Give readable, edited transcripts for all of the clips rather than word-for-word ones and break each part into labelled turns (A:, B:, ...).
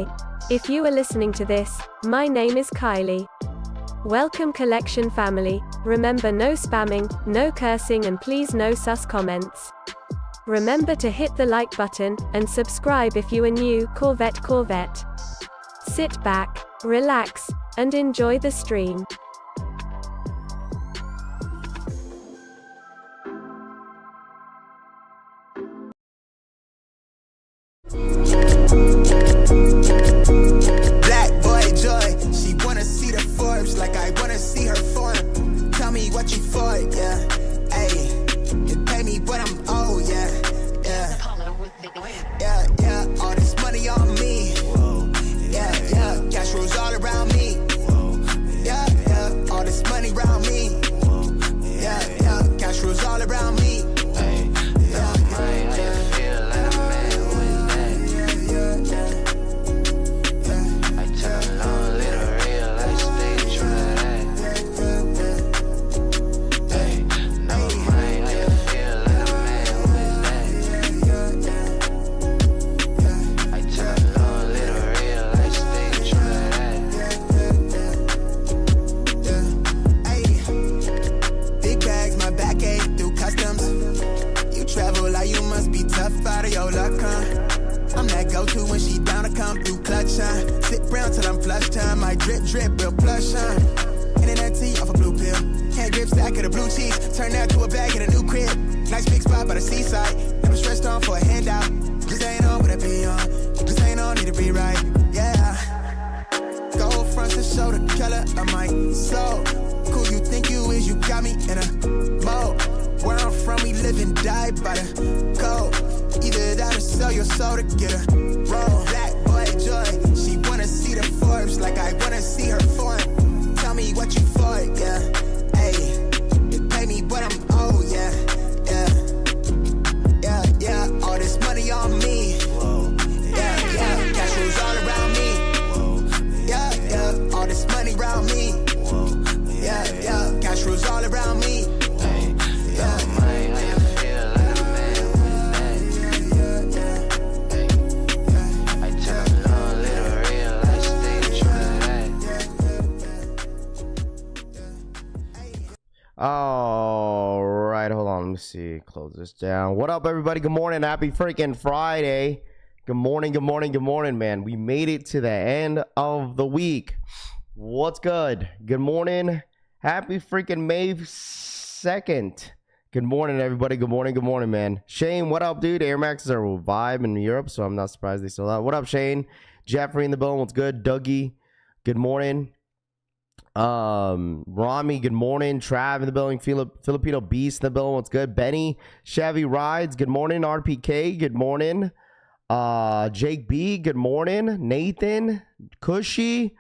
A: Hi. If you are listening to this, my name is Kylie. Welcome collection family. Remember, no spamming, no cursing, and please no sus comments. Remember to hit the like button and subscribe if you are new. Corvette. Sit back, relax, and enjoy the stream.
B: Black boy joy, she wanna see the Forbes like I wanna see her form. Tell me what you for, yeah. Ayy, you pay me what I'm owed, yeah. Yeah, all this money on me. Yeah, cash rolls all around me. Yeah, all this money around me. Yeah, cash rolls all around me. I'm that go-to when she down to come through clutch, huh? Sit brown till I'm flush time. My drip, real plush, huh? Internet tea off a blue pill. Hand grip stack of the blue cheese. Turn that to a bag in a new crib. Nice big spot by the seaside. Never stressed on for a handout. Just ain't on what I be on. Just ain't on, need to be right, yeah. Gold fronts to show the color of my soul. Cool you think you is, you got me in a mode. Where I'm from, we live and die by the code. Either that or sell your soul to get a roll. Black boy joy, she wanna see the Forbes like I wanna see her form. Tell me what you for, yeah. Ayy, you pay me what I'm owed, yeah. Yeah, all this money on me. Yeah, cash rolls all around me. Yeah, all this money around me. Yeah, cash rolls all around me.
C: All right, hold on. Let me see. Close this down. What up, everybody? Good morning. Happy freaking Friday. Good morning, man. We made it to the end of the week. What's good? Good morning. Happy freaking May 2nd. Good morning, everybody. Good morning, man. Shane, what up, dude? Air Maxes are a vibe in Europe, so I'm not surprised they sold out. What up, Shane? Jeffrey in the building. What's good? Dougie, good morning. Rami, good morning. Trav in the building. Filipino Beast in the building. What's good? Benny, Chevy Rides, good morning. RPK, good morning. Jake B, good morning. Nathan, Cushy,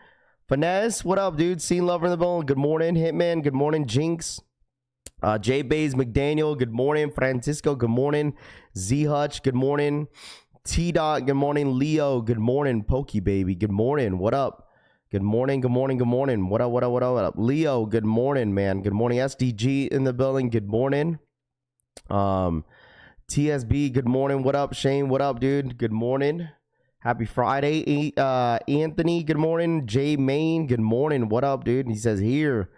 C: Finesse, what up, dude? Scene Lover in the building, good morning. Hitman, good morning. Jinx, J Bays McDaniel, good morning. Francisco, good morning. Z Hutch, good morning. T Dot, good morning. Leo, good morning. Pokey Baby, good morning. What up? Good morning. What up? Leo, good morning, man. Good morning. SDG in the building. Good morning. TSB, good morning. What up, Shane? What up, dude? Good morning. Happy Friday. Anthony, good morning. J Main, good morning. What up, dude? He says here.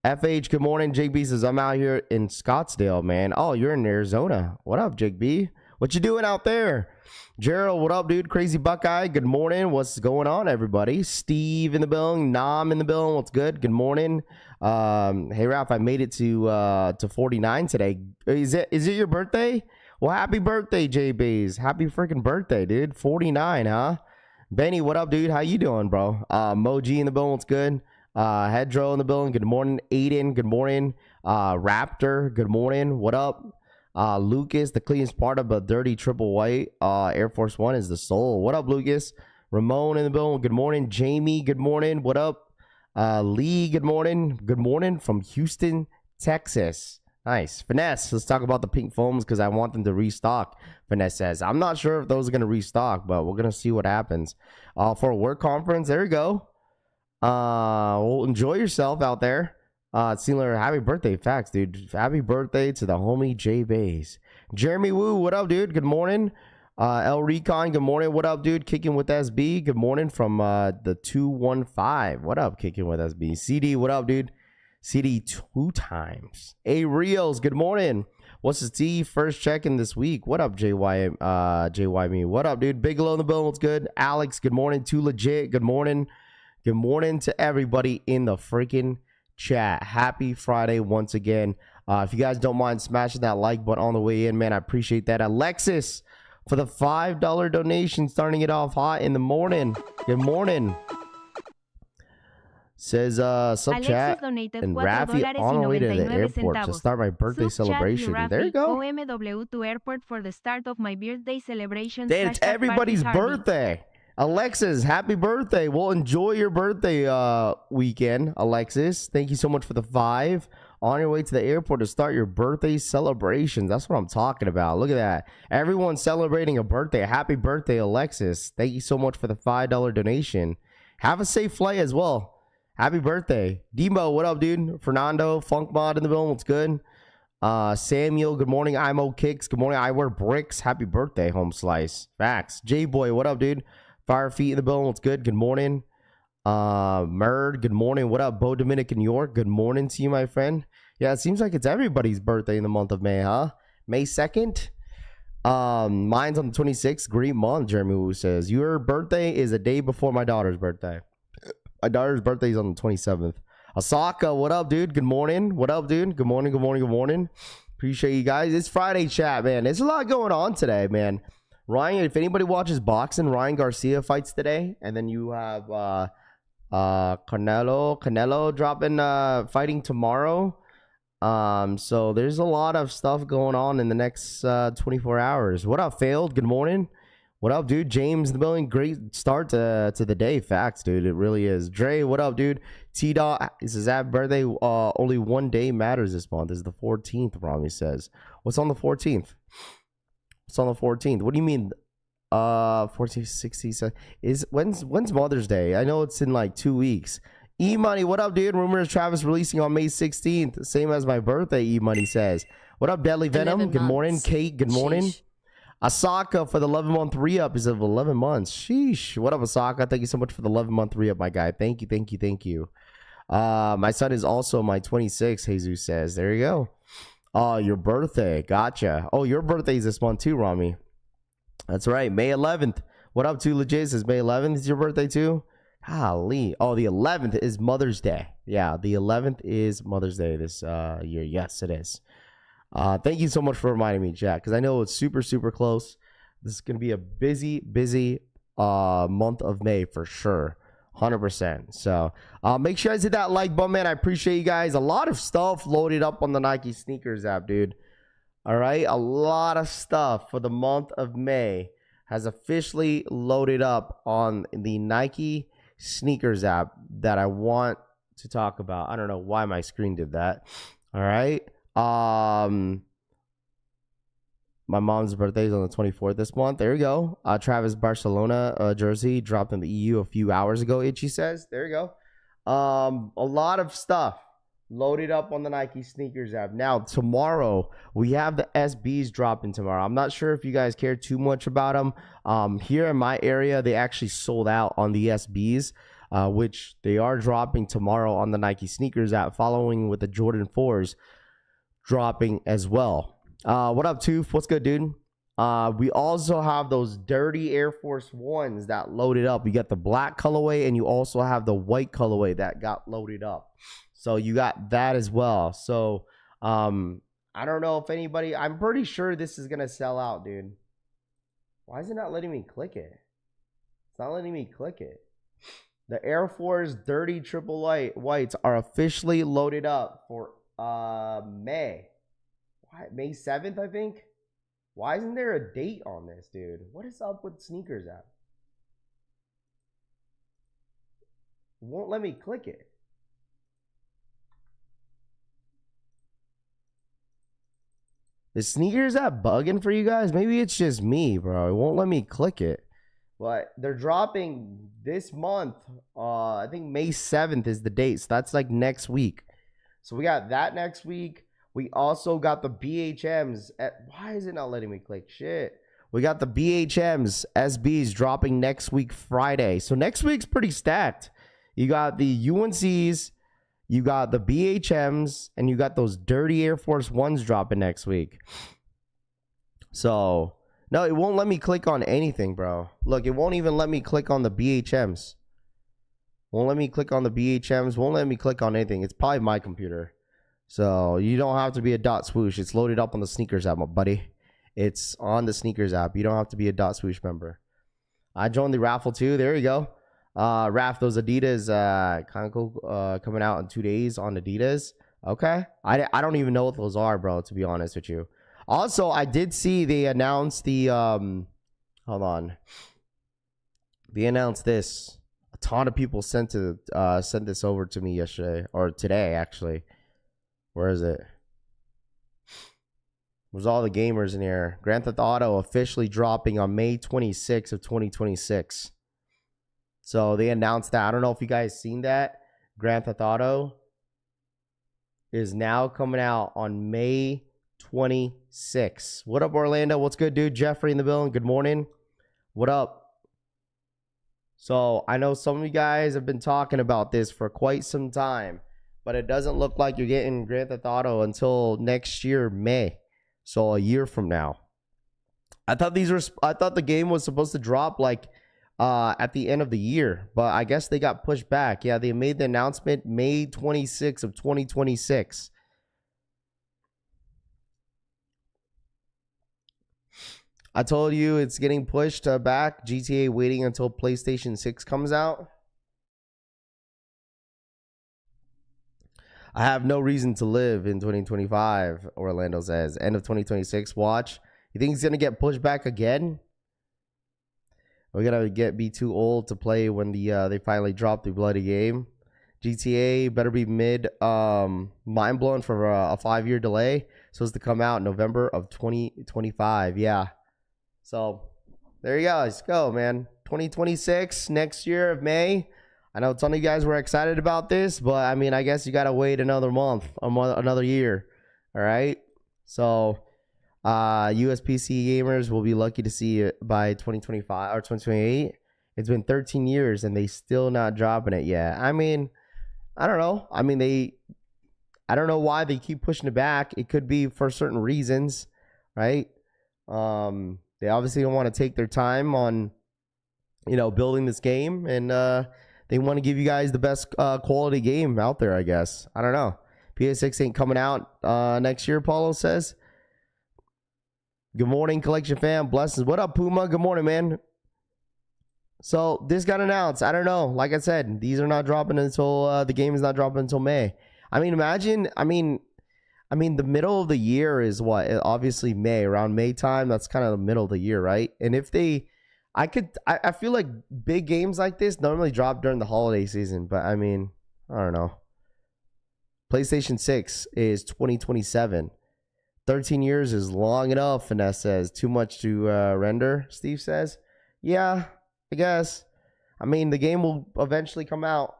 C: FH, good morning. Jake B says, I'm out here in Scottsdale, man. Oh, you're in Arizona. What up, Jake B? What you doing out there? Gerald, what up, dude? Crazy Buckeye, good morning. What's going on, everybody? Steve in the building. Nam in the building. What's good? Good morning. Hey, Ralph, I made it to 49 today. Is it your birthday? Well, happy birthday, JBs. Happy freaking birthday, dude. 49, huh? Benny, what up, dude? How you doing, bro? Moji in the building. What's good? Hedro in the building. Good morning. Aiden, good morning. Raptor, good morning. What up? Lucas, the cleanest part of a dirty triple white Air Force One is the soul. What up, Lucas? Ramon in the building. Good morning. Jamie, good morning. What up? Lee, good morning. Good morning from Houston, Texas. Nice. Finesse, let's talk about the pink foams because I want them to restock. Finesse says, I'm not sure if those are going to restock, but we're going to see what happens. For a work conference, there you go. Well, enjoy yourself out there. Sealer, happy birthday. Facts, dude. Happy birthday to the homie J Bays. Jeremy Woo, what up, dude? Good morning. El Recon, good morning. What up, dude? Kicking with SB. Good morning from the 215. What up, Kicking with SB? CD, what up, dude? CD 2 times. A Rios, good morning. What's the T? First check-in this week. What up, JY me? What up, dude? Bigelow in the building. What's good? Alex, good morning. Too legit. Good morning. Good morning to everybody in the freaking chat. Happy Friday once again. If you guys don't mind smashing that like button on the way in, man, I appreciate that. Alexis for the $5 donation, starting it off hot in the morning. Good morning. Says, sub chat, and Rafi on the way to the airport to start my birthday celebration. There you go.
D: OMW to airport for the start of my birthday celebration.
C: Dude, it's everybody's birthday. Alexis, happy birthday. We'll enjoy your birthday weekend, Alexis. Thank you so much for the 5. On your way to the airport to start your birthday celebrations. That's what I'm talking about. Look at that. Everyone's celebrating a birthday. Happy birthday, Alexis. Thank you so much for the $5 donation. Have a safe flight as well. Happy birthday. Demo, what up, dude? Fernando, Funk Mod in the building. What's good? Samuel, good morning. IMO Kicks. Good morning. I wear bricks. Happy birthday, Home Slice. Facts. J-Boy, what up, dude? Fire Feet in the building. What's good? Good morning. Murd, good morning. What up, Bo Dominican York? Good morning to you, my friend. Yeah, it seems like it's everybody's birthday in the month of May, huh? May 2nd. Mine's on the 26th. Great month, Jeremy Wu says. Your birthday is a day before my daughter's birthday. My daughter's birthday is on the 27th. Asaka, what up, dude? Good morning. What up, dude? Good morning, good morning, good morning. Appreciate you guys. It's Friday chat, man. There's a lot going on today, man. Ryan, if anybody watches boxing, Ryan Garcia fights today. And then you have Canelo dropping fighting tomorrow. So there's a lot of stuff going on in the next 24 hours. What up, Failed? Good morning. What up, dude? James in the building. Great start to the day. Facts, dude. It really is. Dre, what up, dude? T-Dot, this is that birthday. Only one day matters this month. This is the 14th, Rami says. What's on the 14th? What's on the 14th? What do you mean? 14, 60, when's Mother's Day? I know it's in like 2 weeks. E-Money, what up, dude? Rumors Travis releasing on May 16th. Same as my birthday, E-Money says. What up, Deadly Venom? Good morning. Kate, good morning. Sheesh. Asaka for the 11-month re-up is of 11 months. Sheesh. What up, Asaka? Thank you so much for the 11-month re-up, my guy. Thank you, thank you, thank you. My son is also my 26, Jesus says. There you go. Oh, your birthday. Gotcha. Oh, your birthday is this month too, Rami. That's right. May 11th. What up, too, legit? Says May 11th is your birthday too? Golly. Oh, the 11th is Mother's Day. Yeah, the 11th is Mother's Day this year. Yes, it is. Thank you so much for reminding me, Jack, because I know it's super, super close. This is going to be a busy month of May for sure. 100%. So make sure you guys hit that like button, man. I appreciate you guys. A lot of stuff loaded up on the Nike sneakers app, dude. All right. A lot of stuff for the month of May has officially loaded up on the Nike sneakers app that I want to talk about. I don't know why my screen did that. All right. My mom's birthday is on the 24th this month. There you go. Travis Barcelona jersey dropped in the EU a few hours ago, Itchy says. There you go. A lot of stuff loaded up on the Nike sneakers app. Now, tomorrow, we have the SBs dropping tomorrow. I'm not sure if you guys care too much about them. Here in my area, they actually sold out on the SBs, which they are dropping tomorrow on the Nike sneakers app, following with the Jordan 4s dropping as well. What up, Tooth? What's good, dude? We also have those dirty Air Force Ones that loaded up. You got the black colorway, and you also have the white colorway that got loaded up. So you got that as well. So I don't know if anybody. I'm pretty sure this is gonna sell out, dude. Why is it not letting me click it? It's not letting me click it. The Air Force Dirty Triple Whites are officially loaded up for May. May 7th, I think. Why isn't there a date on this, dude? What is up with sneakers app? Won't let me click it. Is sneakers app bugging for you guys? Maybe it's just me, bro. It won't let me click it. But they're dropping this month. I think May 7th is the date. So that's like next week. So we got that next week. We also got the BHMs. Why is it not letting me click? Shit. We got the BHMs, SBs dropping next week, Friday. So next week's pretty stacked. You got the UNCs, you got the BHMs, and you got those dirty Air Force Ones dropping next week. So, no, it won't let me click on anything, bro. Look, it won't even let me click on the BHMs. Won't let me click on the BHMs. Won't let me click on anything. It's probably my computer. So, you don't have to be a dot swoosh. It's loaded up on the sneakers app, my buddy. It's on the sneakers app. You don't have to be a dot swoosh member. I joined the raffle too. There you go. Raf, those Adidas kind of cool, coming out in 2 days on Adidas. Okay. I don't even know what those are, bro, to be honest with you. Also, I did see they announced the hold on. They announced this. A ton of people sent this over to me yesterday or today actually. Where is it? Where's all the gamers in here? Grand Theft Auto officially dropping on May 26th of 2026. So they announced that. I don't know if you guys seen that. Grand Theft Auto is now coming out on May 26th. What up, Orlando? What's good, dude? Jeffrey in the building. Good morning. What up? So I know some of you guys have been talking about this for quite some time, but it doesn't look like you're getting Grand Theft Auto until next year, May. So a year from now. I thought the game was supposed to drop like at the end of the year, but I guess they got pushed back. Yeah, they made the announcement May 26th of 2026. I told you it's getting pushed back. GTA waiting until PlayStation 6 comes out. I have no reason to live in 2025, Orlando says. End of 2026, watch. You think it's going to get pushed back again? We're going to be too old to play when they finally drop the bloody game. GTA better be mind-blowing for a 5-year delay. Supposed to come out in November of 2025. Yeah. So, there you guys go, man. 2026, next year of May. I know a ton of you guys were excited about this, but I mean, I guess you got to wait another month, another year. All right. So, USPC gamers will be lucky to see it by 2025 or 2028. It's been 13 years and they still not dropping it yet. I mean, I don't know. I mean, I don't know why they keep pushing it back. It could be for certain reasons, right? They obviously don't want to take their time on, building this game, and they want to give you guys the best quality game out there, I guess. I don't know. PS6 ain't coming out next year, Paulo says. Good morning, Collection fam. Blessings. What up, Puma? Good morning, man. So this got announced. I don't know. Like I said, these are not dropping until the game is not dropping until May. I mean, imagine. I mean, the middle of the year is what? Obviously May, around May time. That's kind of the middle of the year, right? And if I feel like big games like this normally drop during the holiday season, but I mean, I don't know. PlayStation 6 is 2027. 13 years is long enough, Finesse says. Too much to render, Steve says. Yeah, I guess. I mean, the game will eventually come out,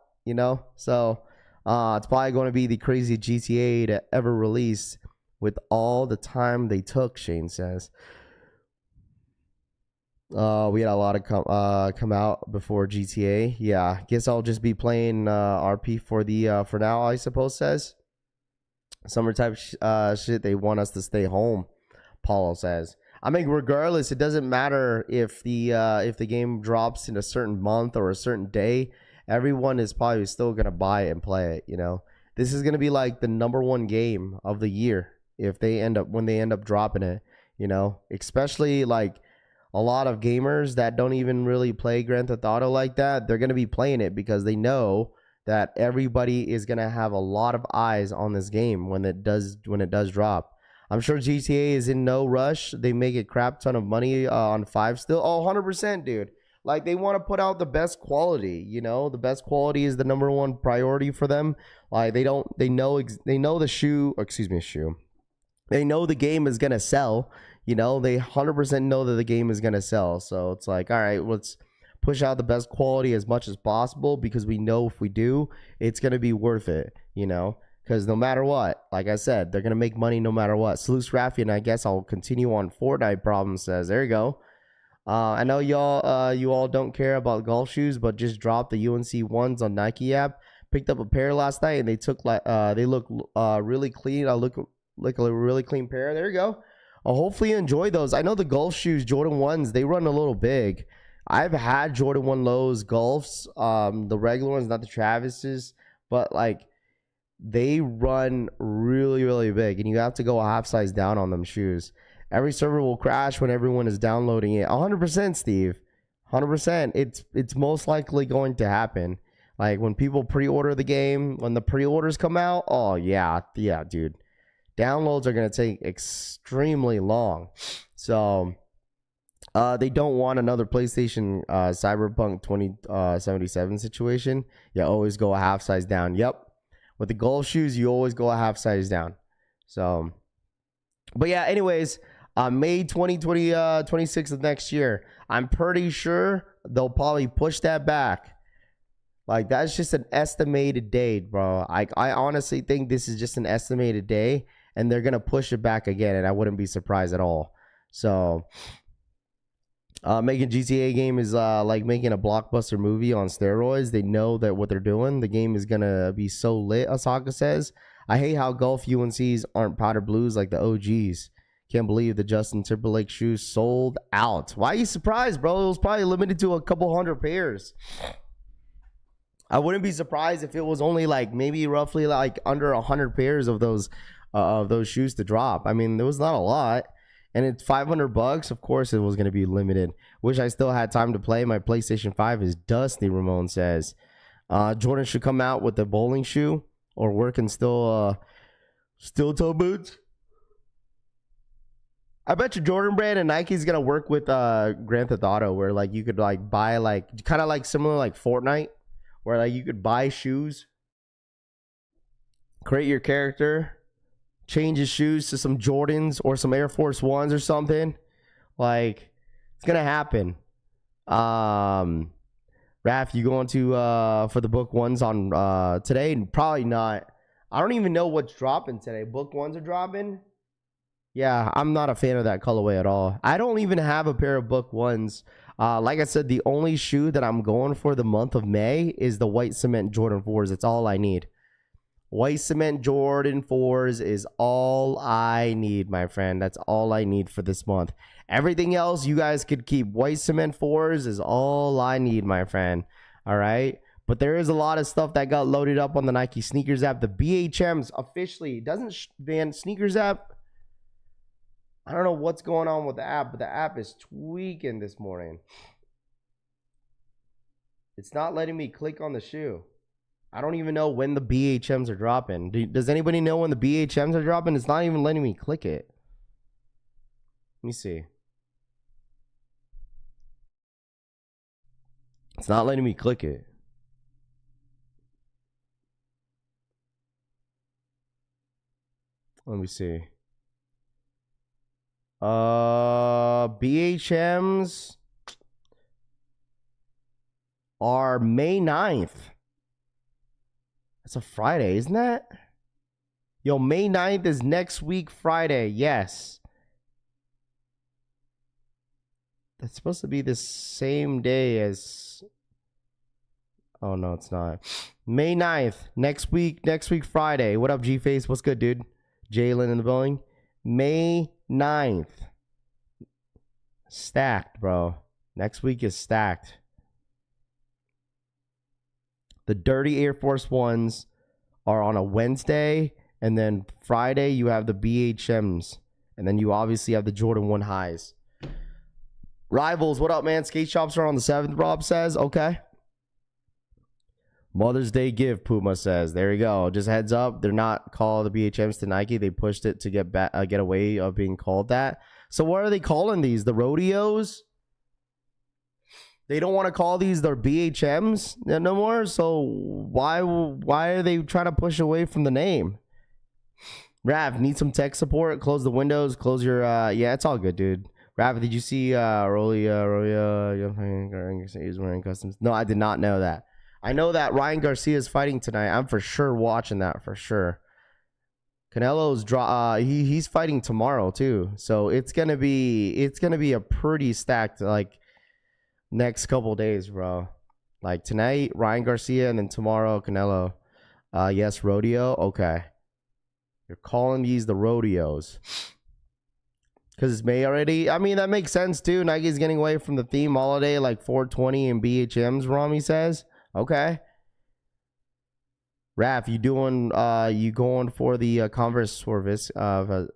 C: So it's probably going to be the craziest GTA to ever release with all the time they took, Shane says. We had a lot of come out before GTA. Yeah, guess I'll just be playing RP for now, I suppose, says. Summer type shit, they want us to stay home, Paulo says. I mean, regardless, it doesn't matter if the game drops in a certain month or a certain day. Everyone is probably still gonna buy it and play it. This is gonna be like the #1 game of the year when they end up dropping it. Especially like a lot of gamers that don't even really play Grand Theft Auto like that. They're gonna be playing it because they know that everybody is gonna have a lot of eyes on this game when it does drop. I'm sure GTA is in no rush. They make a crap ton of money on 5 still. Oh, 100%, dude. Like, they want to put out the best quality. The best quality is the #1 priority for them. Like, they know the shoe. They know the game is gonna sell. They 100% know that the game is gonna sell. So it's like, all right, let's push out the best quality as much as possible because we know if we do, it's gonna be worth it. Because Because no matter what, like I said, they're going to make money no matter what. Salute Raffi, and I guess I'll continue on Fortnite problem says. There you go. I know y'all, you all don't care about golf shoes, but just dropped the UNC ones on Nike app. Picked up a pair last night, and they took like they look really clean. I look like a really clean pair. There you go. Hopefully you enjoy those. I know the golf shoes, Jordan 1s, they run a little big. I've had Jordan 1 lows golfs, the regular ones, not the Travis's, but like they run really, really big, and you have to go a half size down on them shoes. Every server will crash when everyone is downloading it. 100%, Steve. 100%. It's most likely going to happen. Like when people pre-order the game, when the pre-orders come out, oh yeah, dude. Downloads are going to take extremely long. So they don't want another PlayStation Cyberpunk 2077 situation. You always go a half size down. Yep. With the golf shoes, you always go a half size down. So, but yeah, anyways, May 26th of next year, I'm pretty sure they'll probably push that back. Like, that's just an estimated date, bro. I honestly think this is just an estimated day, and they're going to push it back again, and I wouldn't be surprised at all. So, making GTA game is like making a blockbuster movie on steroids. They know that what they're doing. The game is going to be so lit, Asaka says. I hate how golf UNCs aren't powder blues like the OGs. Can't believe the Justin Timberlake shoes sold out. Why are you surprised, bro? It was probably limited to a couple hundred pairs. I wouldn't be surprised if it was only like maybe roughly like under 100 pairs of those shoes to drop. I mean, there was not a lot, and it's $500. Of course, it was going to be limited. Wish I still had time to play. My PlayStation 5 is dusty. Ramon says. Jordan should come out with the bowling shoe or working steel toe boots. I bet you Jordan Brand and Nike's gonna work with Grand Theft Auto, where like you could like buy like kind of like similar like Fortnite, where like you could buy shoes, create your character, change his shoes to some Jordans or some Air Force Ones or something. Like it's gonna happen. Raph, you going to for the book ones on today? Probably not. I don't even know what's dropping today. Book ones are dropping. Yeah, I'm not a fan of that colorway at all. I don't even have a pair of book ones. Like I said, the only shoe that I'm going for the month of May is the white cement Jordan 4s. It's all I need. White cement Jordan 4s is all I need, my friend. That's all I need for this month. Everything else you guys could keep. White cement 4s is all I need, my friend. All right? But there is a lot of stuff that got loaded up on the Nike Sneakers app. The BHMs officially doesn't ban Sneakers app. I don't know what's going on with the app, but the app is tweaking this morning. It's not letting me click on the shoe. I don't even know when the BHMs are dropping. Does anybody know when the BHMs are dropping? It's not even letting me click it. Let me see. It's not letting me click it. Let me see. BHMs are May 9th. That's a Friday, isn't that? Yo, May 9th is next week Friday. Yes. That's supposed to be the same day as... Oh, no, it's not. May 9th. Next week Friday. What up, G-Face? What's good, dude? Jalen in the building. May 9th. Stacked, bro. Next week is stacked. The dirty Air Force Ones are on a Wednesday, and then Friday you have the BHMs, and then you obviously have the Jordan 1 highs. Rivals, what up, man? Skate shops are on the 7th, Rob says. Okay. Mother's Day gift, Puma says. There you go. Just heads up, they're not called the BHMs to Nike. They pushed it to get away of being called that. So what are they calling these? The rodeos? They don't want to call these their BHMs no more. So why are they trying to push away from the name? Rav, need some tech support? Close the windows. Close your yeah, it's all good, dude. Rav, did you see Rolly is wearing customs? No, I did not know that. I know that Ryan Garcia is fighting tonight. I'm for sure watching that for sure. Canelo's he's fighting tomorrow too. So it's gonna be a pretty stacked like next couple days, bro. Like tonight, Ryan Garcia, and then tomorrow, Canelo. Yes, rodeo. Okay. You're calling these the rodeos. Because it's May already. I mean, that makes sense too. Nike's getting away from the theme holiday like 420 and BHMs, Rami says. Okay. Raph, you going for the Converse Swarovski?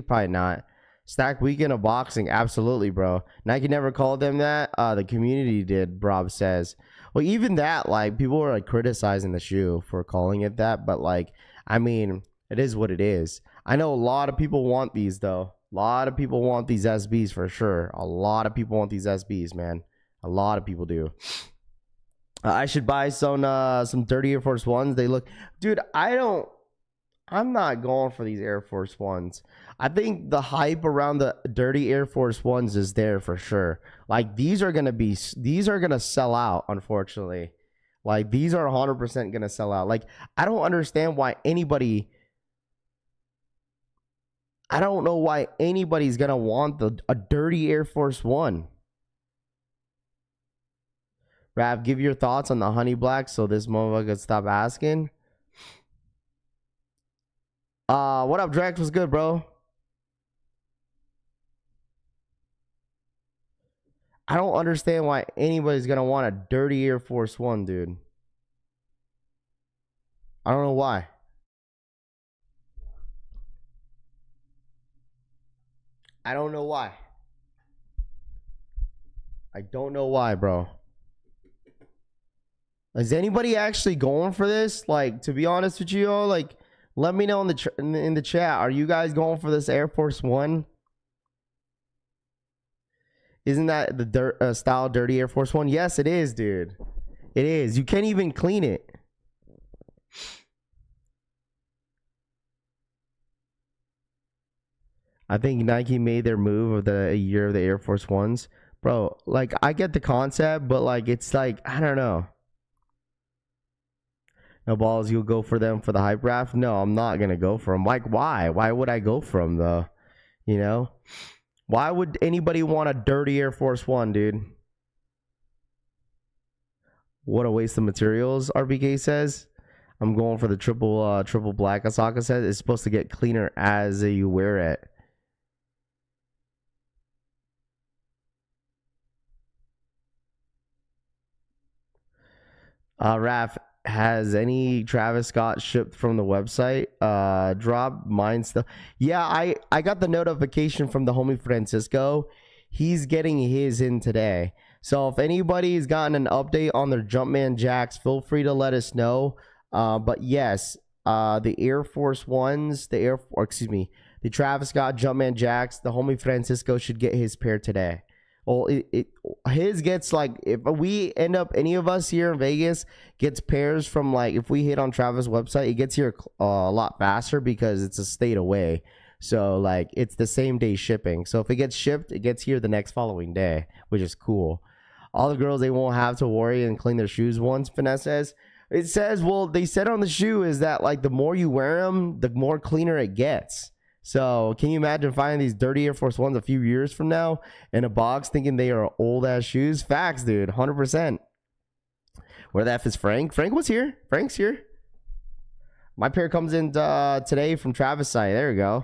C: Probably not. Stack weekend of boxing, absolutely, bro. Nike never called them that. The community did, Rob says. Well, even that, like, people were like criticizing the shoe for calling it that, but like, I mean, it is what it is. I know a lot of people want these though. A lot of people want these SBs for sure. A lot of people want these SBs, man. A lot of people do. I should buy some dirty Air Force Ones. They look, dude. I'm not going for these Air Force Ones. I think the hype around the dirty Air Force Ones is there for sure. Like these are gonna sell out, unfortunately. Like these are 100% gonna sell out. Like I don't understand why anybody. I don't know why anybody's gonna want a dirty Air Force One. Rav, give your thoughts on the honey black so this motherfucker could stop asking. What up, Drax? What's good, bro? I don't understand why anybody's gonna want a dirty Air Force One, dude. I don't know why. I don't know why. I don't know why, bro. Is anybody actually going for this? Like, to be honest with you, like, let me know in the chat. Are you guys going for this Air Force One? Isn't that the style dirty Air Force One? Yes, it is, dude. It is. You can't even clean it. I think Nike made their move of the year of the Air Force Ones. Bro, like, I get the concept, but, like, it's like, I don't know. No balls, you'll go for them for the hype raft? No, I'm not going to go for them. Like, why? Why would I go for them, though? You know? Why would anybody want a dirty Air Force One, dude? What a waste of materials, RBK says. I'm going for the triple black, Asaka says. It's supposed to get cleaner as you wear it. Raph, has any Travis Scott shipped from the website? Drop mine still. Yeah, I got the notification from the homie Francisco. He's getting his in today. So if anybody's gotten an update on their Jumpman Jaxx, feel free to let us know. But yes, the Air Force Ones, the Travis Scott Jumpman Jaxx, the homie Francisco should get his pair today. Well, his gets like, if we end up, any of us here in Vegas gets pairs from, like, if we hit on Travis' website, it gets here a lot faster because it's a state away. So, like, it's the same day shipping. So if it gets shipped, it gets here the next following day, which is cool. All the girls, they won't have to worry and clean their shoes once, Finesse says. It says, well, they said on the shoe is that, like, the more you wear them, the more cleaner it gets. So can you imagine finding these dirty Air Force Ones a few years from now in a box thinking they are old ass shoes? Facts, dude. 100%. Where the F is Frank? Frank was here. Frank's here. My pair comes in today from Travis' side. There we go.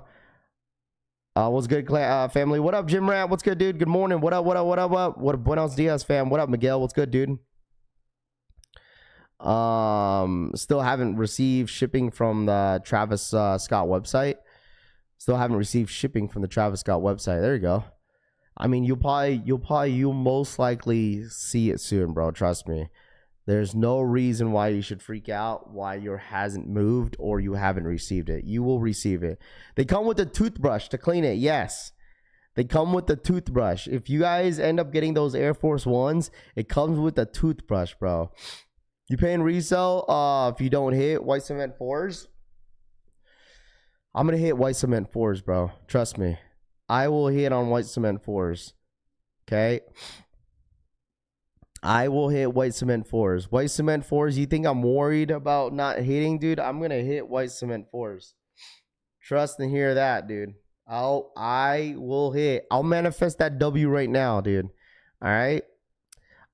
C: What's good, family? What up, Jim Rat? What's good, dude? Good morning. What up? Buenos dias, fam. What up, Miguel? What's good, dude? Still haven't received shipping from the Travis Scott website. Still haven't received shipping from the Travis Scott website. There you go. I mean, you'll most likely see it soon, bro. Trust me. There's no reason why you should freak out why your hasn't moved or you haven't received it. You will receive it. They come with a toothbrush to clean it. Yes. They come with the toothbrush. If you guys end up getting those Air Force Ones, it comes with a toothbrush, bro. You paying resale if you don't hit white cement 4s? I'm going to hit white cement 4s, bro. Trust me. I will hit on white cement 4s. Okay? I will hit white cement fours. White cement fours. You think I'm worried about not hitting, dude? I'm gonna hit white cement fours. Trust and hear that, dude. I will hit. I'll manifest that W right now, dude. All right.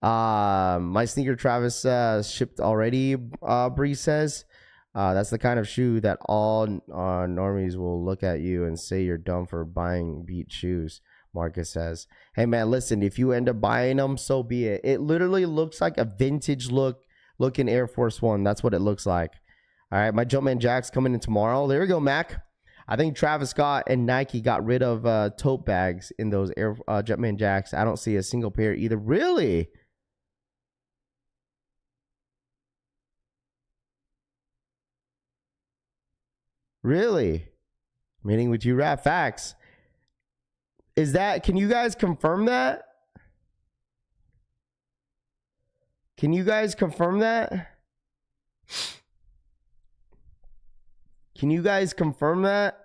C: My sneaker Travis shipped already. Bree says. That's the kind of shoe that all normies will look at you and say you're dumb for buying beat shoes. Marcus says, hey man, listen, if you end up buying them, so be it. It literally looks like a vintage looking Air Force One. That's what it looks like. All right, my Jumpman Jaxx coming in tomorrow. There we go, Mac. I think Travis Scott and Nike got rid of tote bags in those Jumpman Jaxx. I don't see a single pair either. Really? Really? Meeting with you, rap facts. Is that, can you guys confirm that? Can you guys confirm that? Can you guys confirm that?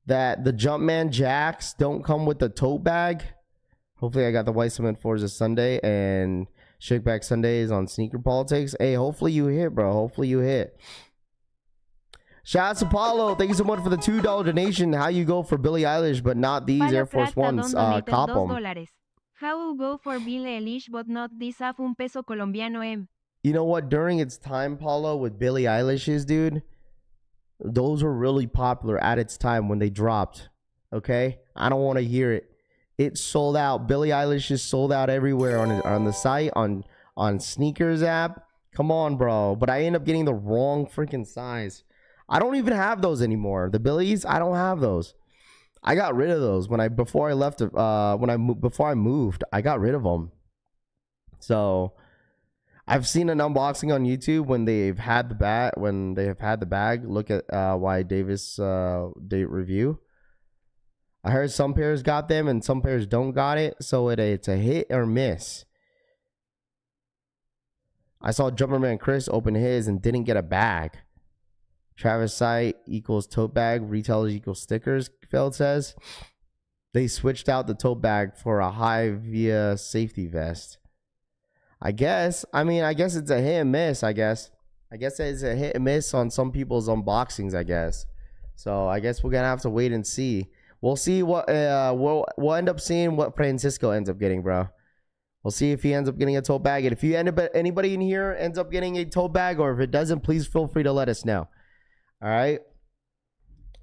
C: That the Jumpman Jaxx don't come with the tote bag? Hopefully I got the white cement fours this Sunday and Shakeback Sundays on Sneaker Politics. Hey, hopefully you hit, bro. Hopefully you hit. Shout out to Paulo. Thank you so much for the $2 donation. How you go for Billie Eilish, but not these Air Force Ones? Cop them.
D: How you go for Billie Eilish, but not this half un peso colombiano M?
C: You know what? During its time, Paulo, with Billie Eilish's, dude, those were really popular at its time when they dropped. Okay? I don't want to hear it. It sold out. Billie Eilish is sold out everywhere on the site, on Sneakers app. Come on, bro. But I end up getting the wrong freaking size. I don't even have those anymore. The Billies, I don't have those. I got rid of those before I moved. I got rid of them. So I've seen an unboxing on YouTube when they've had the bag. Look at Y Davis date review. I heard some pairs got them and some pairs don't got it. So it's a hit or miss. I saw Jumperman Chris open his and didn't get a bag. Travis site equals tote bag. Retailers equals stickers. Feld says they switched out the tote bag for a high via safety vest. I guess it's a hit and miss. I guess it's a hit and miss on some people's unboxings. I guess. So I guess we're gonna have to wait and see. We'll see what we'll end up seeing what Francisco ends up getting, bro. We'll see if he ends up getting a tote bag. And if anybody in here ends up getting a tote bag, or if it doesn't, please feel free to let us know. All right.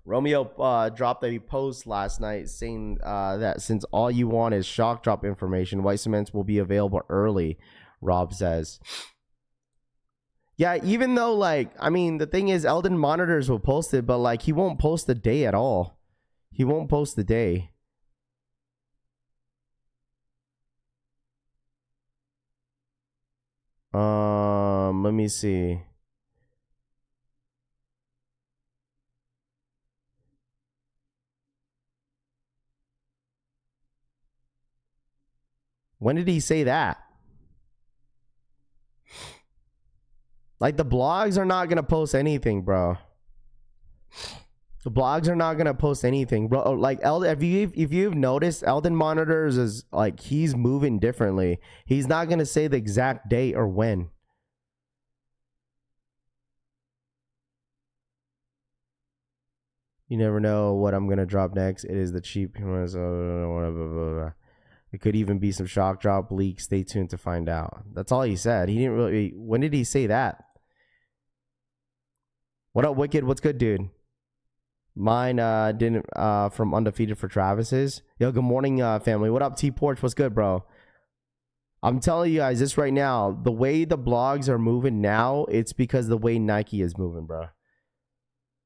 C: Romeo dropped a post last night saying that since all you want is shock drop information, white cements will be available early, Rob says. Yeah, even though, the thing is, Eldon Monitors will post it, but, he won't post the day at all. He won't post the day. Let me see. When did he say that? The blogs are not going to post anything, bro. The blogs are not going to post anything, bro. If you've noticed, Eldon Monitors is, he's moving differently. He's not going to say the exact date or when. You never know what I'm going to drop next. It is the cheap... It could even be some shock drop leaks. Stay tuned to find out. That's all he said. He didn't really... When did he say that? What up, Wicked? What's good, dude? Mine didn't... from Undefeated for Travis's. Yo, good morning, family. What up, T-Porch? What's good, bro? I'm telling you guys this right now. The way the blogs are moving now, it's because the way Nike is moving, bro.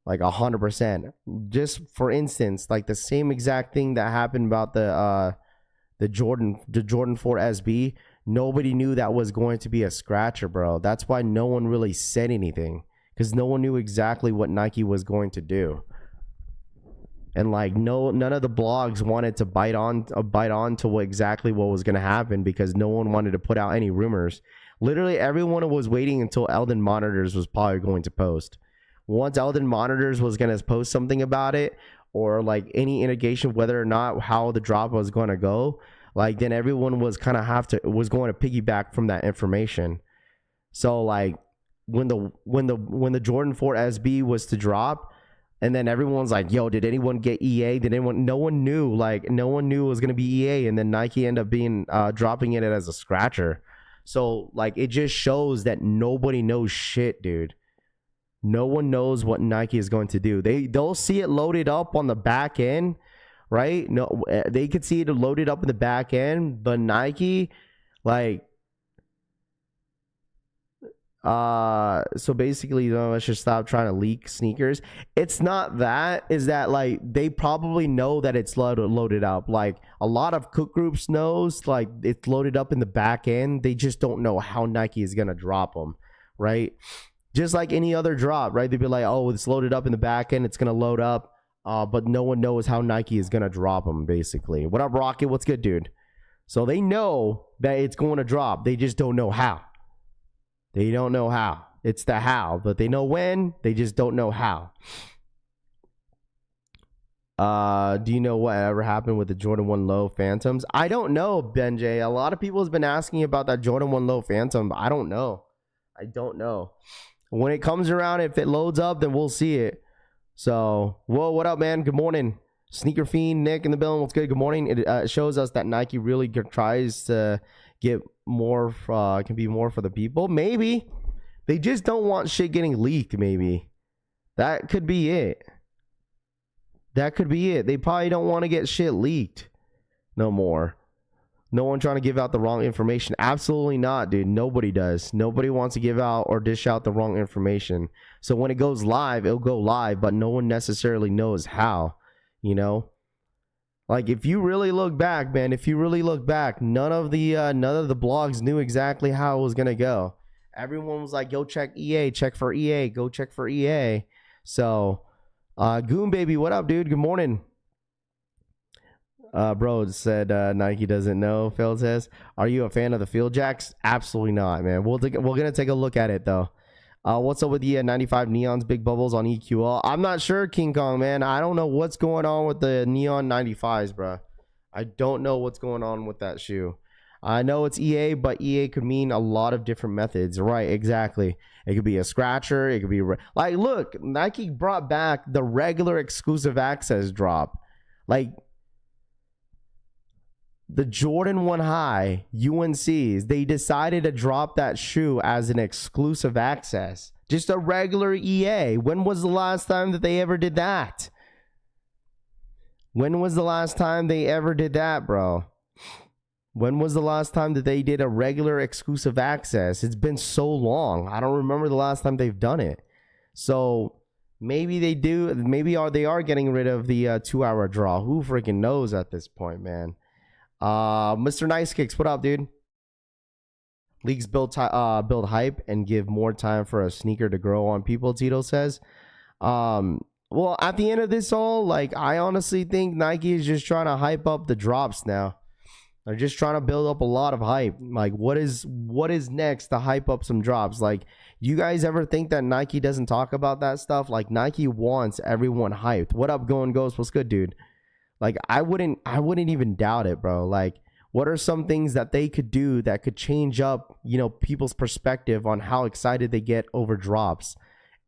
C: 100%. Just for instance, the same exact thing that happened about the Jordan 4 SB, nobody knew that was going to be a scratcher, bro. That's why no one really said anything, because no one knew exactly what Nike was going to do. And none of the blogs wanted to bite on to exactly what was going to happen, because no one wanted to put out any rumors. Literally everyone was waiting until Eldon Monitors was probably going to post. Once Eldon Monitors was going to post something about it, or like any indication whether or not how the drop was going to go, like then everyone was kind of was going to piggyback from that information. So like when the Jordan 4 SB was to drop, and then everyone's like, yo, did anyone get EA? Did anyone? No one knew. Like no one knew it was going to be EA, and then Nike ended up being dropping it as a scratcher. So like it just shows that nobody knows shit, dude. No one knows what Nike is going to do. They'll see it loaded up on the back end, right? No, they could see it loaded up in the back end, but Nike, like, so basically, you know, let's just stop trying to leak sneakers. It's not that. Is that like they probably know that it's loaded up. Like a lot of cook groups knows like it's loaded up in the back end. They just don't know how Nike is gonna drop them, right? Just like any other drop, right? They'd be like, oh, it's loaded up in the back end. It's going to load up. But no one knows how Nike is going to drop them, basically. What up, Rocket? What's good, dude? So they know that it's going to drop. They just don't know how. They don't know how. It's the how. But they know when. They just don't know how. Do you know what ever happened with the Jordan 1 Low Phantoms? I don't know, Benjay. A lot of people has been asking about that Jordan 1 Low Phantom. I don't know. I don't know. When it comes around, if it loads up, then we'll see it. So, whoa, what up, man? Good morning. Sneaker Fiend, Nick in the building. What's good? Good morning. It shows us that Nike really tries to get more, can be more for the people. Maybe. They just don't want shit getting leaked, maybe. That could be it. That could be it. They probably don't want to get shit leaked no more. No one trying to give out the wrong information. Absolutely not, dude. Nobody does. Nobody wants to give out or dish out the wrong information. So when it goes live, it'll go live, but no one necessarily knows how, you know? Like if you really look back, man, if you really look back, none of the blogs knew exactly how it was going to go. Everyone was like, go check EA, check for EA, go check for EA. So, Goon Baby, what up, dude? Good morning. Bro said Nike doesn't know. Phil says, are you a fan of the field Jaxx? Absolutely not, man. We're gonna take a look at it though. What's up with the 95 Neons big bubbles on EQL? I'm not sure, King Kong, man. I don't know what's going on with the Neon 95s, bro. I don't know what's going on with that shoe. I know it's EA, but EA could mean a lot of different methods. Right, exactly. It could be a scratcher. It could be like, look, Nike brought back the regular exclusive access drop. Like, the Jordan 1 High UNCs, they decided to drop that shoe as an exclusive access. Just a regular EA. When was the last time that they ever did that? When was the last time they ever did that, bro? When was the last time that they did a regular exclusive access? It's been so long. I don't remember the last time they've done it. So maybe they do. Maybe they are getting rid of the 2-hour draw. Who freaking knows at this point, man? Mr. Nice Kicks, what up, dude? Leagues build hype and give more time for a sneaker to grow on people, Tito says. Well, at the end of this all, like, I honestly think Nike is just trying to hype up the drops now. They're just trying to build up a lot of hype. Like, what is next to hype up some drops? Like, you guys ever think that Nike doesn't talk about that stuff? Like, Nike wants everyone hyped. What up, Going Ghost? What's good, dude? Like, I wouldn't even doubt it, bro. Like, what are some things that they could do that could change up, you know, people's perspective on how excited they get over drops?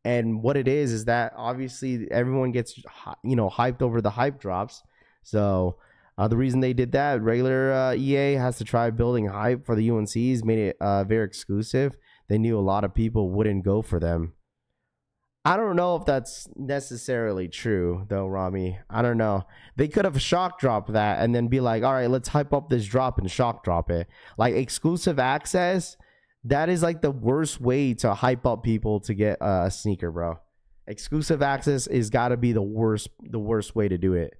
C: And what it is that obviously everyone gets, you know, hyped over the hype drops. So the reason they did that, regular EA has to try building hype for the UNCs, made it very exclusive. They knew a lot of people wouldn't go for them. I don't know if that's necessarily true, though, Rami. I don't know. They could have shock dropped that and then be like, all right, let's hype up this drop and shock drop it. Like, exclusive access, that is like the worst way to hype up people to get a sneaker, bro. Exclusive access is got to be the worst way to do it.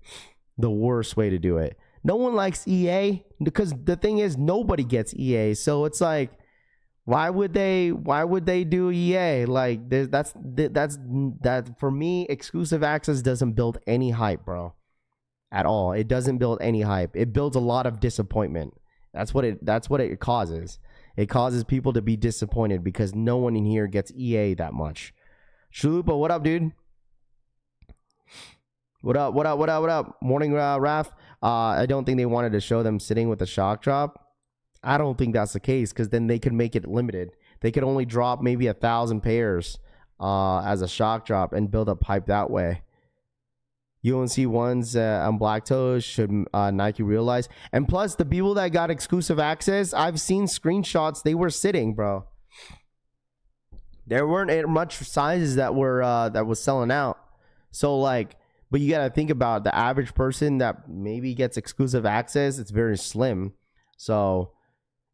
C: The worst way to do it. No one likes EA because the thing is nobody gets EA. So it's like, why would they do EA? Like, that's for me, exclusive access doesn't build any hype, bro. At all. It doesn't build any hype. It builds a lot of disappointment. That's what it causes. It causes people to be disappointed because no one in here gets EA that much. Chalupa, what up, dude? What up? What up? What up? What up? Morning, Raf. I don't think they wanted to show them sitting with a shock drop. I don't think that's the case because then they could make it limited. They could only drop maybe 1,000 pairs as a shock drop and build up hype that way. UNC ones on Black Toes should Nike realize. And plus, the people that got exclusive access, I've seen screenshots. They were sitting, bro. There weren't much sizes that were that was selling out. So like, but you gotta think about the average person that maybe gets exclusive access. It's very slim. So,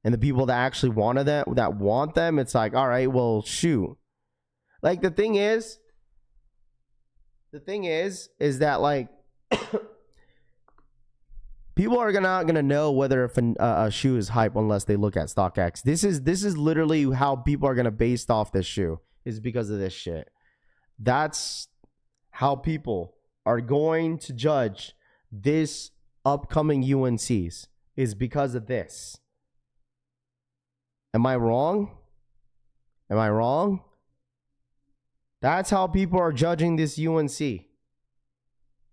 C: and the people that actually wanted that want them, it's like, all right, well, shoot. Like the thing is that like people are not gonna know whether if a shoe is hype unless they look at StockX. This is literally how people are gonna base off this shoe, is because of this shit. That's how people are going to judge this upcoming UNCs, is because of this. Am I wrong? Am I wrong? That's how people are judging this UNC.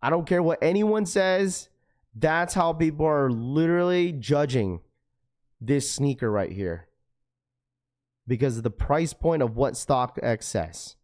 C: I don't care what anyone says. That's how people are literally judging this sneaker right here. Because of the price point of what StockX says.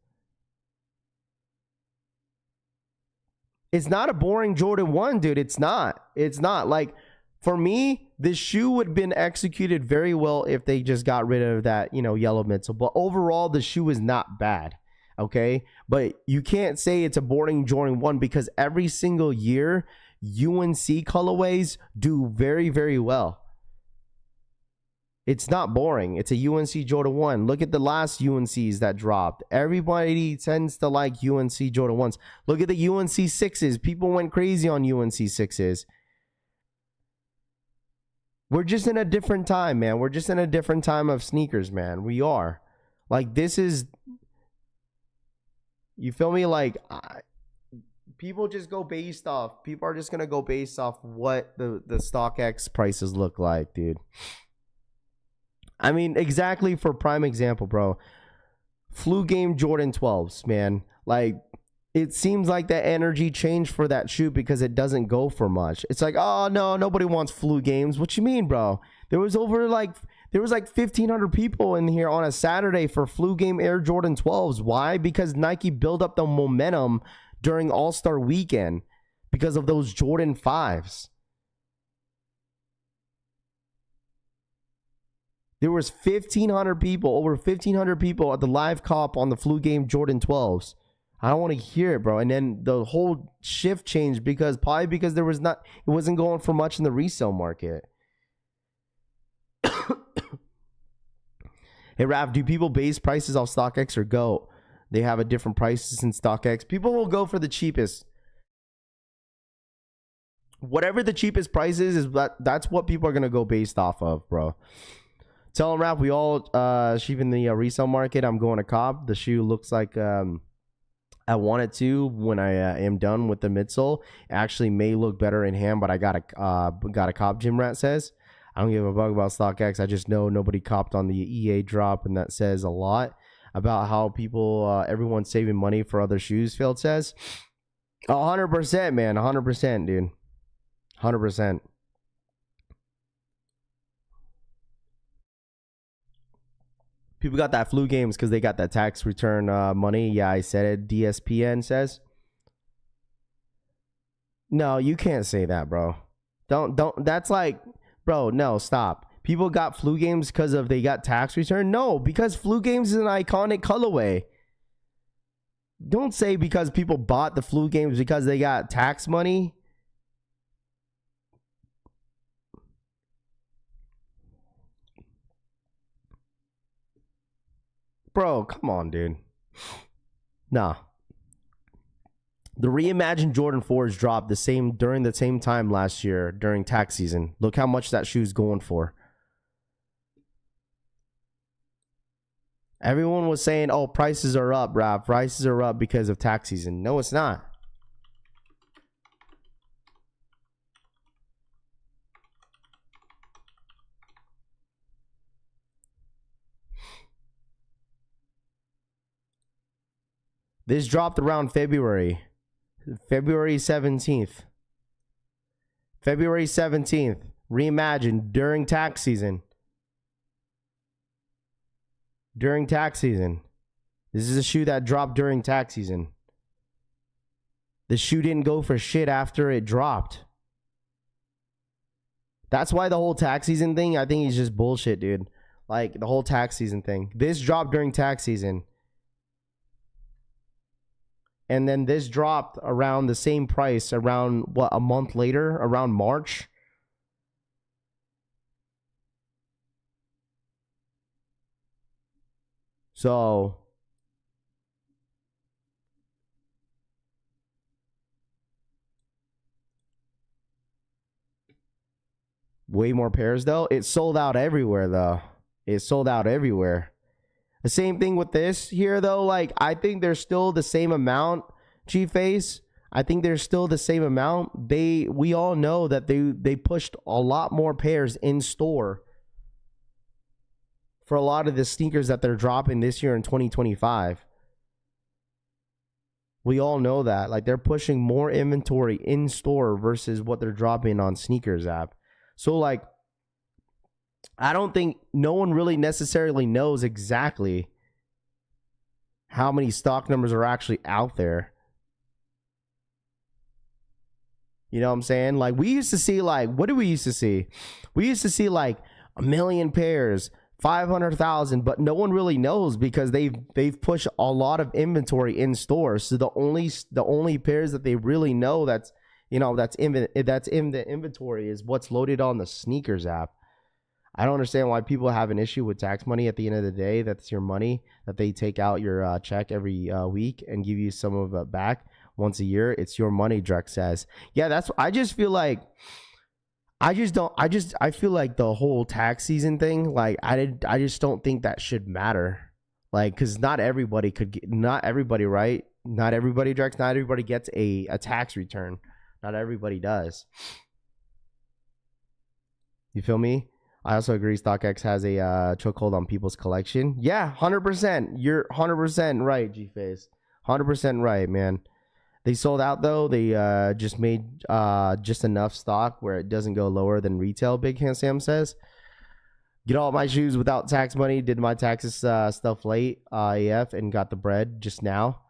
C: It's not a boring Jordan 1, dude. It's not. It's not. Like, for me, this shoe would have been executed very well if they just got rid of that, yellow midsole. But overall, the shoe is not bad. Okay, but you can't say it's a boring Jordan 1 because every single year UNC colorways do very, very well. It's not boring. It's a UNC Jordan 1. Look at the last UNCs that dropped. Everybody tends to like UNC Jordan 1s. Look at the UNC 6s. People went crazy on UNC 6s. We're just in a different time, man. We're just in a different time of sneakers, man. We are. Like, this is... You feel me? Like, people just go based off. People are just going to go based off what the StockX prices look like, dude. I mean, exactly for prime example, bro. Flu Game Jordan 12s, man. Like, it seems like that energy changed for that shoe because it doesn't go for much. It's like, oh, no, nobody wants Flu Games. What you mean, bro? There was like 1,500 people in here on a Saturday for Flu Game Air Jordan 12s. Why? Because Nike built up the momentum during All-Star Weekend because of those Jordan 5s. There was 1,500 people, over 1,500 people at the live cop on the Flu Game Jordan 12s. I don't want to hear it, bro. And then the whole shift changed because it wasn't going for much in the resale market. Hey, Rav, do people base prices off StockX or GOAT? They have a different prices in StockX. People will go for the cheapest. Whatever the cheapest price is that's what people are going to go based off of, bro. Tell them, Rav, we all sheep in the resale market. I'm going to cop. The shoe looks like I want it to when I am done with the midsole. It actually may look better in hand, but I got a cop, Jim Rat says. I don't give a bug about StockX. I just know nobody copped on the EA drop, and that says a lot about how people, everyone's saving money for other shoes, Field says. 100%, man. 100%, dude. 100%. People got that Flu Games because they got that tax return money. Yeah, I said it. DSPN says. No, you can't say that, bro. Don't. That's like... Bro, no, stop. People got Flu Games because they got tax return? No, because Flu Games is an iconic colorway. Don't say because people bought the Flu Games because they got tax money. Bro, come on, dude. Nah. The reimagined Jordan 4s dropped during the same time last year during tax season. Look how much that shoe's going for. Everyone was saying, oh, prices are up, Rob. Prices are up because of tax season. No, it's not. This dropped around February. February 17th. February 17th. Reimagine during tax season. During tax season. This is a shoe that dropped during tax season. The shoe didn't go for shit after it dropped. That's why the whole tax season thing, I think, is just bullshit, dude. Like, the whole tax season thing. This dropped during tax season. And then this dropped around the same price around, what, a month later? Around March? So... way more pairs, though. It sold out everywhere, though. It sold out everywhere. The same thing with this here, though. Like, I think there's still the same amount, G-Face. I think there's still the same amount. We all know that they pushed a lot more pairs in store for a lot of the sneakers that they're dropping this year in 2025. We all know that. Like, they're pushing more inventory in store versus what they're dropping on Sneakers app. So, like, I don't think no one really necessarily knows exactly how many stock numbers are actually out there. You know what I'm saying? Like, we used to see, like, what do we used to see? We used to see, like, 1 million pairs, 500,000, but no one really knows because they've pushed a lot of inventory in stores. So the only pairs that they really know that's in the inventory is what's loaded on the Sneakers app. I don't understand why people have an issue with tax money. At the end of the day, that's your money that they take out your check every week and give you some of it back once a year. It's your money, Jaxx says. Yeah, I just feel like I feel like the whole tax season thing, like I just don't think that should matter. Like, cuz not everybody, right? Not everybody, Jaxx, not everybody gets a tax return. Not everybody does. You feel me? I also agree StockX has a chokehold on people's collection. Yeah, 100%. You're 100% right, G-Face. 100% right, man. They sold out, though. They just made just enough stock where it doesn't go lower than retail, Big Hand Sam says. Get all my shoes without tax money. Did my taxes stuff late, AF, and got the bread just now.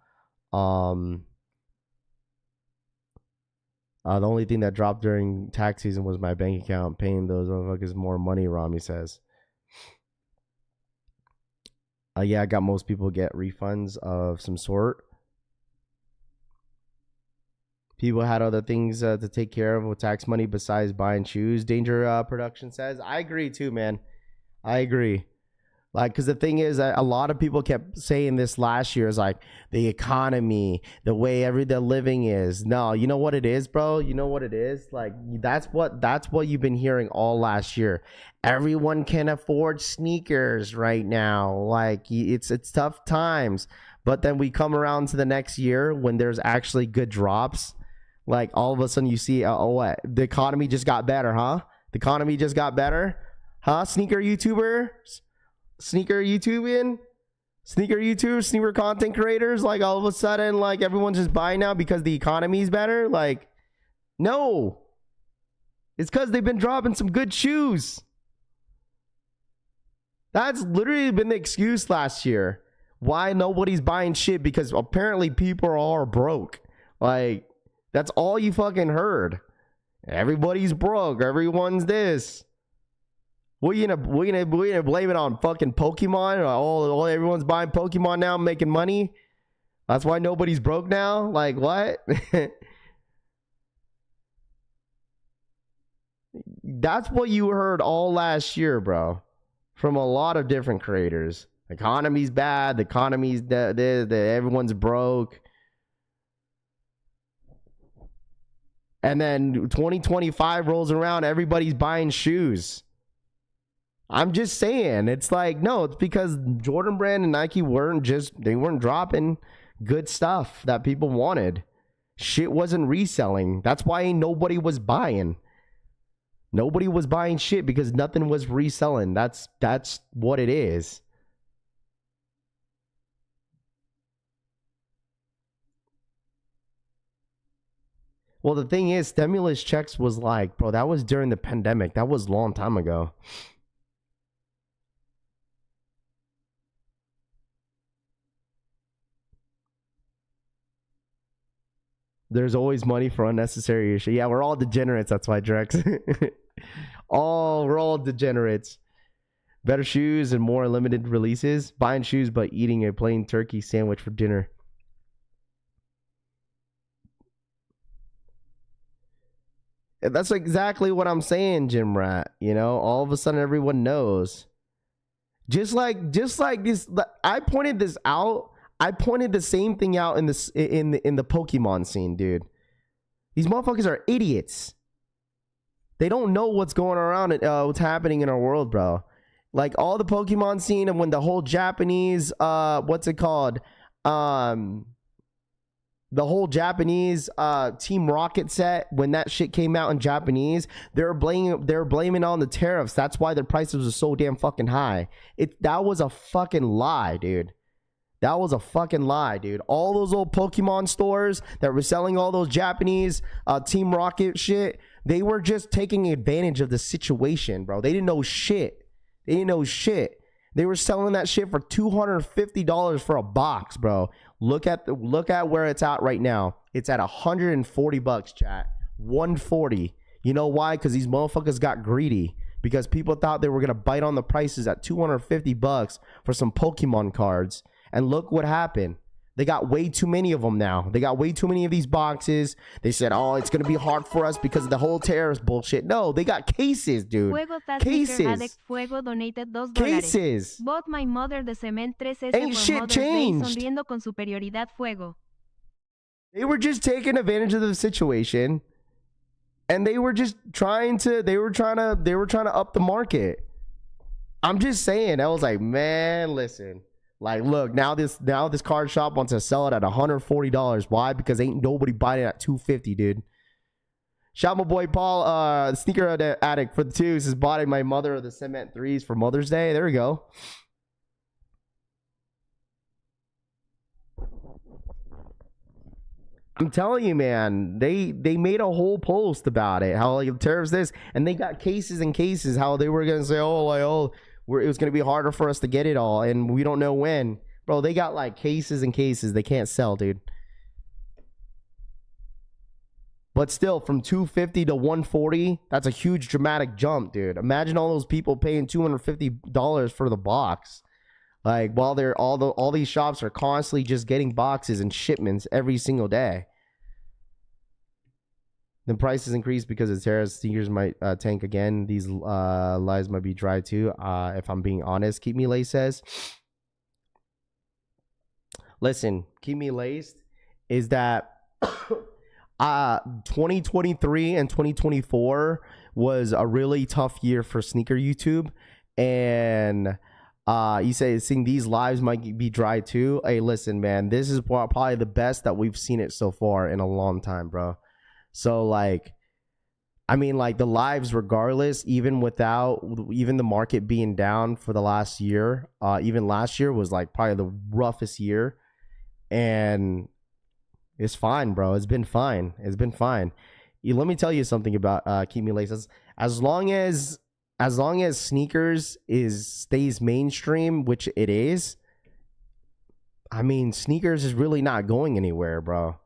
C: The only thing that dropped during tax season was my bank account. Paying those motherfuckers more money, Rami says. Yeah, I got most people get refunds of some sort. People had other things to take care of with tax money besides buying shoes. Danger Production says. I agree too, man. I agree. Like, because the thing is, a lot of people kept saying this last year is like the economy, the way the living is. No, you know what it is, bro? You know what it is? Like, that's what you've been hearing all last year. Everyone can afford sneakers right now. Like, it's tough times. But then we come around to the next year when there's actually good drops. Like, all of a sudden you see, what? The economy just got better, huh? The economy just got better? Huh? Sneaker YouTubers? Sneaker YouTubers, sneaker content creators, like all of a sudden, like everyone's just buying now because the economy's better. Like, no, it's because they've been dropping some good shoes. That's literally been the excuse last year why nobody's buying shit, because apparently people are broke. Like, that's all you fucking heard. Everybody's broke. Everyone's this. We're gonna blame it on fucking Pokemon? All everyone's buying Pokemon now, making money. That's why nobody's broke now. Like, what? That's what you heard all last year, bro, from a lot of different creators. The economy's bad. The economy's everyone's broke. And then 2025 rolls around, everybody's buying shoes. I'm just saying, it's like, no, it's because Jordan Brand and Nike weren't dropping good stuff that people wanted. Shit wasn't reselling. That's why nobody was buying. Nobody was buying shit because nothing was reselling. That's what it is. Well, the thing is, stimulus checks was like, bro, that was during the pandemic. That was a long time ago. There's always money for unnecessary issue. Yeah, we're all degenerates. That's why, Drex. We're all degenerates. Better shoes and more limited releases. Buying shoes but eating a plain turkey sandwich for dinner. That's exactly what I'm saying, Jim Rat. You know, all of a sudden everyone knows. Just like this, I pointed this out. I pointed the same thing out in this in the Pokemon scene, dude. These motherfuckers are idiots. They don't know what's going around and what's happening in our world, bro. Like all the Pokemon scene and when the whole Japanese what's it called? The whole Japanese Team Rocket set, when that shit came out in Japanese, they're blaming on the tariffs. That's why their prices were so damn fucking high. That was a fucking lie, dude. That was a fucking lie, dude. All those old Pokemon stores that were selling all those Japanese Team Rocket shit, they were just taking advantage of the situation, bro. They didn't know shit. They were selling that shit for $250 for a box, bro. Look at where it's at right now. It's at $140, chat. 140. You know why? Because these motherfuckers got greedy. Because people thought they were gonna bite on the prices at $250 for some Pokemon cards. And look what happened. They got way too many of them now. They got way too many of these boxes. They said, oh, it's going to be hard for us because of the whole tariffs bullshit. No, they got cases, dude. Cases.
D: Fuego donated $2.
C: Cases.
D: Bought my mother the cement 3S
C: Ain't
D: for
C: shit
D: Mother's Day,
C: changed.
D: sonriendo con superioridad fuego.
C: They were just taking advantage of the situation. And they were just trying to up the market. I'm just saying. I was like, man, listen. Like, look, now this card shop wants to sell it at $140. Why? Because ain't nobody buying it at $250, dude. Shout my boy Paul, sneaker addict for the twos is buying my mother the cement 3s for Mother's Day. There we go. I'm telling you, man, they made a whole post about it. How like tariffs this, and they got cases and cases. How they were gonna say, it was going to be harder for us to get it all, and we don't know when. Bro, they got like cases and cases they can't sell, dude. But still, from $250 to $140, that's a huge dramatic jump, dude. Imagine all those people paying $250 for the box. Like, while they're all these shops are constantly just getting boxes and shipments every single day. Then prices increase because of tariffs. Sneakers might tank again. These lies might be dry too. If I'm being honest, Keep Me Laced says. Listen, Keep Me Laced is that 2023 and 2024 was a really tough year for sneaker YouTube, and you say seeing these lives might be dry too. Hey, listen, man, this is probably the best that we've seen it so far in a long time, bro. So like, I mean, like the lives regardless, even the market being down for the last year, even last year was like probably the roughest year, and it's fine, bro. It's been fine. Let me tell you something about Keep Me Laced. As long as sneakers stays mainstream, which it is, I mean, sneakers is really not going anywhere, bro.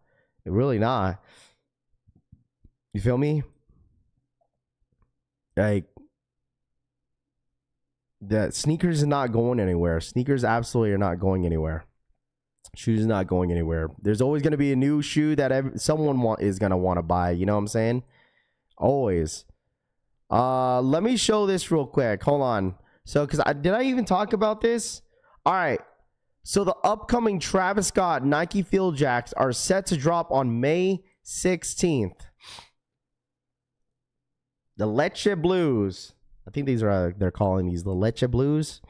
C: It really not. You feel me? Like, the sneakers is not going anywhere. Sneakers absolutely are not going anywhere. Shoes is not going anywhere. There's always going to be a new shoe that someone is going to want to buy. You know what I'm saying? Always. Let me show this real quick. Hold on. So, did I even talk about this? All right. So, the upcoming Travis Scott Nike Field Jacks are set to drop on May 16th. The Leche Blues. I think these are, they're calling these the Leche Blues.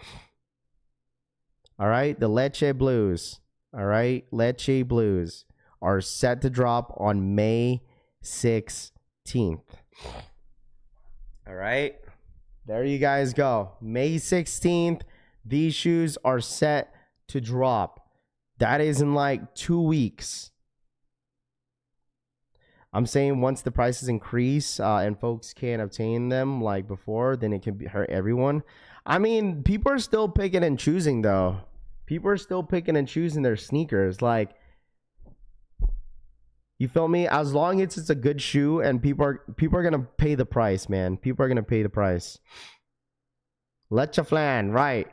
C: All right. The Leche Blues. All right. Leche Blues are set to drop on May 16th. All right. There you guys go. May 16th. These shoes are set to drop. That is in like 2 weeks. I'm saying once the prices increase and folks can't obtain them like before, then it can hurt everyone. I mean, people are still picking and choosing though. People are still picking and choosing their sneakers. Like, you feel me? As long as it's a good shoe and people are gonna pay the price, man. People are gonna pay the price. Leche flan, right?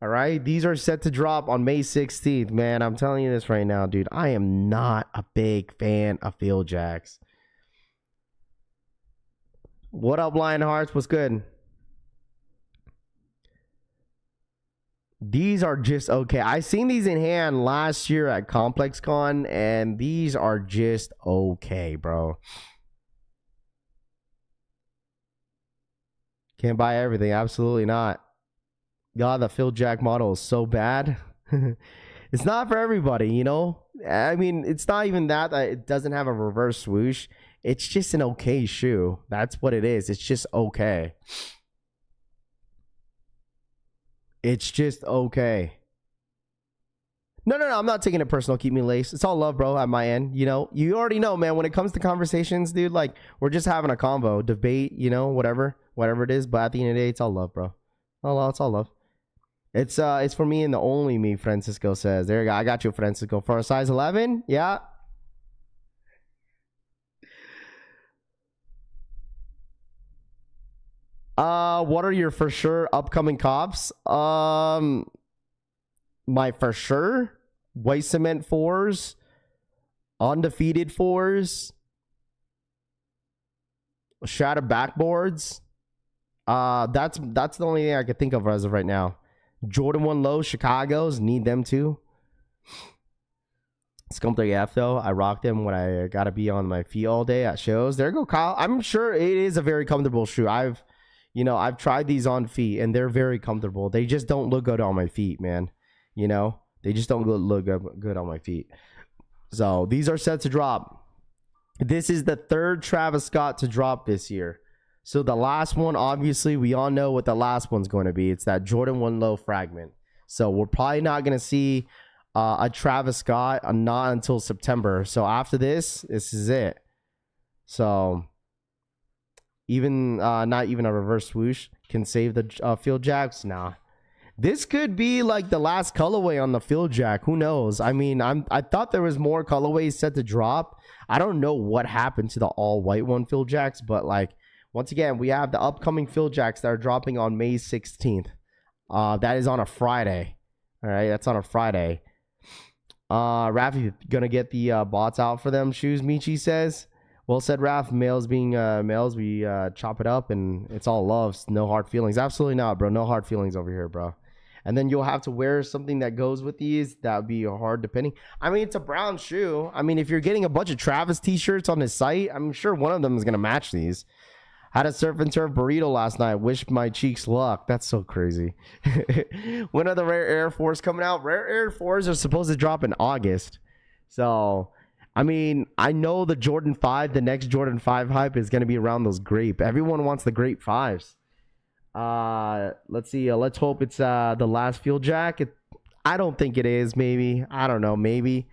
C: All right, these are set to drop on May 16th, man. I'm telling you this right now, dude. I am not a big fan of Field Jaxx. What up, Lionhearts? What's good? These are just okay. I seen these in hand last year at Complex Con, and these are just okay, bro. Can't buy everything. Absolutely not. God, the Phil Jack model is so bad. It's not for everybody, you know? I mean, it's not even that it doesn't have a reverse swoosh. It's just an okay shoe. That's what it is. It's just okay. It's just okay. No. I'm not taking it personal. Keep me laced. It's all love, bro, at my end. You know, you already know, man. When it comes to conversations, dude, like, we're just having a convo, debate, you know, whatever it is. But at the end of the day, it's all love, bro. Oh, it's all love. It's for me and the only me, Francisco says. There you go. I got you, Francisco. For a size 11? Yeah. What are your for sure upcoming cops? My for sure white cement 4s, undefeated 4s, shattered backboards. That's the only thing I could think of as of right now. Jordan 1 low, Chicago's, need them too. Scum 3F though, I rock them when I gotta be on my feet all day at shows. There you go, Kyle. I'm sure it is a very comfortable shoe. I've tried these on feet and they're very comfortable. They just don't look good on my feet, man. You know, they just don't look good on my feet. So these are set to drop. This is the third Travis Scott to drop this year. So the last one, obviously, we all know what the last one's going to be. It's that Jordan 1 low fragment. So we're probably not going to see a Travis Scott not until September. So after this is it. So even not even a reverse swoosh can save the Field Jaxx. Nah. This could be like the last colorway on the Field Jack. Who knows? I mean, I thought there was more colorways set to drop. I don't know what happened to the all white one Field Jaxx, but like, once again, we have the upcoming Field Jaxx that are dropping on May 16th. That is on a Friday. All right, that's on a Friday. Raph, gonna get the bots out for them shoes, Michi says. Well said, Raph. Males being males, we chop it up and it's all love. No hard feelings. Absolutely not, bro. No hard feelings over here, bro. And then you'll have to wear something that goes with these. That would be hard depending. I mean, it's a brown shoe. I mean, if you're getting a bunch of Travis t-shirts on his site, I'm sure one of them is gonna match these. Had a surf and turf burrito last night. Wish my cheeks luck. That's so crazy. When are the Rare Air 4s coming out? Rare Air 4s are supposed to drop in August. So, I mean, I know the Jordan 5, the next Jordan 5 hype is going to be around those grape. Everyone wants the grape 5s. Let's see. Let's hope it's the last Field Jack. I don't think it is. Maybe. I don't know. Maybe.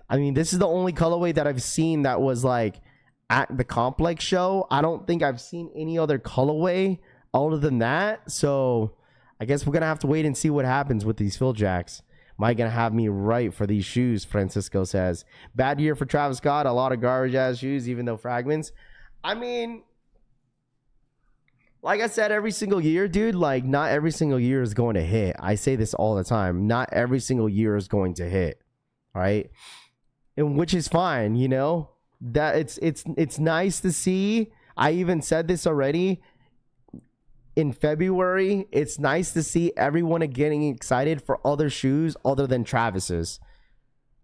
C: I mean, this is the only colorway that I've seen that was like at the Complex show. I don't think I've seen any other colorway other than that. So I guess we're going to have to wait and see what happens with these Field Jacks. Am I going to have me right for these shoes? Francisco says. Bad year for Travis Scott. A lot of garbage ass shoes, even though fragments. I mean, like I said, every single year, dude, like not every single year is going to hit. I say this all the time. Not every single year is going to hit. All right. And which is fine, you know? That it's nice to see. I even said this already in February. It's nice to see everyone getting excited for other shoes other than Travis's.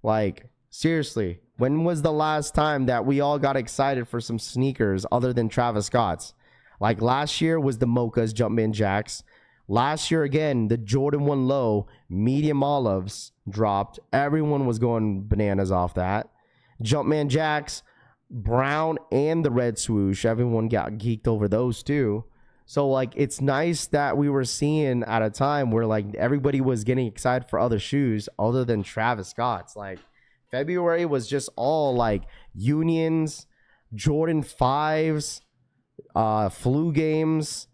C: Like, seriously, when was the last time that we all got excited for some sneakers other than Travis Scott's? Like last year was the Mocha's Jumpman Jaxx. Last year again, the Jordan 1 low medium olives dropped. Everyone was going bananas off that. Jumpman Jaxx, brown and the red swoosh. Everyone got geeked over those too. So like, it's nice that we were seeing at a time where like everybody was getting excited for other shoes other than Travis Scott's. Like February was just all like Unions, Jordan 5s, flu games,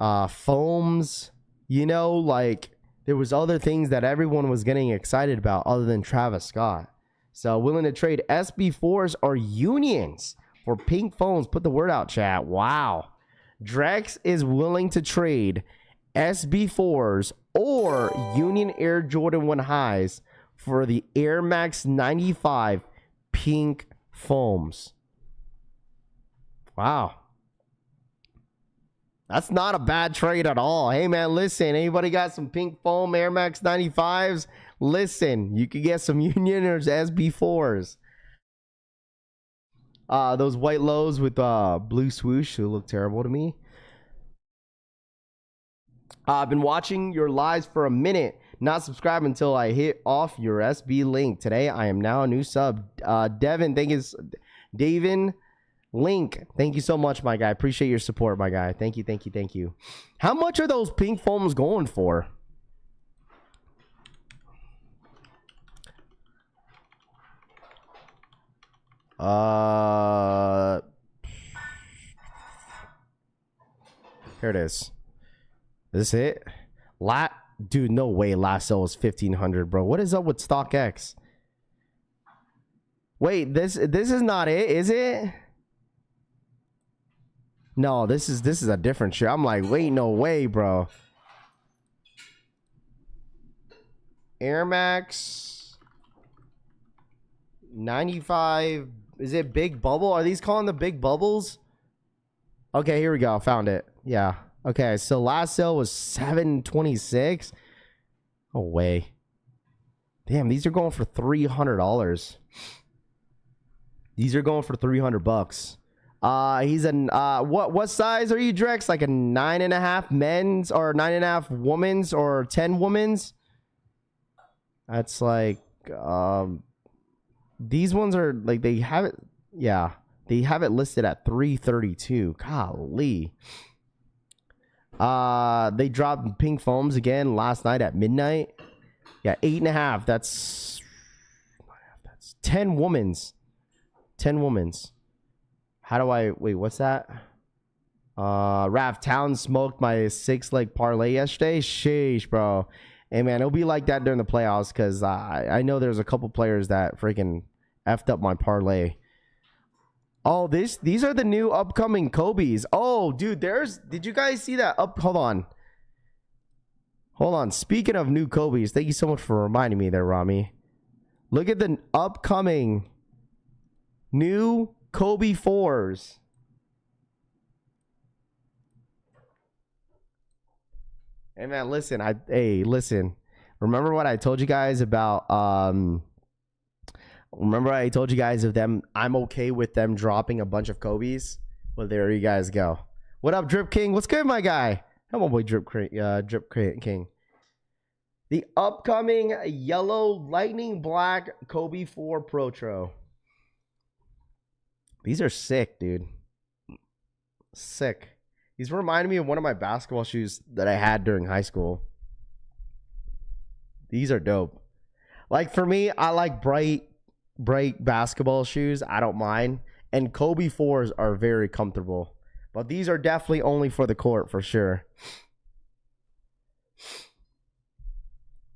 C: foams, you know, like there was other things that everyone was getting excited about other than Travis Scott. So willing to trade SB4s or unions for pink foams. Put the word out, chat. Wow. Jaxx is willing to trade SB4s or Union Air Jordan 1 highs for the Air Max 95 pink foams. Wow. That's not a bad trade at all. Hey, man, listen. Anybody got some pink foam Air Max 95s? Listen, you could get some Union or SB4s. Those white lows with blue swoosh who look terrible to me. I've been watching your lives for a minute. Not subscribed until I hit off your SB link. Today, I am now a new sub. Devin, thank you. Davin Link, thank you so much, my guy. Appreciate your support, my guy. Thank you, thank you, thank you. How much are those pink foams going for? Here it is. Is this it? Dude, no way. Last sale was 1,500, bro. What is up with StockX? Wait, this is not it, is it? No, this is a different shit. I'm like, wait, no way, bro. Air Max 95. Is it Big Bubble? Are these calling the Big Bubbles? Okay, here we go. Found it. Yeah. Okay, so last sale was 726. Oh way. Damn, these are going for $300. These are going for $300. He's a what size are you, Jaxx? Like a 9.5 men's or 9.5 women's or 10 women's? That's like these ones are like they have it. Yeah, they have it listed at 332. Golly. They dropped pink foams again last night at midnight. Yeah, 8.5. That's 10 women's. 10 women's. How do I wait? What's that? Raph Town smoked my 6-leg parlay yesterday. Sheesh, bro. Hey man, it'll be like that during the playoffs because I know there's a couple players that freaking effed up my parlay. Oh, these are the new upcoming Kobe's. Oh, dude, did you guys see that up? Hold on. Speaking of new Kobe's, thank you so much for reminding me there, Rami. Look at the upcoming new Kobe 4s. Hey man, listen. Listen. Remember what I told you guys about remember I told you guys of them, I'm okay with them dropping a bunch of Kobe's? Well, there you guys go. What up, Drip King? What's good, my guy? Come on, boy, Drip King. The upcoming yellow lightning black Kobe 4 Protro. These are sick, dude. Sick. These remind me of one of my basketball shoes that I had during high school. These are dope. Like for me, I like bright basketball shoes. I don't mind. And Kobe 4s are very comfortable. But these are definitely only for the court for sure.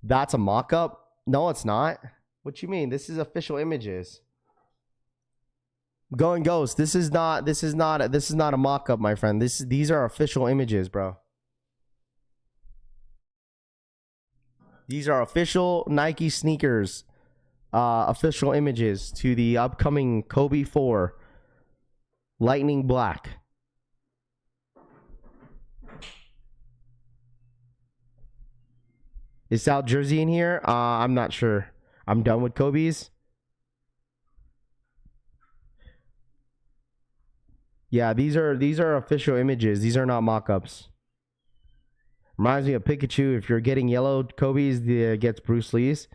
C: That's a mock-up? No, it's not. What you mean? This is official images. Going Ghost. This is not a mock-up, my friend. These are official images, bro. These are official Nike sneakers. Official images to the upcoming Kobe 4 Lightning Black. Is South Jersey in here? I'm not sure. I'm done with Kobe's. Yeah, these are official images. These are not mock-ups. Reminds me of Pikachu. If you're getting yellow Kobe's, gets Bruce Lee's.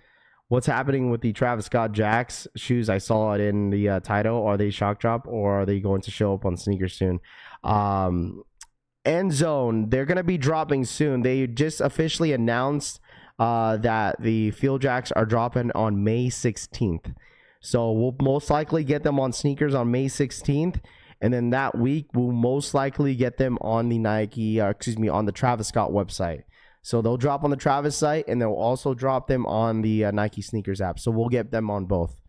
C: What's happening with the Travis Scott Jaxx shoes? I saw it in the title. Are they shock drop or are they going to show up on sneakers soon? End Zone, they're going to be dropping soon. They just officially announced that the Field Jaxx are dropping on May 16th. So we'll most likely get them on sneakers on May 16th. And then that week, we'll most likely get them on the on the Travis Scott website. So they'll drop on the Travis site, and they'll also drop them on the Nike sneakers app. So we'll get them on both.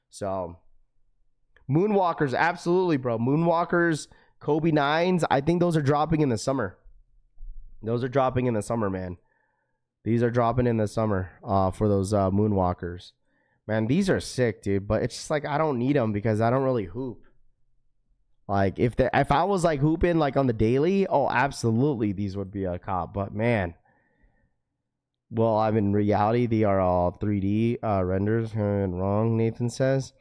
C: So Moonwalkers, absolutely, bro. Moonwalkers, Kobe 9s, I think those are dropping in the summer. Those are dropping in the summer, man. These are dropping in the summer for those Moonwalkers. Man, these are sick, dude. But it's just like I don't need them because I don't really hoop. Like if I was like hooping like on the daily, oh, absolutely, these would be a cop. But man, well, I'm in reality, they are all 3D renders. And wrong, Nathan says.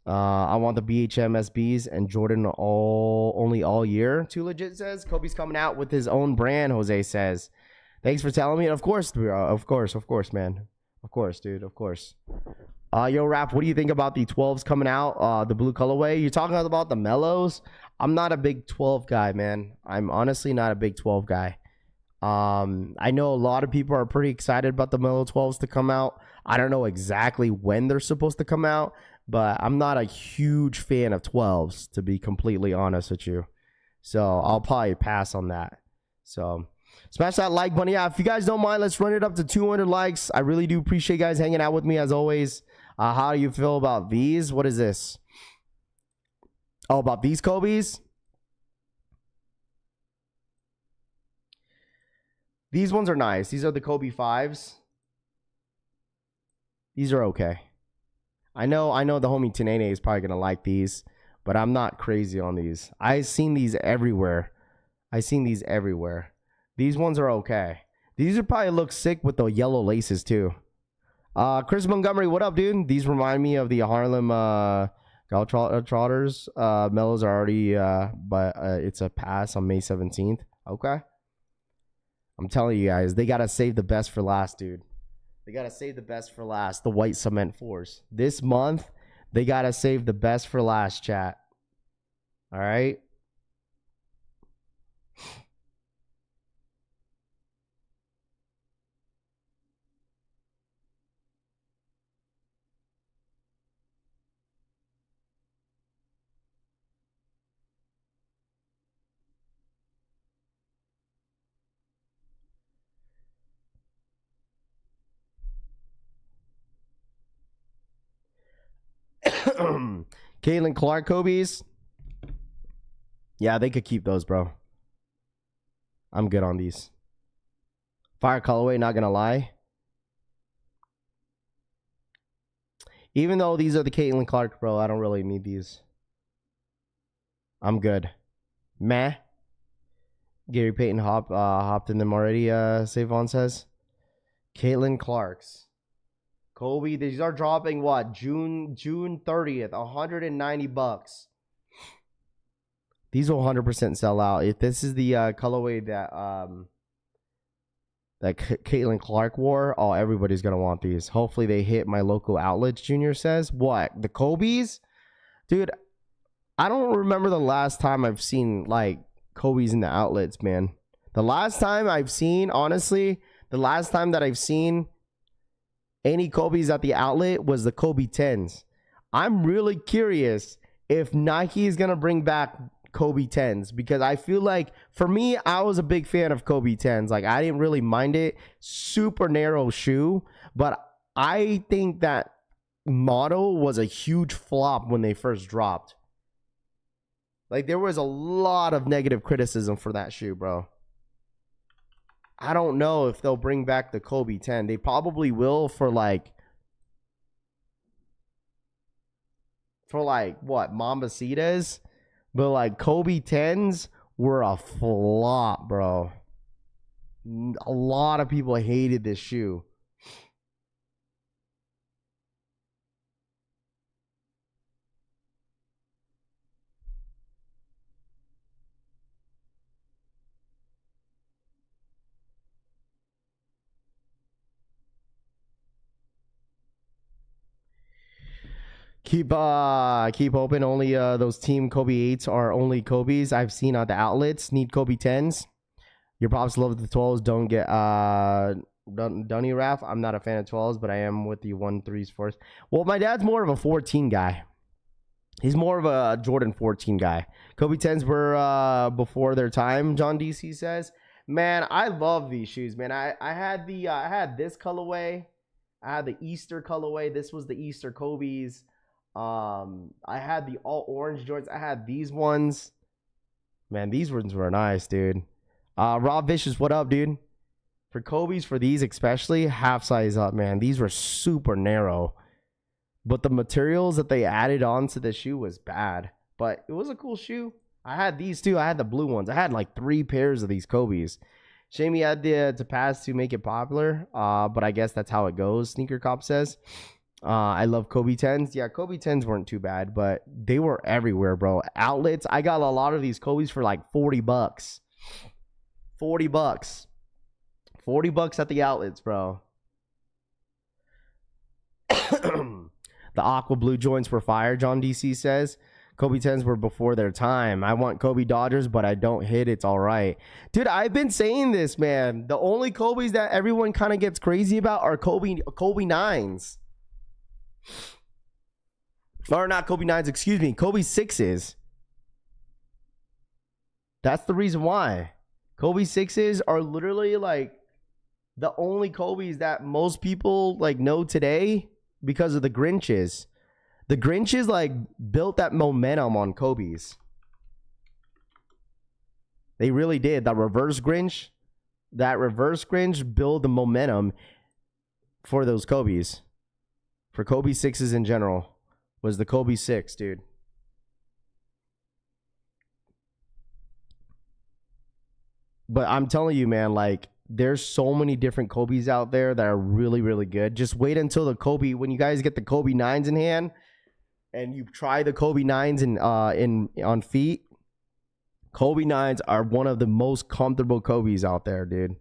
C: I want the BHM SBs and Jordan only all year. Too legit says Kobe's coming out with his own brand. Jose says, thanks for telling me. And of course, man. Of course, dude. Of course. Yo, Rap, what do you think about the 12s coming out? The blue colorway. You're talking about the mellows. I'm not a big 12 guy, man. I'm honestly not a big 12 guy. I know a lot of people are pretty excited about the mellow 12s to come out. I don't know exactly when they're supposed to come out. But I'm not a huge fan of 12s, to be completely honest with you. So I'll probably pass on that. So smash that like button. Yeah, if you guys don't mind, let's run it up to 200 likes. I really do appreciate you guys hanging out with me as always. How do you feel about these? What is this? Oh, about these Kobe's? These ones are nice. These are the Kobe 5s. These are okay. I know the homie Tanene is probably going to like these, but I'm not crazy on these. I've seen these everywhere. These ones are okay. These would probably look sick with the yellow laces too. Chris Montgomery, what up, dude? These remind me of the Harlem Trotters. Mellows are already, but it's a pass on May 17th. Okay. I'm telling you guys, they got to save the best for last, dude. They got to save the best for last, the white cement 4s. This month, they got to save the best for last, chat. All right? Caitlin Clark Kobe's. Yeah, they could keep those, bro. I'm good on these. Fire colorway, not gonna lie. Even though these are the Caitlin Clark, bro, I don't really need these. I'm good. Meh. Gary Payton hopped in them already, Savon says. Caitlin Clark's. Kobe, these are dropping what? June 30th, $190. These will 100% sell out. If this is the colorway that Caitlin Clark wore, oh, everybody's gonna want these. Hopefully they hit my local outlets. Junior says, what? The Kobe's? Dude, I don't remember the last time I've seen like Kobe's in the outlets, man. The last time I've seen, honestly, the last time that I've seen any Kobe's at the outlet was the Kobe 10s. I'm really curious if Nike is going to bring back Kobe 10s because I feel like, for me, I was a big fan of Kobe 10s. Like, I didn't really mind it. Super narrow shoe. But I think that model was a huge flop when they first dropped. Like, there was a lot of negative criticism for that shoe, bro. I don't know if they'll bring back the Kobe 10. They probably will for like what, Mambacitas? But like Kobe 10s were a flop, bro. A lot of people hated this shoe. Keep open. Only those Team Kobe 8s are only Kobe's I've seen at the outlets. Need Kobe 10s. Your pops love the 12s. Don't get Dunny Raff. I'm not a fan of 12s, but I am with the 1-3s, 4s. Well, my dad's more of a 14 guy. He's more of a Jordan 14 guy. Kobe 10s were before their time, John DC says. Man, I love these shoes, man. I had this colorway. I had the Easter colorway. This was the Easter Kobe's. I had the all orange joints. I had these ones. Man, these ones were nice, dude. Rob Vicious, what up, dude? For Kobe's, for these especially, half size up, man. These were super narrow. But the materials that they added onto the shoe was bad. But it was a cool shoe. I had these too. I had the blue ones. I had like 3 pairs of these Kobe's. Shame he had to pass to make it popular. But I guess that's how it goes, Sneaker Cop says. I love Kobe 10s. Yeah, Kobe 10s weren't too bad, but they were everywhere, bro. Outlets. I got a lot of these Kobe's for like $40. $40. $40 at the outlets, bro. The aqua blue joints were fire, John DC says. Kobe 10s were before their time. I want Kobe Dodgers, but I don't hit. It's all right. Dude, I've been saying this, man. The only Kobe's that everyone kind of gets crazy about are Kobe 9s. Or not Kobe 9s, excuse me. Kobe 6s. That's the reason why. Kobe 6s are literally like the only Kobe's that most people like know today because of the Grinches. The Grinches like built that momentum on Kobe's. They really did. That reverse Grinch built the momentum for those Kobe's. For Kobe 6s in general was the Kobe 6, dude. But I'm telling you, man, like there's so many different Kobe's out there that are really, really good. Just wait until the Kobe, when you guys get the Kobe 9s in hand and you try the Kobe 9s on feet. Kobe 9s are one of the most comfortable Kobe's out there, dude.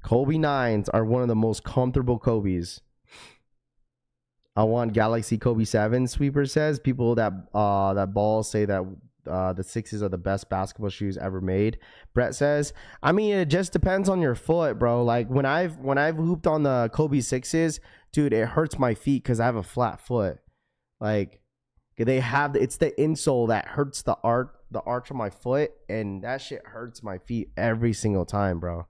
C: Kobe 9s are one of the most comfortable Kobe's. I want Galaxy Kobe 7, Sweeper says. People that ball say that the 6s are the best basketball shoes ever made. Brett says, I mean, it just depends on your foot, bro. Like when I've hooped on the Kobe 6s, dude, it hurts my feet because I have a flat foot. Like it's the insole that hurts the arch of my foot, and that shit hurts my feet every single time, bro.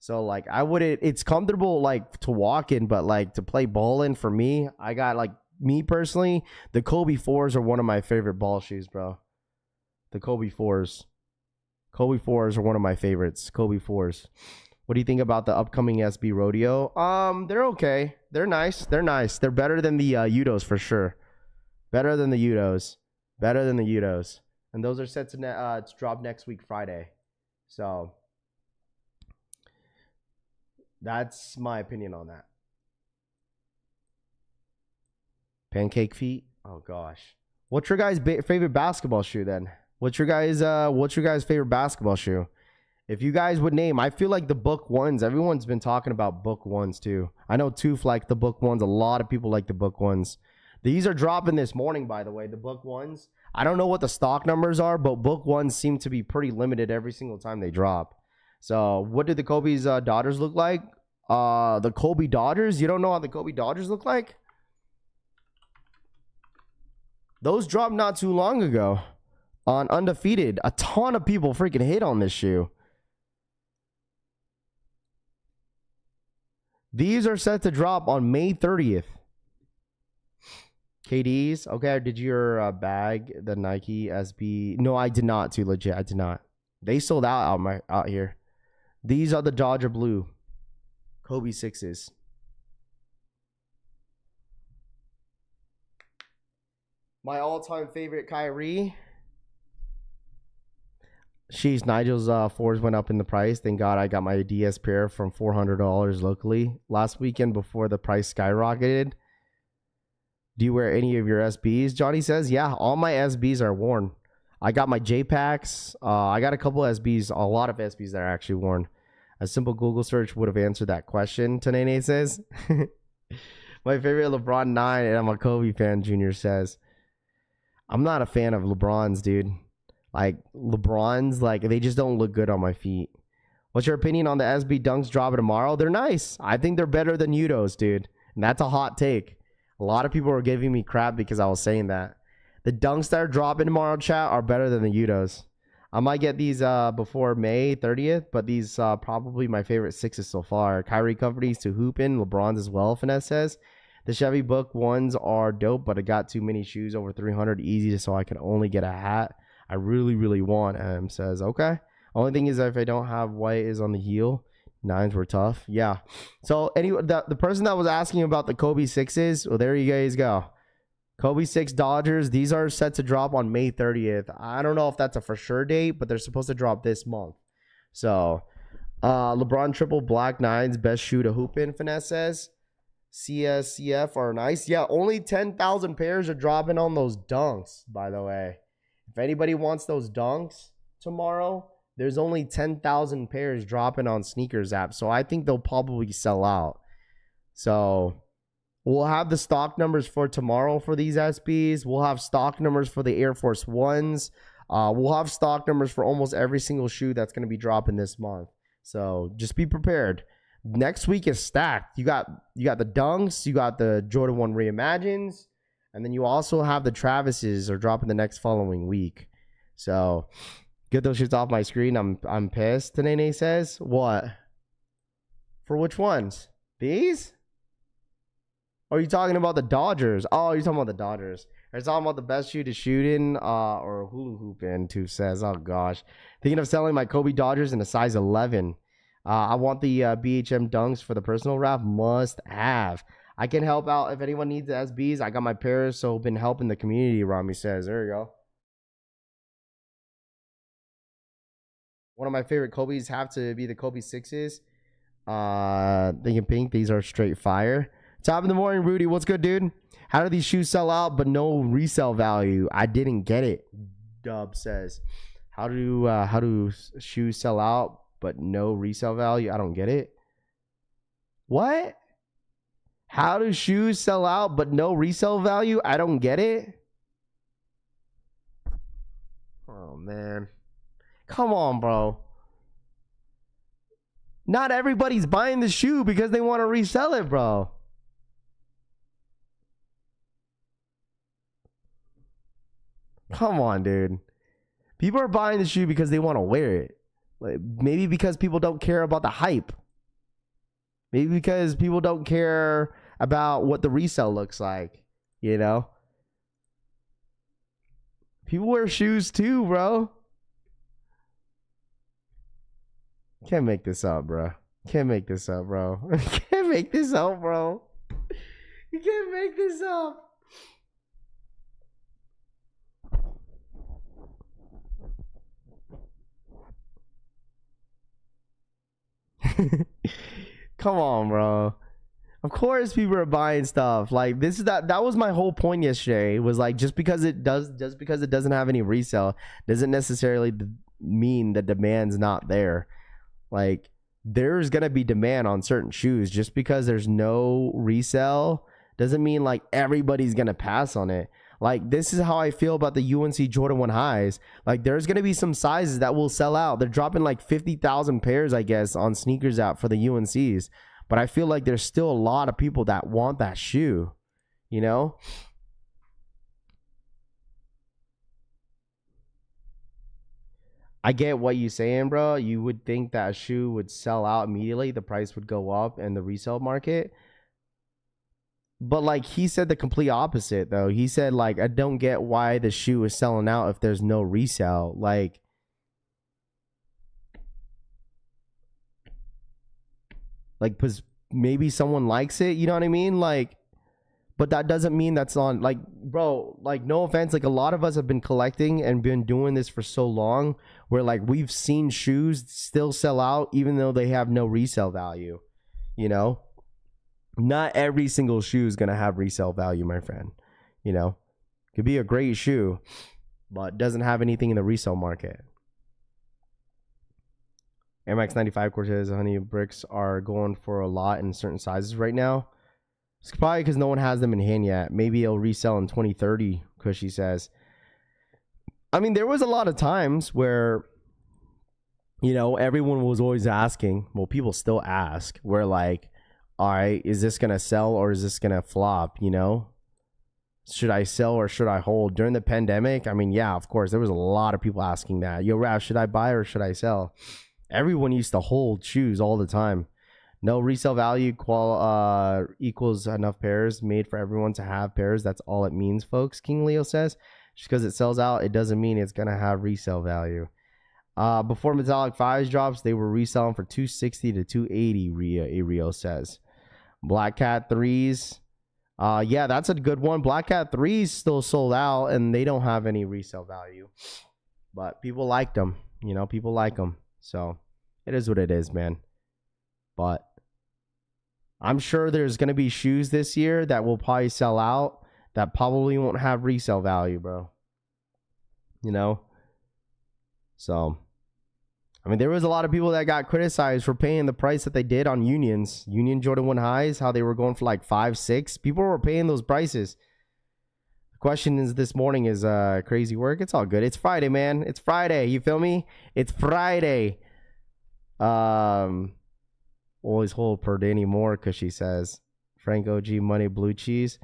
C: So like it's comfortable like to walk in, but like to play ball in for me, I got like me personally, the Kobe 4s are one of my favorite ball shoes, bro. The Kobe 4s. Kobe 4s are one of my favorites. Kobe 4s. What do you think about the upcoming SB Rodeo? They're okay. They're nice. They're nice. They're better than the Udos for sure. Better than the Udos. Better than the Udos. And those are set to drop next week, Friday. So that's my opinion on that. Pancake feet. Oh gosh. What's your guys' favorite basketball shoe then? What's your guys' favorite basketball shoe? If you guys would name, I feel like the Book 1s. Everyone's been talking about Book 1s too. I know Toof like the Book 1s. A lot of people like the Book 1s. These are dropping this morning, by the way. The Book 1s. I don't know what the stock numbers are, but Book 1s seem to be pretty limited every single time they drop. So what did the Kobe's Dodgers look like? The Kobe Dodgers? You don't know how the Kobe Dodgers look like? Those dropped not too long ago on Undefeated. A ton of people freaking hit on this shoe. These are set to drop on May 30th. KDs. Okay, did your bag the Nike SB? No, I did not. Too legit. I did not. They sold out here. These are the Dodger Blue Kobe 6s. My all-time favorite Kyrie. Sheesh, Nigel's 4s went up in the price. Thank God I got my DS pair from $400 locally last weekend before the price skyrocketed. Do you wear any of your SBs? Johnny says, yeah, all my SBs are worn. I got my J-Packs. I got a couple SBs, a lot of SBs that are actually worn. A simple Google search would have answered that question, Tanene says. My favorite LeBron 9, and I'm a Kobe fan, Junior says. I'm not a fan of LeBron's, dude. Like, LeBron's, like, they just don't look good on my feet. What's your opinion on the SB Dunks dropping tomorrow? They're nice. I think they're better than Udos, dude. And that's a hot take. A lot of people are giving me crap because I was saying that. The Dunks that are dropping tomorrow, chat, are better than the Udos. I might get these before May 30th, but these probably my favorite sixes so far. Kyrie Companies to Hoopin, LeBron's as well, Finesse says. The Chevy Book ones are dope, but I got too many shoes over 300 easy, so I can only get a hat I really, really want. Says, okay. Only thing is if I don't have white is on the heel. Nines were tough. Yeah. So anyway, the person that was asking about the Kobe 6s, well, there you guys go. Kobe 6 Dodgers. These are set to drop on May 30th. I don't know if that's a for sure date, but they're supposed to drop this month. So LeBron triple black nines, best shoe to hoop in, Finesse says. CSCF are nice. Yeah, only 10,000 pairs are dropping on those dunks, by the way. If anybody wants those dunks tomorrow, there's only 10,000 pairs dropping on Sneakers app. So I think they'll probably sell out. So we'll have the stock numbers for tomorrow for these SBs. We'll have stock numbers for the Air Force Ones. We'll have stock numbers for almost every single shoe that's going to be dropping this month. So just be prepared. Next week is stacked. You got the Dunks. You got the Jordan 1 Reimagines. And then you also have the Travises are dropping the next following week. So get those shits off my screen. I'm pissed. Nene says, what? For which ones? These? Or are you talking about the Dodgers? Oh, you're talking about the Dodgers. Are you talking about the best shoe to shoot in or hula hoop in? Too says, oh gosh. Thinking of selling my Kobe Dodgers in a size 11. I want the BHM Dunks for the personal wrap. Must have. I can help out if anyone needs the SBs. I got my pairs, so been helping the community, Rami says. There you go. One of my favorite Kobe's have to be the Kobe 6s. Thinking pink. These are straight fire. Top of the morning, Rudy. What's good, dude? How do these shoes sell out but no resale value? I didn't get it. Dub says. How do shoes sell out but no resale value? I don't get it. What? How do shoes sell out but no resale value? I don't get it. Oh, man. Come on, bro. Not everybody's buying the shoe because they want to resell it, bro. Come on, dude. People are buying the shoe because they want to wear it. Like, maybe because people don't care about the hype. Maybe because people don't care about what the resale looks like, you know? People wear shoes too, bro. Can't make this up, bro. Can't make this up, bro. Can't make this up, bro. You can't make this up. Come on, bro. Of course people are buying stuff. Like, this is that was my whole point yesterday. Was like, just because it doesn't have any resale doesn't necessarily mean the demand's not there. Like, there's gonna be demand on certain shoes. Just because there's no resale doesn't mean like everybody's gonna pass on it. Like, this is how I feel about the UNC Jordan 1 highs. Like, there's going to be some sizes that will sell out. They're dropping like 50,000 pairs, I guess, on Sneakers app for the UNCs. But I feel like there's still a lot of people that want that shoe, you know? I get what you're saying, bro. You would think that a shoe would sell out immediately. The price would go up in the resale market. But like, he said the complete opposite, though. He said, like, I don't get why the shoe is selling out if there's no resale. Like, because maybe someone likes it, you know what I mean? Like, but that doesn't mean that's on, like, bro, like, no offense, like, a lot of us have been collecting and been doing this for so long where, like, we've seen shoes still sell out even though they have no resale value, you know? Not every single shoe is going to have resale value, my friend. You know, could be a great shoe, but doesn't have anything in the resale market. Air Max 95 Cortez Honey Bricks are going for a lot in certain sizes right now. It's probably because no one has them in hand yet. Maybe it'll resell in 2030, Cushy says. I mean, there was a lot of times where you know, everyone was always asking. Well, people still ask. We're like, all right, is this going to sell or is this going to flop? You know, should I sell or should I hold? During the pandemic, I mean, yeah, of course, there was a lot of people asking that. Yo, Raph, should I buy or should I sell? Everyone used to hold shoes all the time. No resale value equals enough pairs made for everyone to have pairs. That's all it means, folks. King Leo says, just because it sells out, it doesn't mean it's going to have resale value. Before metallic 5s drops, they were reselling for 260 to 280, Rio says. Black Cat 3s. Yeah, that's a good one. Black Cat 3s still sold out, and they don't have any resale value. But people liked them. You know, people like them. So it is what it is, man. But I'm sure there's going to be shoes this year that will probably sell out that probably won't have resale value, bro. You know? So, I mean, there was a lot of people that got criticized for paying the price that they did on Unions. Union Jordan 1 highs, how they were going for like 5, 6. People were paying those prices. The question is this morning is crazy work. It's all good. It's Friday, man. It's Friday. You feel me? It's Friday. Always hold per Danny Moore because she says Frank OG money blue cheese.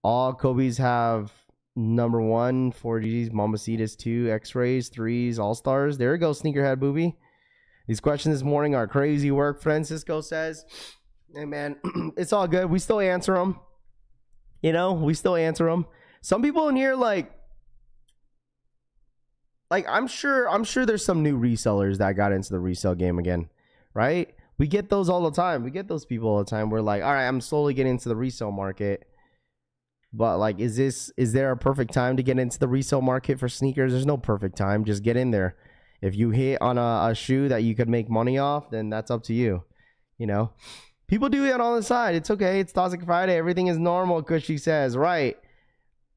C: All Kobe's have number 1, 4Gs, Mamacitas 2, X-rays, 3s, All Stars. There you go, Sneakerhead Booby. These questions this morning are crazy work. Francisco says, hey man, it's all good. We still answer them. You know, we still answer them. Some people in here like I'm sure there's some new resellers that got into the resale game again, right? We get those all the time. We get those people all the time. We're like, all right, I'm slowly getting into the resale market. But like, is there a perfect time to get into the resale market for sneakers? There's no perfect time. Just get in there. If you hit on a shoe that you could make money off, then that's up to you. You know, people do it on the side. It's okay. It's Toxic Friday. Everything is normal, Cushy says. Right.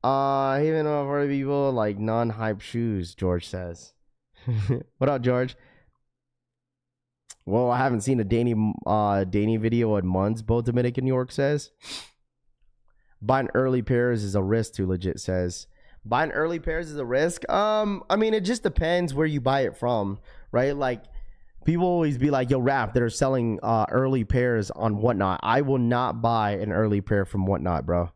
C: Even for people like non-hype shoes, George says. What up, George? Well, I haven't seen a Danny video in months, Bo Dominican New York says. Buying early pairs is a risk, too legit says. Buying early pairs is a risk. I mean, it just depends where you buy it from, right? Like, people always be like, yo, Raph, they're selling early pairs on Whatnot. I will not buy an early pair from Whatnot, bro.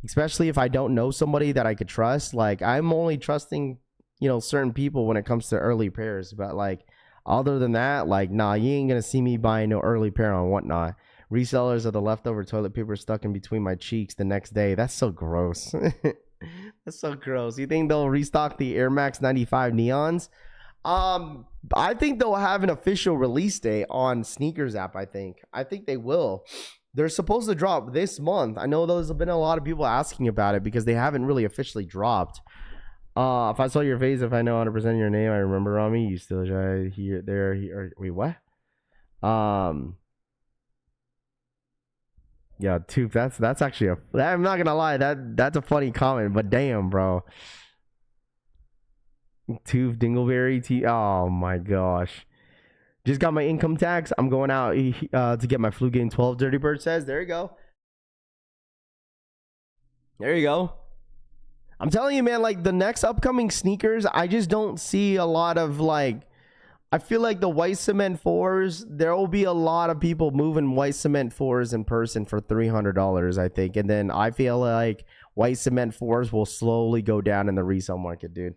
C: Especially if I don't know somebody that I could trust. Like, I'm only trusting, you know, certain people when it comes to early pairs. But, like, other than that, like, nah, you ain't gonna see me buying no early pair on Whatnot. Resellers of the leftover toilet paper stuck in between my cheeks the next day. That's so gross. That's so gross. You think they'll restock the Air Max 95 neons? I think they'll have an official release date on Sneakers app. I think they will. They're supposed to drop this month. I know there's been a lot of people asking about it because they haven't really officially dropped. If I saw your face, if I know 100% your name, I remember Rami. You still try here, there, here. Wait, what? Yeah, Tooth. That's actually I'm not gonna lie. That's a funny comment, but damn, bro. Tooth Dingleberry. Oh my gosh. Just got my income tax. I'm going out to get my flu game 12. Dirty Bird says. There you go. There you go. I'm telling you, man, like the next upcoming sneakers, I just don't see a lot of like, I feel like the white cement 4s, there will be a lot of people moving white cement 4s in person for $300, I think. And then I feel like white cement 4s will slowly go down in the resale market, dude.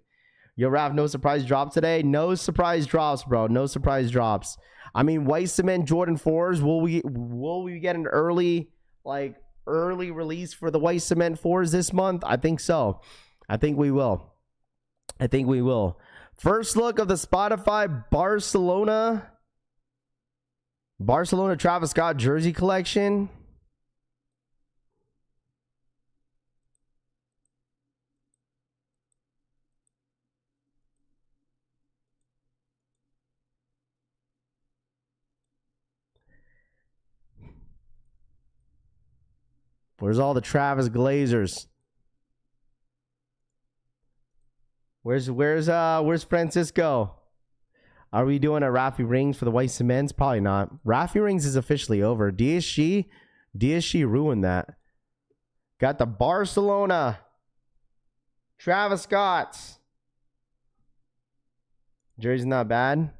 C: Yo, Raph, no surprise drop today? No surprise drops, bro. No surprise drops. I mean, white cement Jordan 4s, will we get an early release for the white cement 4s this month? I think so. I think we will. First look of the Spotify Barcelona Travis Scott jersey collection. Where's all the Travis Glazers? Where's Francisco? Are we doing a Rafi Rings for the white cements? Probably not. Rafi Rings is officially over. DSG ruined that. Got the Barcelona Travis Scott's jersey's not bad.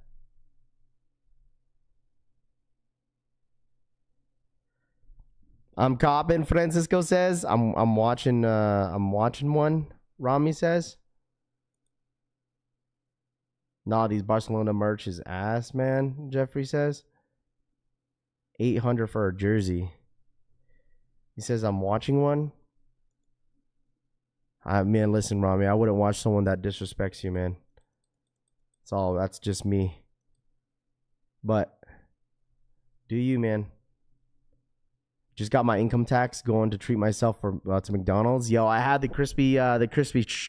C: I'm copping, Francisco says. I'm watching one, Rami says. Nah, these Barcelona merch is ass, man, Jeffrey says. 800 for a jersey. He says I'm watching one. Man, listen, Rami, I wouldn't watch someone that disrespects you, man. That's just me. But do you, man? Just got my income tax going to treat myself for to McDonald's. Yo, I had the crispy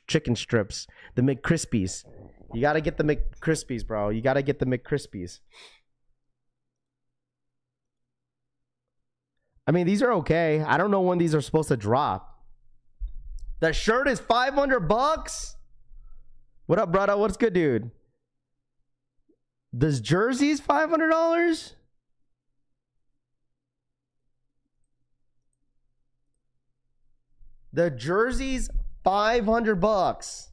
C: chicken strips, the McCrispies. You gotta get the McCrispies, bro. You gotta get the McCrispies. I mean, these are okay. I don't know when these are supposed to drop. The shirt is $500. What up, brother? What's good, dude? This jersey is $500. The jersey's $500.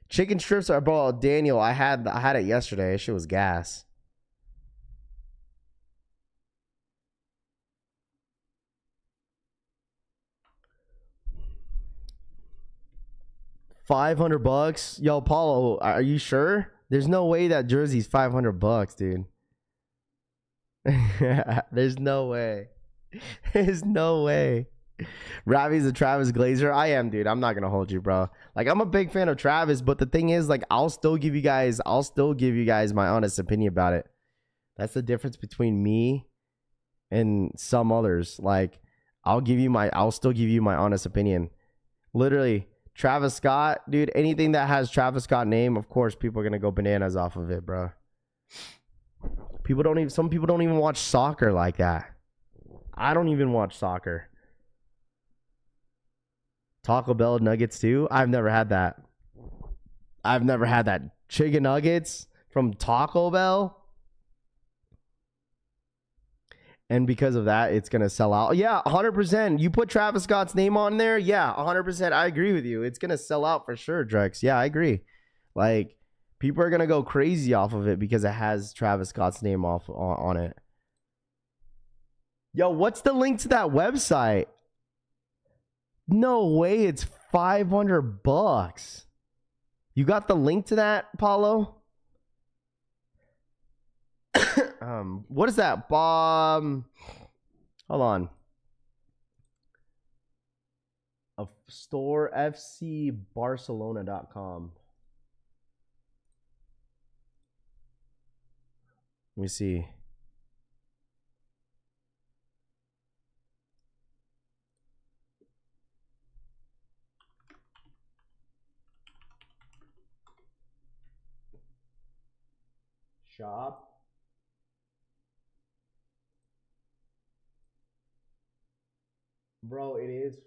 C: Chicken strips are, bro. Daniel, I had it yesterday. That shit was gas. $500. Yo, Paulo, are you sure? There's no way that jersey's $500, dude. There's no way. There's no way. Ravi's a Travis Glazer. I am, dude. I'm not gonna hold you, bro. Like, I'm a big fan of Travis, but the thing is, like, I'll still give you guys my honest opinion about it. That's the difference between me and some others. Like, I'll still give you my honest opinion. Literally, Travis Scott, dude, anything that has Travis Scott name, of course, people are gonna go bananas off of it, bro. Some people don't even watch soccer like that. I don't even watch soccer. Taco Bell nuggets too? I've never had that. Chicken nuggets from Taco Bell. And because of that, it's going to sell out. Yeah, 100%. You put Travis Scott's name on there? Yeah, 100%. I agree with you. It's going to sell out for sure, Drex. Yeah, I agree. Like, people are going to go crazy off of it because it has Travis Scott's name on it. Yo, what's the link to that website? No way, it's $500. You got the link to that, Paulo? What is that, Bob? Hold on. A store, fcbarcelona.com. Let me see. Shop. Bro, it is.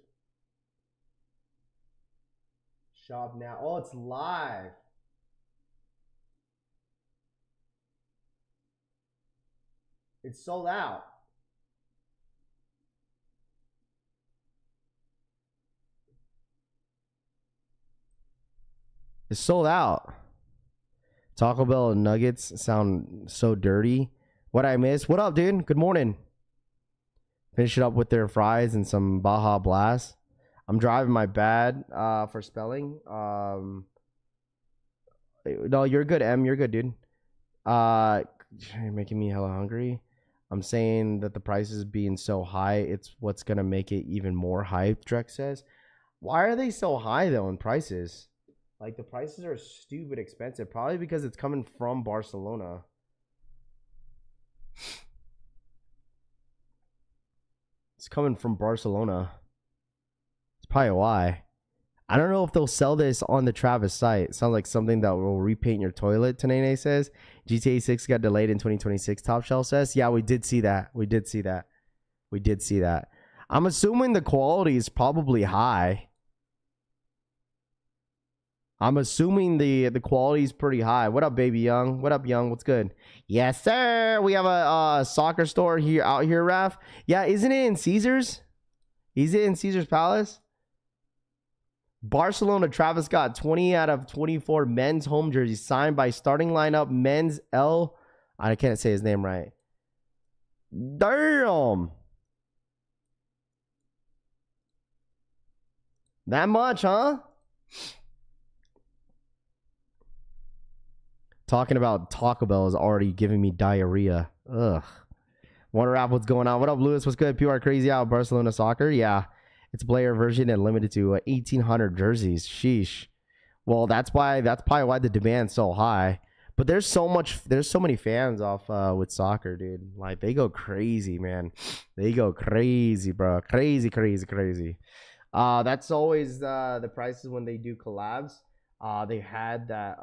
C: Shop now. Oh, it's live. It's sold out. It's sold out. Taco Bell and nuggets sound so dirty. What I miss? What up, dude? Good morning. Finish it up with their fries and some Baja Blast. I'm driving my bad for spelling. No, you're good, M. You're good, dude. You're making me hella hungry. I'm saying that the prices being so high, it's what's going to make it even more hype, Drex says. Why are they so high, though, in prices? Like, the prices are stupid expensive. Probably because it's coming from Barcelona. It's coming from Barcelona. It's probably why. I don't know if they'll sell this on the Travis site. It sounds like something that will repaint your toilet, Tanene says. GTA 6 got delayed in 2026, Top Shelf says. Yeah, we did see that. We did see that. I'm assuming the quality is probably high. I'm assuming the quality is pretty high. What up, Baby Young? What up, Young? What's good? Yes, sir. We have a soccer store out here, Raph. Yeah, isn't it in Caesars? Is it in Caesars Palace? Barcelona, Travis Scott, 20 out of 24 men's home jerseys signed by starting lineup men's I can't say his name right. Damn. That much, huh? Talking about Taco Bell is already giving me diarrhea. Ugh. Wonder Rap, what's going on? What up, Lewis? What's good? PR crazy out Barcelona soccer? Yeah. It's player version and limited to 1,800 jerseys. Sheesh. Well, that's probably why the demand's so high. But there's so many fans off with soccer, dude. Like, they go crazy, man. They go crazy, bro. Crazy. That's always the prices when they do collabs. They had that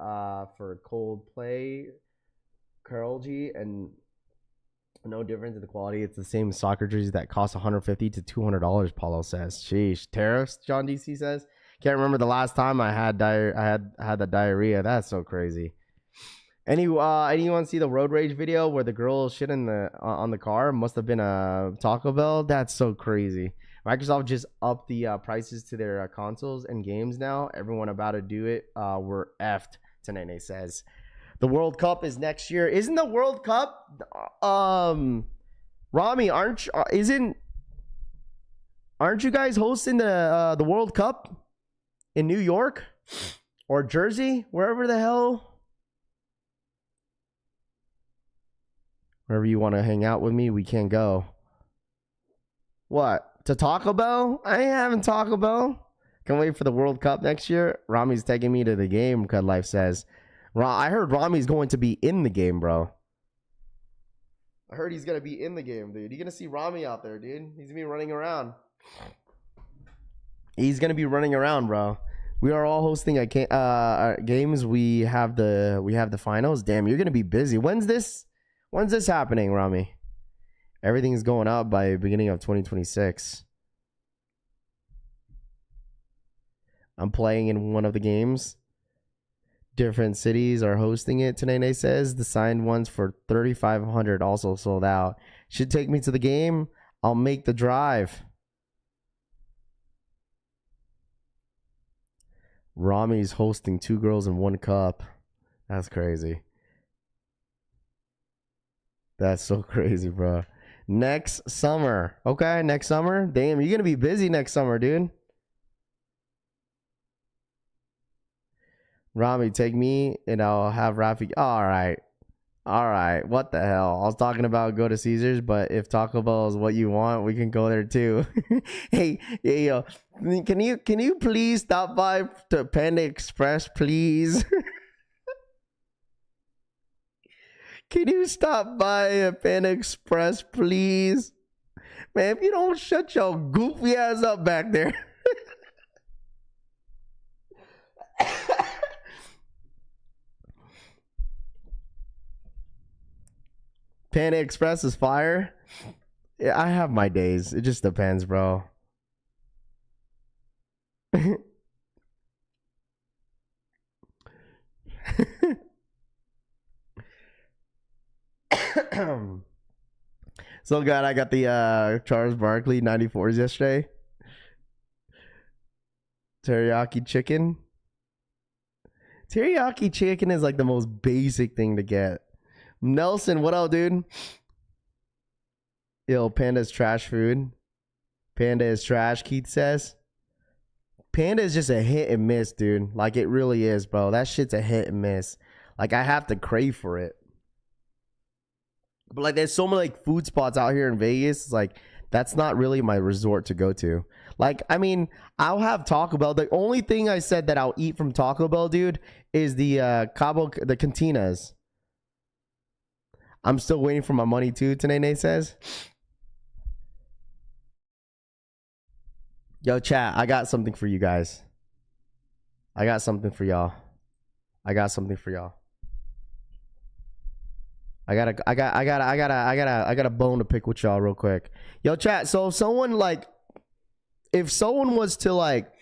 C: for Coldplay, Karol G, and no difference in the quality. It's the same soccer jersey that costs $150 to $200. Paulo says, "Sheesh, tariffs." John DC says, "Can't remember the last time I had the diarrhea. That's so crazy." Anyone see the road rage video where the girl shit in the on the car? Must have been a Taco Bell. That's so crazy. Microsoft just upped the prices to their consoles and games now. Everyone about to do it. We're effed. Tanene says. The World Cup is next year. Isn't the World Cup? Rami, aren't you guys hosting the World Cup in New York or Jersey, wherever the hell? Wherever you want to hang out with me, we can go. What? To Taco Bell? I ain't having Taco Bell. Can't wait for the World Cup next year. Rami's taking me to the game, Cut Life says. I heard Rami's going to be in the game, bro. I heard he's going to be in the game, dude. You're going to see Rami out there, dude. He's going to be running around. He's going to be running around, bro. We are all hosting games. We have the finals. Damn, you're going to be busy. When's this happening, Rami? Everything's going up by beginning of 2026. I'm playing in one of the games. Different cities are hosting it. Tanene says the signed ones for 3,500 also sold out. Should take me to the game. I'll make the drive. Rami's hosting 2 girls in 1 cup. That's crazy. That's so crazy, bro. Next summer. Okay, next summer. Damn, you're going to be busy next summer, dude. Rami, take me and I'll have Rafi. All right. What the hell? I was talking about go to Caesars, but if Taco Bell is what you want, we can go there too. Hey, yo, can you please stop by to Panda Express, please? Can you stop by at Panda Express, please? Man, if you don't shut your goofy ass up back there. Panda Express is fire. Yeah, I have my days. It just depends, bro. So glad I got the Charles Barkley 94s yesterday. Teriyaki chicken. Teriyaki chicken is like the most basic thing to get. Nelson, what up, dude? Yo, Panda's trash food. Panda is trash, Keith says. Panda is just a hit and miss, dude. Like, it really is, bro. That shit's a hit and miss. Like, I have to crave for it. But, like, there's so many, like, food spots out here in Vegas. It's like, that's not really my resort to go to. Like, I mean, I'll have Taco Bell. The only thing I said that I'll eat from Taco Bell, dude, is the the cantinas. I'm still waiting for my money too, Tanene says. Yo, chat, I got something for you guys. I got something for y'all. I got a bone to pick with y'all real quick. Yo, chat, so if someone was to like,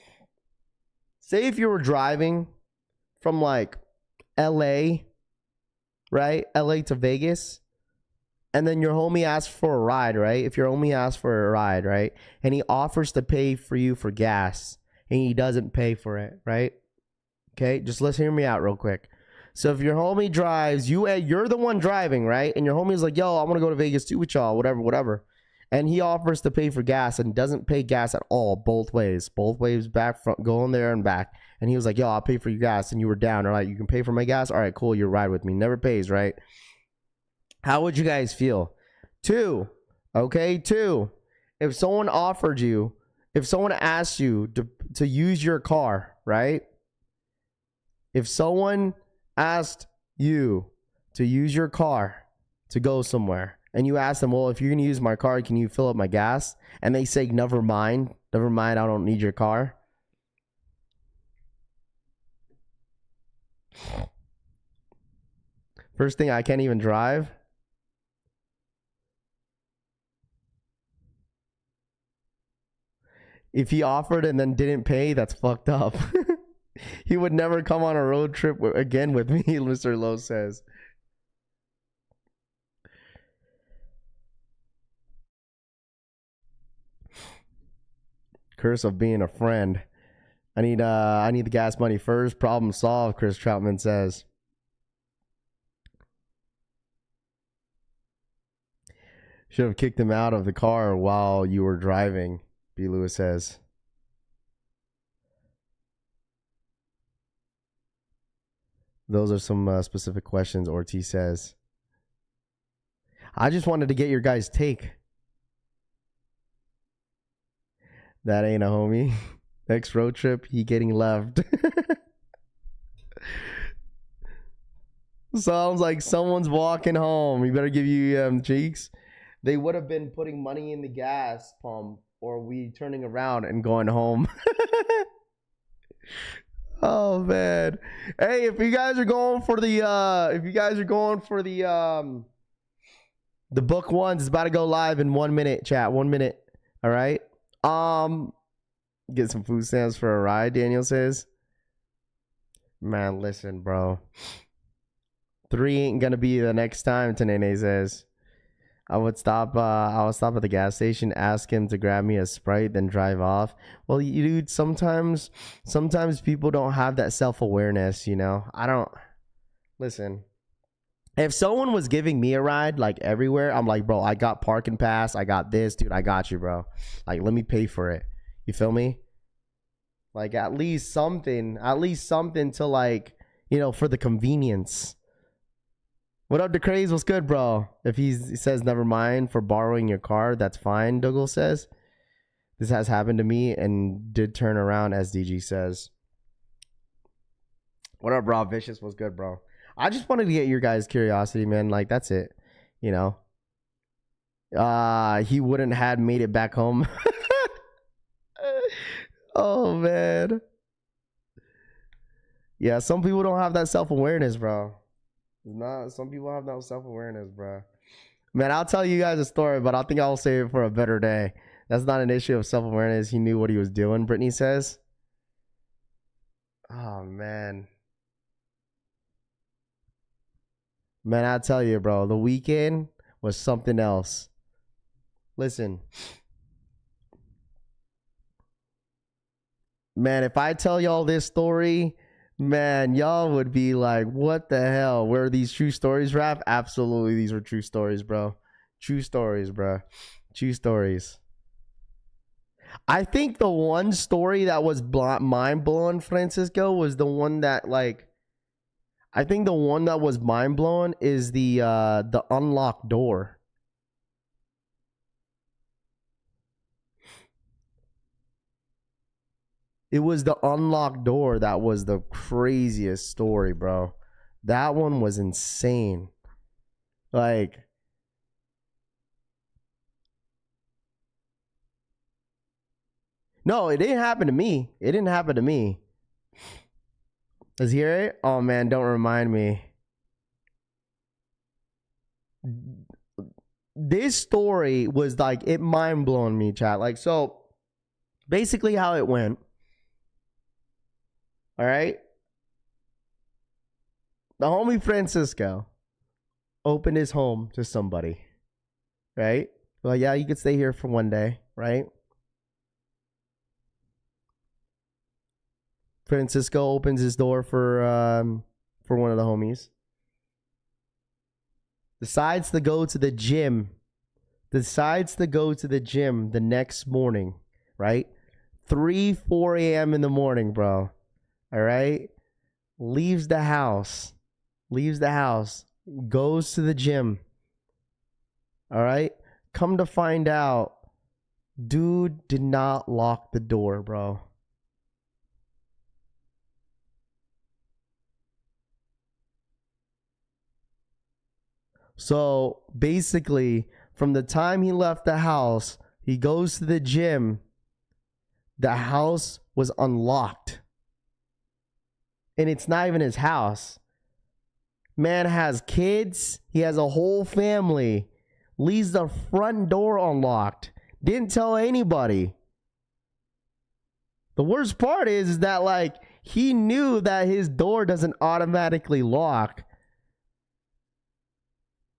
C: say if you were driving from like LA, right? LA to Vegas. And then your homie asks for a ride, right? If your homie asks for a ride, right? And he offers to pay for you for gas. And he doesn't pay for it, right? Okay, just let's hear me out real quick. So if your homie drives, you're the one driving, right? And your homie's like, yo, I want to go to Vegas too with y'all, whatever. And he offers to pay for gas and doesn't pay gas at all, both ways back, front, going there and back. And he was like, yo, I'll pay for your gas. And you were down. All right, you can pay for my gas. All right, cool. You ride with me. Never pays, right? How would you guys feel? Two, if someone offered you, if someone asked you to use your car, right? If someone asked you to use your car to go somewhere, and you ask them, well, if you're going to use my car, can you fill up my gas? And they say, never mind, I don't need your car. First thing, I can't even drive. If he offered and then didn't pay, that's fucked up. He would never come on a road trip again with me, Mr. Lowe says. Curse of being a friend. I need the gas money first. Problem solved, Chris Troutman says. Should have kicked him out of the car while you were driving, B. Lewis says. Those are some specific questions, Ortiz says. I just wanted to get your guys' take. That ain't a homie. Next road trip, he getting left. Sounds like someone's walking home. We better give you cheeks. They would have been putting money in the gas pump, or we turning around and going home. Oh man. Hey, if you guys are going for the the book ones, it's about to go live in 1 minute, chat. 1 minute. All right. Get some food stamps for a ride, Daniel says. Man, listen, bro. 3 ain't gonna be the next time, Tanene says. I would stop at the gas station, ask him to grab me a Sprite, then drive off. Well, dude, sometimes people don't have that self-awareness, you know? Listen. If someone was giving me a ride, like, everywhere, I'm like, bro, I got parking pass, I got this, dude, I got you, bro. Like, let me pay for it. You feel me? Like, at least something to, like, you know, for the convenience. What up, DeCraze? What's good, bro? If he says never mind for borrowing your car, that's fine, Dougal says. This has happened to me and did turn around, as DG says. What up, Rob Vicious? What's good, bro? I just wanted to get your guys' curiosity, man. Like, that's it. You know? He wouldn't have made it back home. Oh, man. Yeah, some people don't have that self-awareness, bro. Some people have no self-awareness, bro. Man, I'll tell you guys a story, but I think I'll save it for a better day. That's not an issue of self-awareness. He knew what he was doing, Brittany says. Oh, man. Man, I tell you, bro, the weekend was something else. Listen. Man, if I tell y'all this story, man, y'all would be like, what the hell? Were these true stories, Rap? Absolutely, these were true stories, bro. True stories, bro. True stories. I think the one story that was mind-blowing, Francisco, was the one that, like, I think the one that was mind-blowing is the unlocked door. It was the unlocked door that was the craziest story, bro. That one was insane. Like, no, it didn't happen to me. It didn't happen to me. Is he hear it? Oh, man, don't remind me. This story was like, it mind-blowing me, chat. Like, so, basically how it went. All right. The homie Francisco opened his home to somebody. Right? Well, yeah, you could stay here for one day. Right? Francisco opens his door for for one of the homies. Decides to go to the gym. Decides to go to the gym the next morning, right? 3, 4 a.m. in the morning, bro. All right? Leaves the house. Goes to the gym. All right? Come to find out, dude did not lock the door, bro. So basically, from the time he left the house, he goes to the gym, the house was unlocked. And it's not even his house. Man has kids, he has a whole family, leaves the front door unlocked, didn't tell anybody. The worst part is that, like, he knew that his door doesn't automatically lock.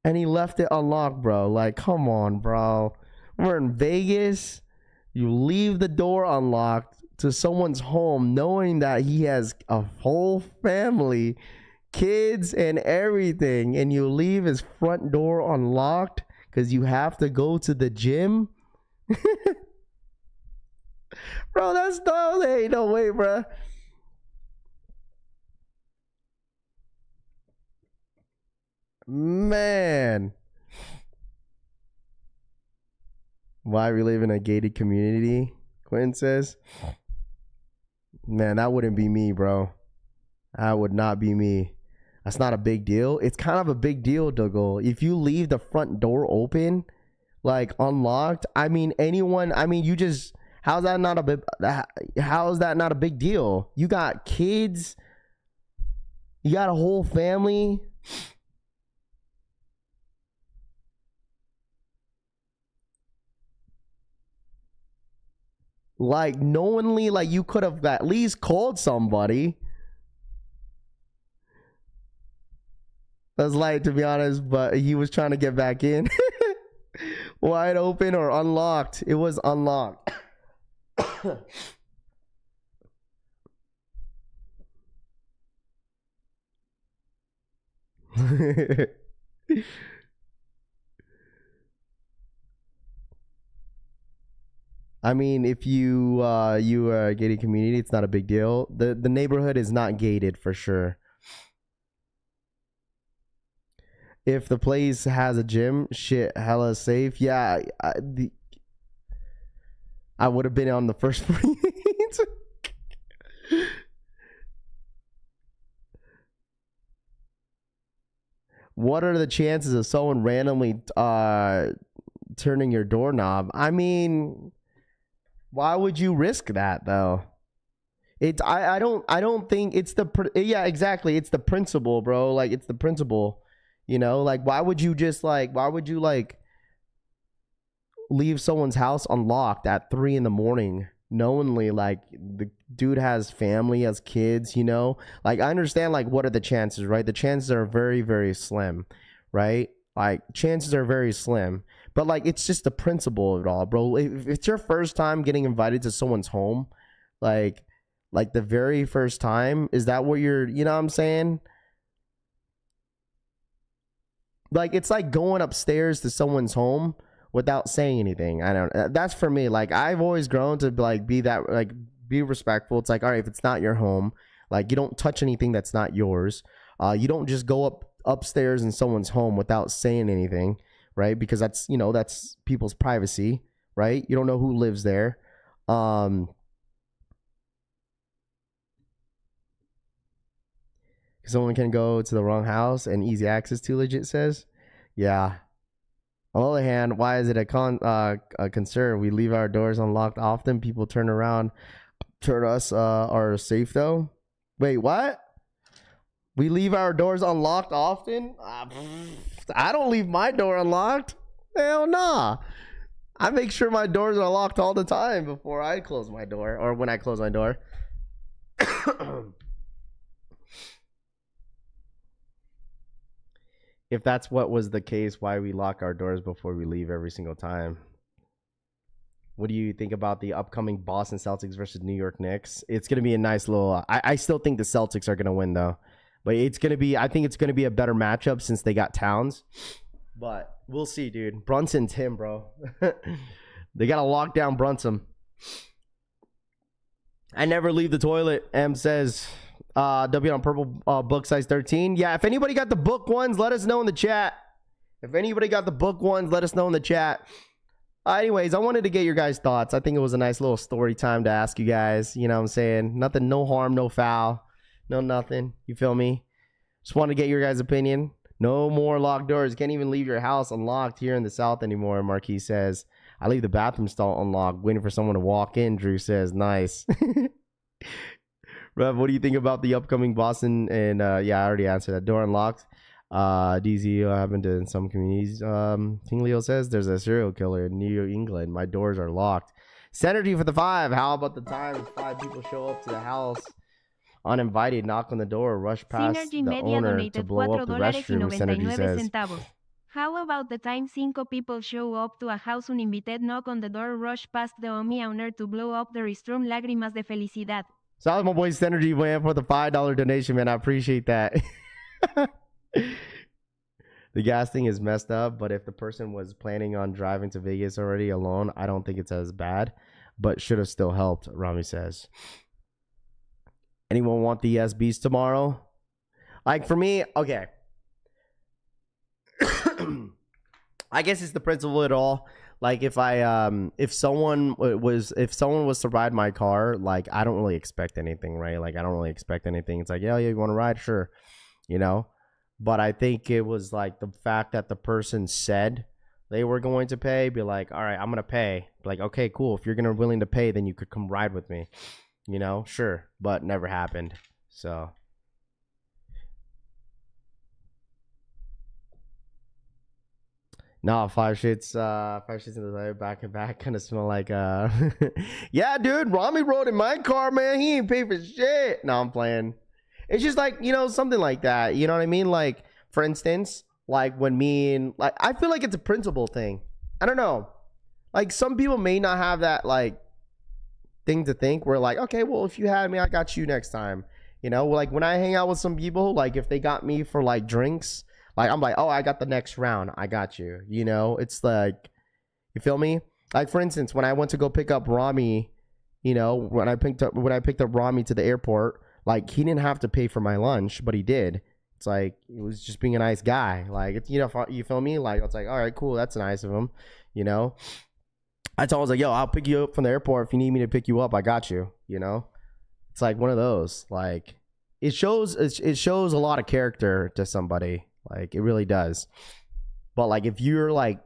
C: And he left it unlocked, bro. Like, come on, bro. We're in Vegas. You leave the door unlocked to someone's home knowing that he has a whole family, kids and everything, and you leave his front door unlocked because you have to go to the gym. Bro, that's no, there ain't no way, bro. Man, why we live in a gated community? Quentin says, man, that wouldn't be me, bro. That would not be me. That's not a big deal. It's kind of a big deal, Dougal. If you leave the front door open, like unlocked, I mean, anyone, I mean, you just, how's that not a big deal? You got kids, you got a whole family. Like, knowingly, like, you could have at least called somebody. That's light, to be honest, but he was trying to get back in. Wide open or unlocked? It was unlocked. I mean, if you are a gated community, it's not a big deal. The neighborhood is not gated for sure. If the place has a gym, shit, hella safe. Yeah, I would have been on the first floor. What are the chances of someone randomly turning your doorknob? I mean, why would you risk that though? I don't think it's yeah, exactly. It's the principle, bro. Like, it's the principle. You know, like, why would you leave someone's house unlocked at 3 a.m, knowingly? Like, the dude has family, has kids, you know? Like, I understand, like, what are the chances, right? The chances are very, very slim, right? Like, chances are very slim. But, like, it's just the principle of it all, bro. If it's your first time getting invited to someone's home, like the very first time, is that what you're, you know what I'm saying? Like, it's like going upstairs to someone's home without saying anything. I don't, that's for me. Like, I've always grown to, like, be that, like, be respectful. It's like, all right, if it's not your home, like, you don't touch anything that's not yours. You don't just go upstairs in someone's home without saying anything, right? Because that's, you know, that's people's privacy, right? You don't know who lives there. Someone can go to the wrong house and easy access to, legit says. Yeah. On the other hand, why is it a concern? We leave our doors unlocked often. People turn us are safe though. Wait, what? We leave our doors unlocked often? I don't leave my door unlocked. Hell nah. I make sure my doors are locked all the time before I close my door, or when I close my door. If that's what was the case, why we lock our doors before we leave every single time? What do you think about the upcoming Boston Celtics versus New York Knicks? It's going to be a nice little... I still think the Celtics are going to win, though. But it's gonna be. I think it's gonna be a better matchup since they got Towns. But we'll see, dude. Brunson's him, bro. They gotta lock down Brunson. I never leave the toilet. M says, W on purple, book size 13. Yeah, if anybody got the book ones, let us know in the chat. If anybody got the book ones, let us know in the chat. Anyways, I wanted to get your guys' thoughts. I think it was a nice little story time to ask you guys. You know what I'm saying? Nothing, no harm, no foul, no nothing. You feel me? Just want to get your guys' opinion. No more locked doors. You can't even leave your house unlocked here in the South anymore, Marquis says. I leave the bathroom stall unlocked, waiting for someone to walk in, Drew says. Nice. Rev, what do you think about the upcoming Boston? And yeah, I already answered that. Door unlocked. DZ happened in some communities. King Leo says there's a serial killer in New England. My doors are locked. Synergy for the 5. How about the time 5 people show up to the house uninvited, knock on the door, rush past
D: Synergy
C: the
D: Media
C: owner to
D: donated
C: blow up the restroom? Synergy says.
D: $4.99. How about the time 5 people show up to a house uninvited, knock on the door, rush past the owner to blow up the restroom? Lágrimas de felicidad.
C: Solid, my boy Synergy, man, for the $5 donation, man. I appreciate that. The gas thing is messed up, but if the person was planning on driving to Vegas already alone, I don't think it's as bad, but should have still helped, Rami says. Anyone want the SBs tomorrow? Like for me, okay. I guess it's the principle at all. Like if someone was to ride my car, like I don't really expect anything, right? Like I don't really expect anything. It's like, yeah, you want to ride? Sure. You know? But I think it was like the fact that the person said they were going to pay, be like, all right, I'm going to pay. Like, okay, cool. If you're willing to pay, then you could come ride with me. You know? Sure. But never happened. So. No, five shits in the back and back kind of smell like yeah, dude, Rami rode in my car, man. He ain't pay for shit. No, I'm playing. It's just like, you know, something like that. You know what I mean? Like, for instance, like when me and like I feel like it's a principle thing. I don't know. Like some people may not have that like thing to think where like, okay, well, if you had me, I got you next time. You know, like when I hang out with some people, like if they got me for like drinks, like I'm like, oh, I got the next round. I got you. You know, it's like, you feel me? Like for instance, when I went to go pick up Rami, you know, when I picked up Rami to the airport, like he didn't have to pay for my lunch, but he did. It's like he was just being a nice guy. Like it's, you know, you feel me? Like it's like, all right, cool, that's nice of him. You know, I told him, I was like, yo, I'll pick you up from the airport if you need me to pick you up. I got you. You know, it's like one of those. Like it shows a lot of character to somebody. Like it really does. But like if you're like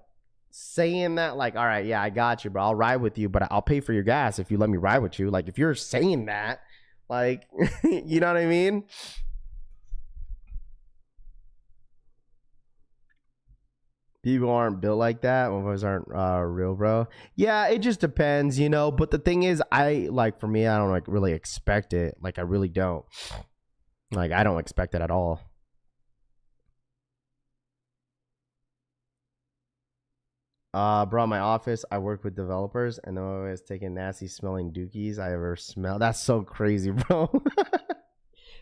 C: saying that, like, all right, yeah, I got you, bro, I'll ride with you, but I'll pay for your gas if you let me ride with you. Like if you're saying that, like, you know what I mean? People aren't built like that. Motherfuckers aren't real, bro. Yeah, it just depends, you know. But the thing is, for me, I don't like really expect it. Like I really don't. Like I don't expect it at all. Bro, my office, I work with developers, and they're always taking nasty smelling dookies I ever smell. That's so crazy, bro.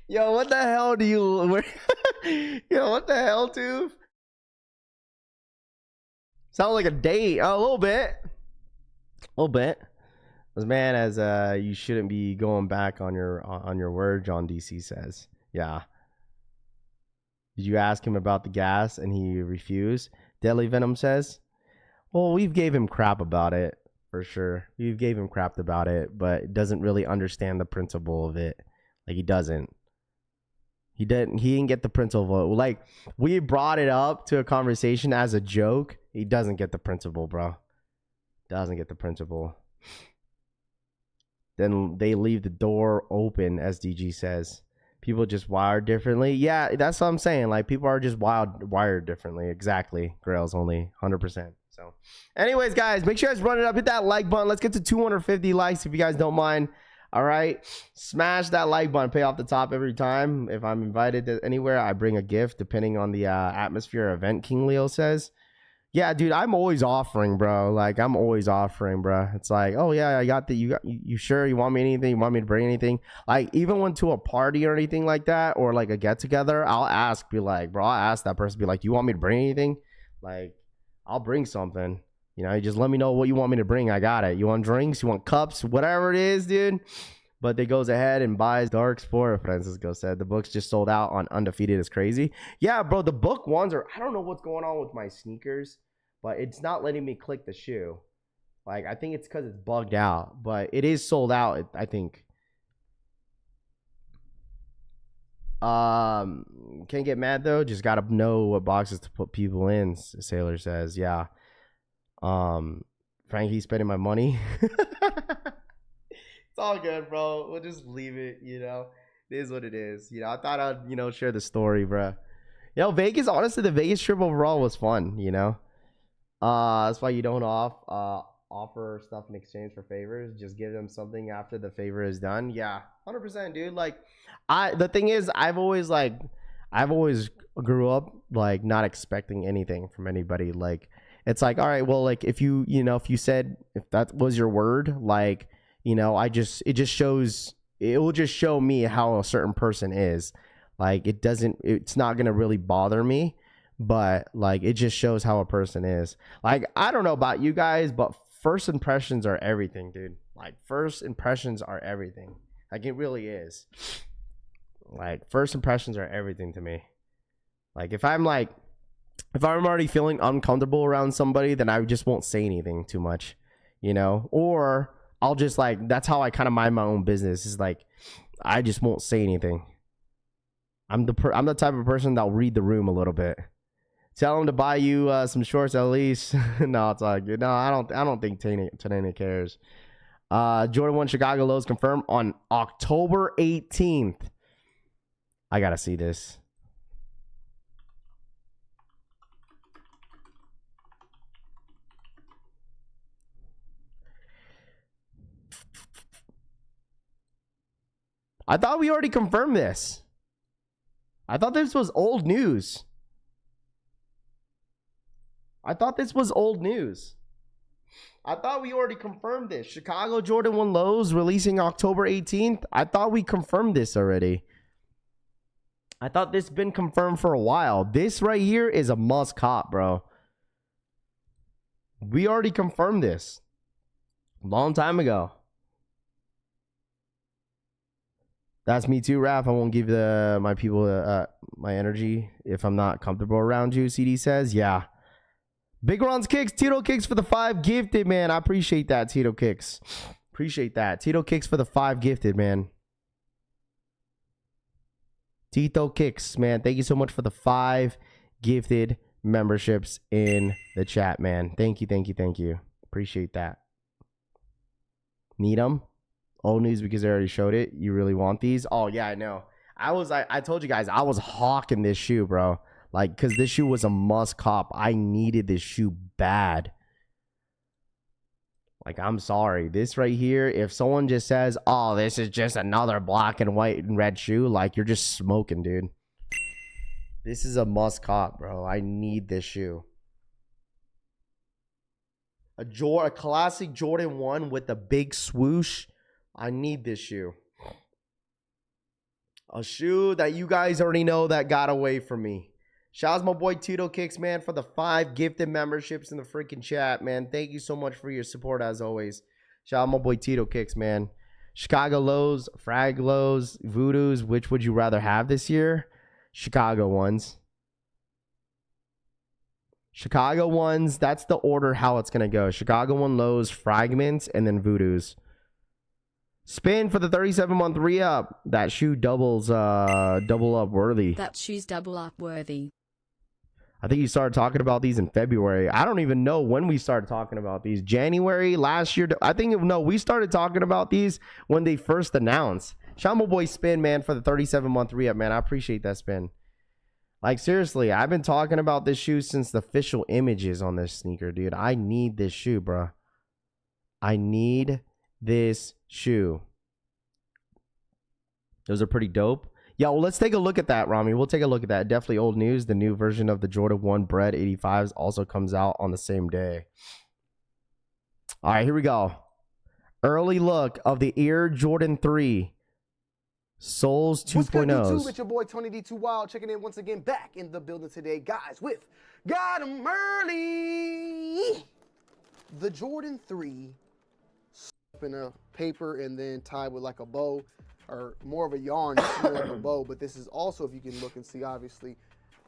C: Yo, what the hell do you... Yo, what the hell, dude? Sound like a date. Oh, a little bit. A little bit. This man, as you shouldn't be going back on your word, John DC says. Yeah. Did you ask him about the gas, and he refused? Deadly Venom says. Well, we've gave him crap about it, for sure. We've gave him crap about it, but doesn't really understand the principle of it. Like, he doesn't. He didn't get the principle. Like, we brought it up to a conversation as a joke. He doesn't get the principle, bro. Doesn't get the principle. Then they leave the door open, as DG says. People just wired differently. Yeah, that's what I'm saying. Like, people are just wired differently. Exactly. Grails only 100%. So, anyways, guys, make sure you guys run it up. Hit that like button. Let's get to 250 likes if you guys don't mind. All right. Smash that like button. Pay off the top every time. If I'm invited to anywhere, I bring a gift depending on the atmosphere or event, King Leo says. Yeah, dude, I'm always offering, bro. Like, I'm always offering, bro. It's like, oh yeah, I got the. You sure you want me anything? You want me to bring anything? Like, even went to a party or anything like that, or like a get together, I'll ask, be like, bro, I'll ask that person, be like, you want me to bring anything? Like, I'll bring something. You know, you just let me know what you want me to bring. I got it. You want drinks? You want cups? Whatever it is, dude. But they goes ahead and buys Dark Sport. Francisco said the book's just sold out on Undefeated. Is crazy. Yeah, bro. The book ones are. I don't know what's going on with my sneakers, but it's not letting me click the shoe. Like, I think it's because it's bugged out, but it is sold out. I think. Can't get mad though. Just gotta know what boxes to put people in. Sailor says, yeah. Frankie's spending my money. It's all good, bro. We'll just leave it, you know. It is what it is. You know, I thought I'd, you know, share the story, bro. You know, Vegas, honestly, the Vegas trip overall was fun, you know. That's why you don't offer stuff in exchange for favors. Just give them something after the favor is done. Yeah, 100%, dude. Like, the thing is, I've always grew up like not expecting anything from anybody. Like, it's like, all right, well, like if you said, if that was your word, like, you know, it will just show me how a certain person is. Like, it's not going to really bother me, but like, it just shows how a person is. Like, I don't know about you guys, but first impressions are everything, dude. Like, first impressions are everything. Like, it really is. Like, first impressions are everything to me. Like, if I'm already feeling uncomfortable around somebody, then I just won't say anything too much, you know, or I'll just like, that's how I kind of mind my own business. Is like, I just won't say anything. I'm the type of person that'll read the room a little bit. Tell him to buy you some shorts at least. No, it's all good. No, I don't think Tanana cares. Jordan 1 Chicago lows confirmed on October 18th. I gotta see this. I thought we already confirmed this. I thought this was old news. I thought we already confirmed this. Chicago Jordan 1 lows releasing October 18th. I thought we confirmed this already. I thought this been confirmed for a while. This right here is a must cop, bro. We already confirmed this a long time ago. That's me too, Raph. I won't give my people my energy if I'm not comfortable around you, CD says. Yeah. Big Ron's Kicks. Tito Kicks for the 5 gifted, man. I appreciate that, Tito Kicks. Appreciate that. Tito Kicks for the 5 gifted, man. Tito Kicks, man. Thank you so much for the 5 gifted memberships in the chat, man. Thank you, thank you, thank you. Appreciate that. Need them? Old news because they already showed it. You really want these? Oh, yeah, I know. I told you guys, I was hawking this shoe, bro. Like, because this shoe was a must cop. I needed this shoe bad. Like, I'm sorry. This right here, if someone just says, oh, this is just another black and white and red shoe, like, you're just smoking, dude. This is a must cop, bro. I need this shoe. A classic Jordan 1 with a big swoosh. I need this shoe. A shoe that you guys already know that got away from me. Shout out to my boy Tito Kicks, man, for the 5 gifted memberships in the freaking chat, man. Thank you so much for your support, as always. Shout out to my boy Tito Kicks, man. Chicago lows, frag lows, voodoos. Which would you rather have this year? Chicago ones. Chicago ones, that's the order how it's going to go. Chicago 1 lows, fragments, and then voodoos. Spin for the 37-month re-up. That shoe double up worthy.
E: That shoe's double up worthy.
C: I think you started talking about these in February. I don't even know when we started talking about these. January last year. We started talking about these when they first announced. Shout out my boy Spin, man, for the 37-month re-up, man. I appreciate that, Spin. Like, seriously, I've been talking about this shoe since the official images on this sneaker, dude. I need this shoe, bro. I need this shoe. Those are pretty dope. Yeah, well, let's take a look at that, Rami. We'll take a look at that. Definitely old news. The new version of the Jordan 1 Bread 85s also comes out on the same day. All right, here we go. Early look of the Air Jordan 3 Souls 2.0s.
F: What's good, YouTube? It's your boy Tony D2 Wild checking in once again back in the building today, guys, with Got 'em Early. The Jordan 3 in a paper and then tied with like a bow, or more of a yarn, like a bow. But this is also, if you can look and see, obviously,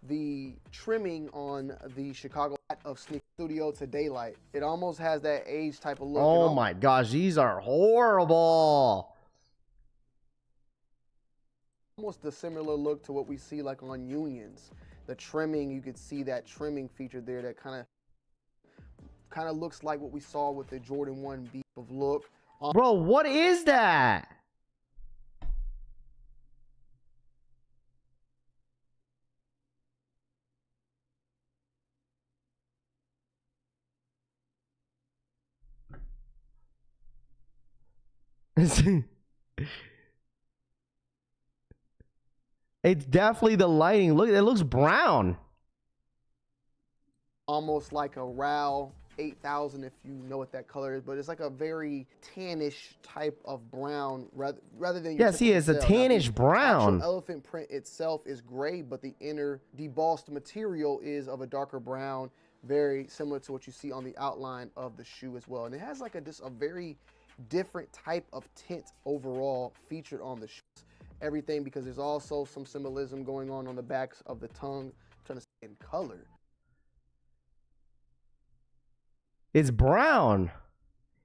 F: the trimming on the Chicago hat of Sneaker Studio to Daylight. It almost has that age type of look.
C: Oh my gosh, these are horrible.
F: Almost a similar look to what we see like on Unions. The trimming, you could see that trimming feature there that kind of looks like what we saw with the Jordan 1 beat of look.
C: Bro, what is that? It's definitely the lighting. Look, it looks brown.
F: Almost like a RAL 8000, if you know what that color is, but it's like a very tannish type of brown rather than your
C: see, it's a tannish brown.
F: Actual elephant print itself is gray, but the inner debossed material is of a darker brown, very similar to what you see on the outline of the shoe as well. And it has like just a very different type of tint overall featured on the shoes. Everything, because there's also some symbolism going on the backs of the tongue. I'm trying to say in color.
C: It's brown.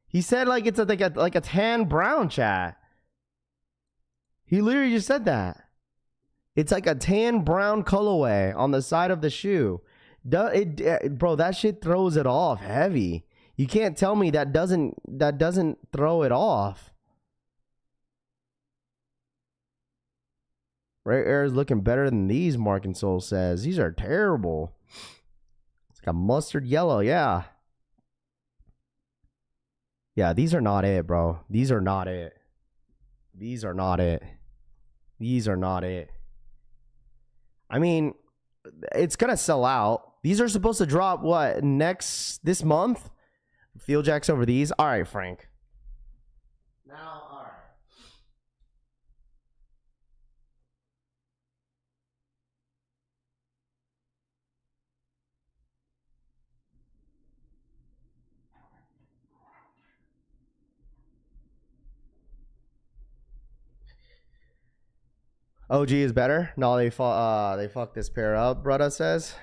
C: He said like it's like a tan brown, chat. He literally just said that. It's like a tan brown colorway on the side of the shoe. Bro, that shit throws it off heavy. You can't tell me that doesn't throw it off. Right Air is looking better than these, Mark and Soul says. These are terrible. It's like a mustard yellow, yeah. Yeah, these are not it, bro. These are not it. These are not it. These are not it. I mean, it's gonna sell out. These are supposed to drop, what, this month? Field Jaxx over these? All right, Frank. Now, all right. OG is better. No, they fucked this pair up, brother says.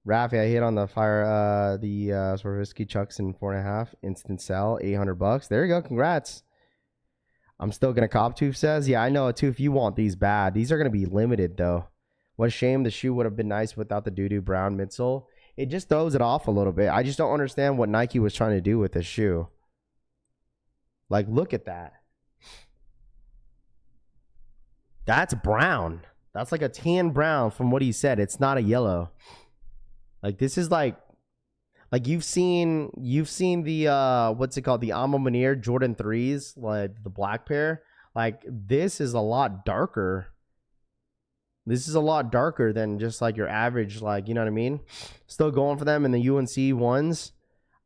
C: Rafi, I hit on the fire the Swarovski Chucks in 4.5 instant sell, $800. There you go, congrats. I'm still gonna cop. Tooth says, yeah, I know it too. If you want these bad, these are gonna be limited though. What a shame. The shoe would have been nice without the doo-doo brown midsole. It just throws it off a little bit. I just don't understand what Nike was trying to do with this shoe. Like, look at that. That's brown. That's like a tan brown from what he said. It's not a yellow. Like, this is like you've seen the what's it called, the Alma Manier Jordan 3s, like the black pair. Like, this is a lot darker. This is a lot darker than just like your average, like, you know what I mean? Still going for them in the UNC ones.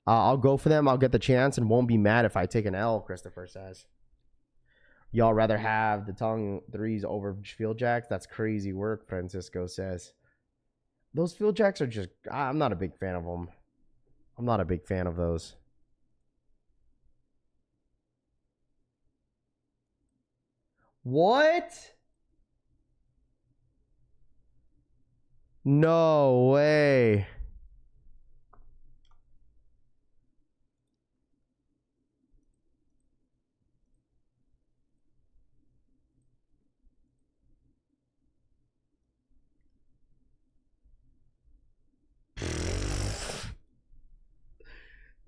C: I'll go for them. I'll get the chance and won't be mad if I take an L, Christopher says. Y'all rather have the tongue 3s over Field Jaxx? That's crazy work, Francisco says. Those Field Jaxx are just... I'm not a big fan of them. I'm not a big fan of those. What? No way.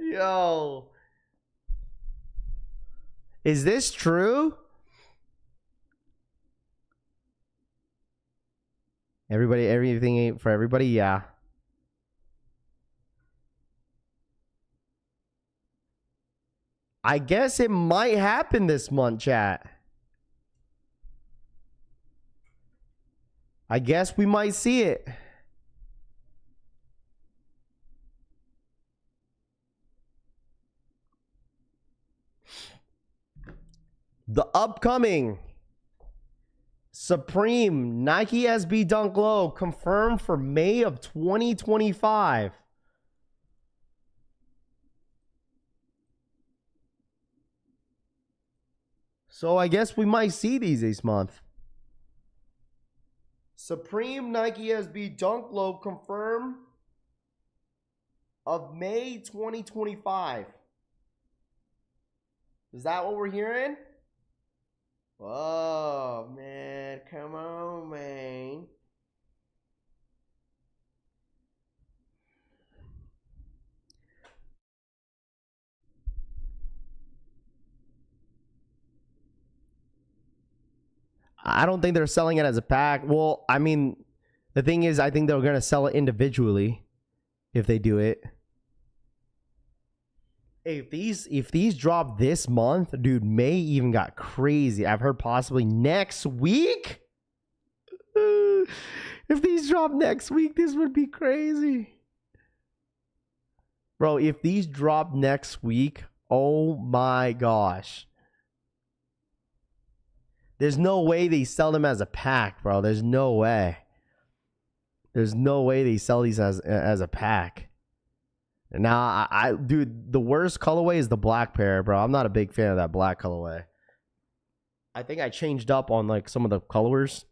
C: Yo. Is this true? Everything ain't for everybody, yeah. I guess it might happen this month, chat. I guess we might see it. The upcoming Supreme Nike SB Dunk Low confirmed for May of 2025. So I guess we might see these this month. Supreme Nike SB Dunk Low confirmed of May 2025. Is that what we're hearing? Oh, man. Come on, man. I don't think they're selling it as a pack. Well, I mean, the thing is, I think they're going to sell it individually if they do it. If these drop this month, dude, May even got crazy. I've heard possibly next week. If these drop next week, this would be crazy. Bro, if these drop next week, oh my gosh. There's no way they sell them as a pack, bro. There's no way. There's no way they sell these as a pack. Now, dude, the worst colorway is the black pair, bro. I'm not a big fan of that black colorway. I think I changed up on like some of the colors.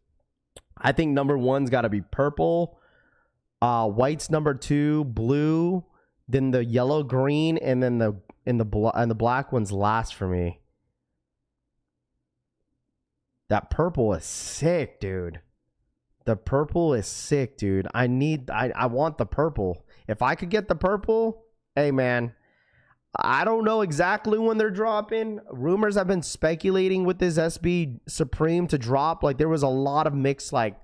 C: I think number one's got to be purple. White's number two, blue, then the yellow, green, and then the black one's last for me. That purple is sick, dude. The purple is sick, dude. I want the purple. If I could get the purple, hey, man. I don't know exactly when they're dropping. Rumors have been speculating with this SB Supreme to drop. Like, there was a lot of mixed, like,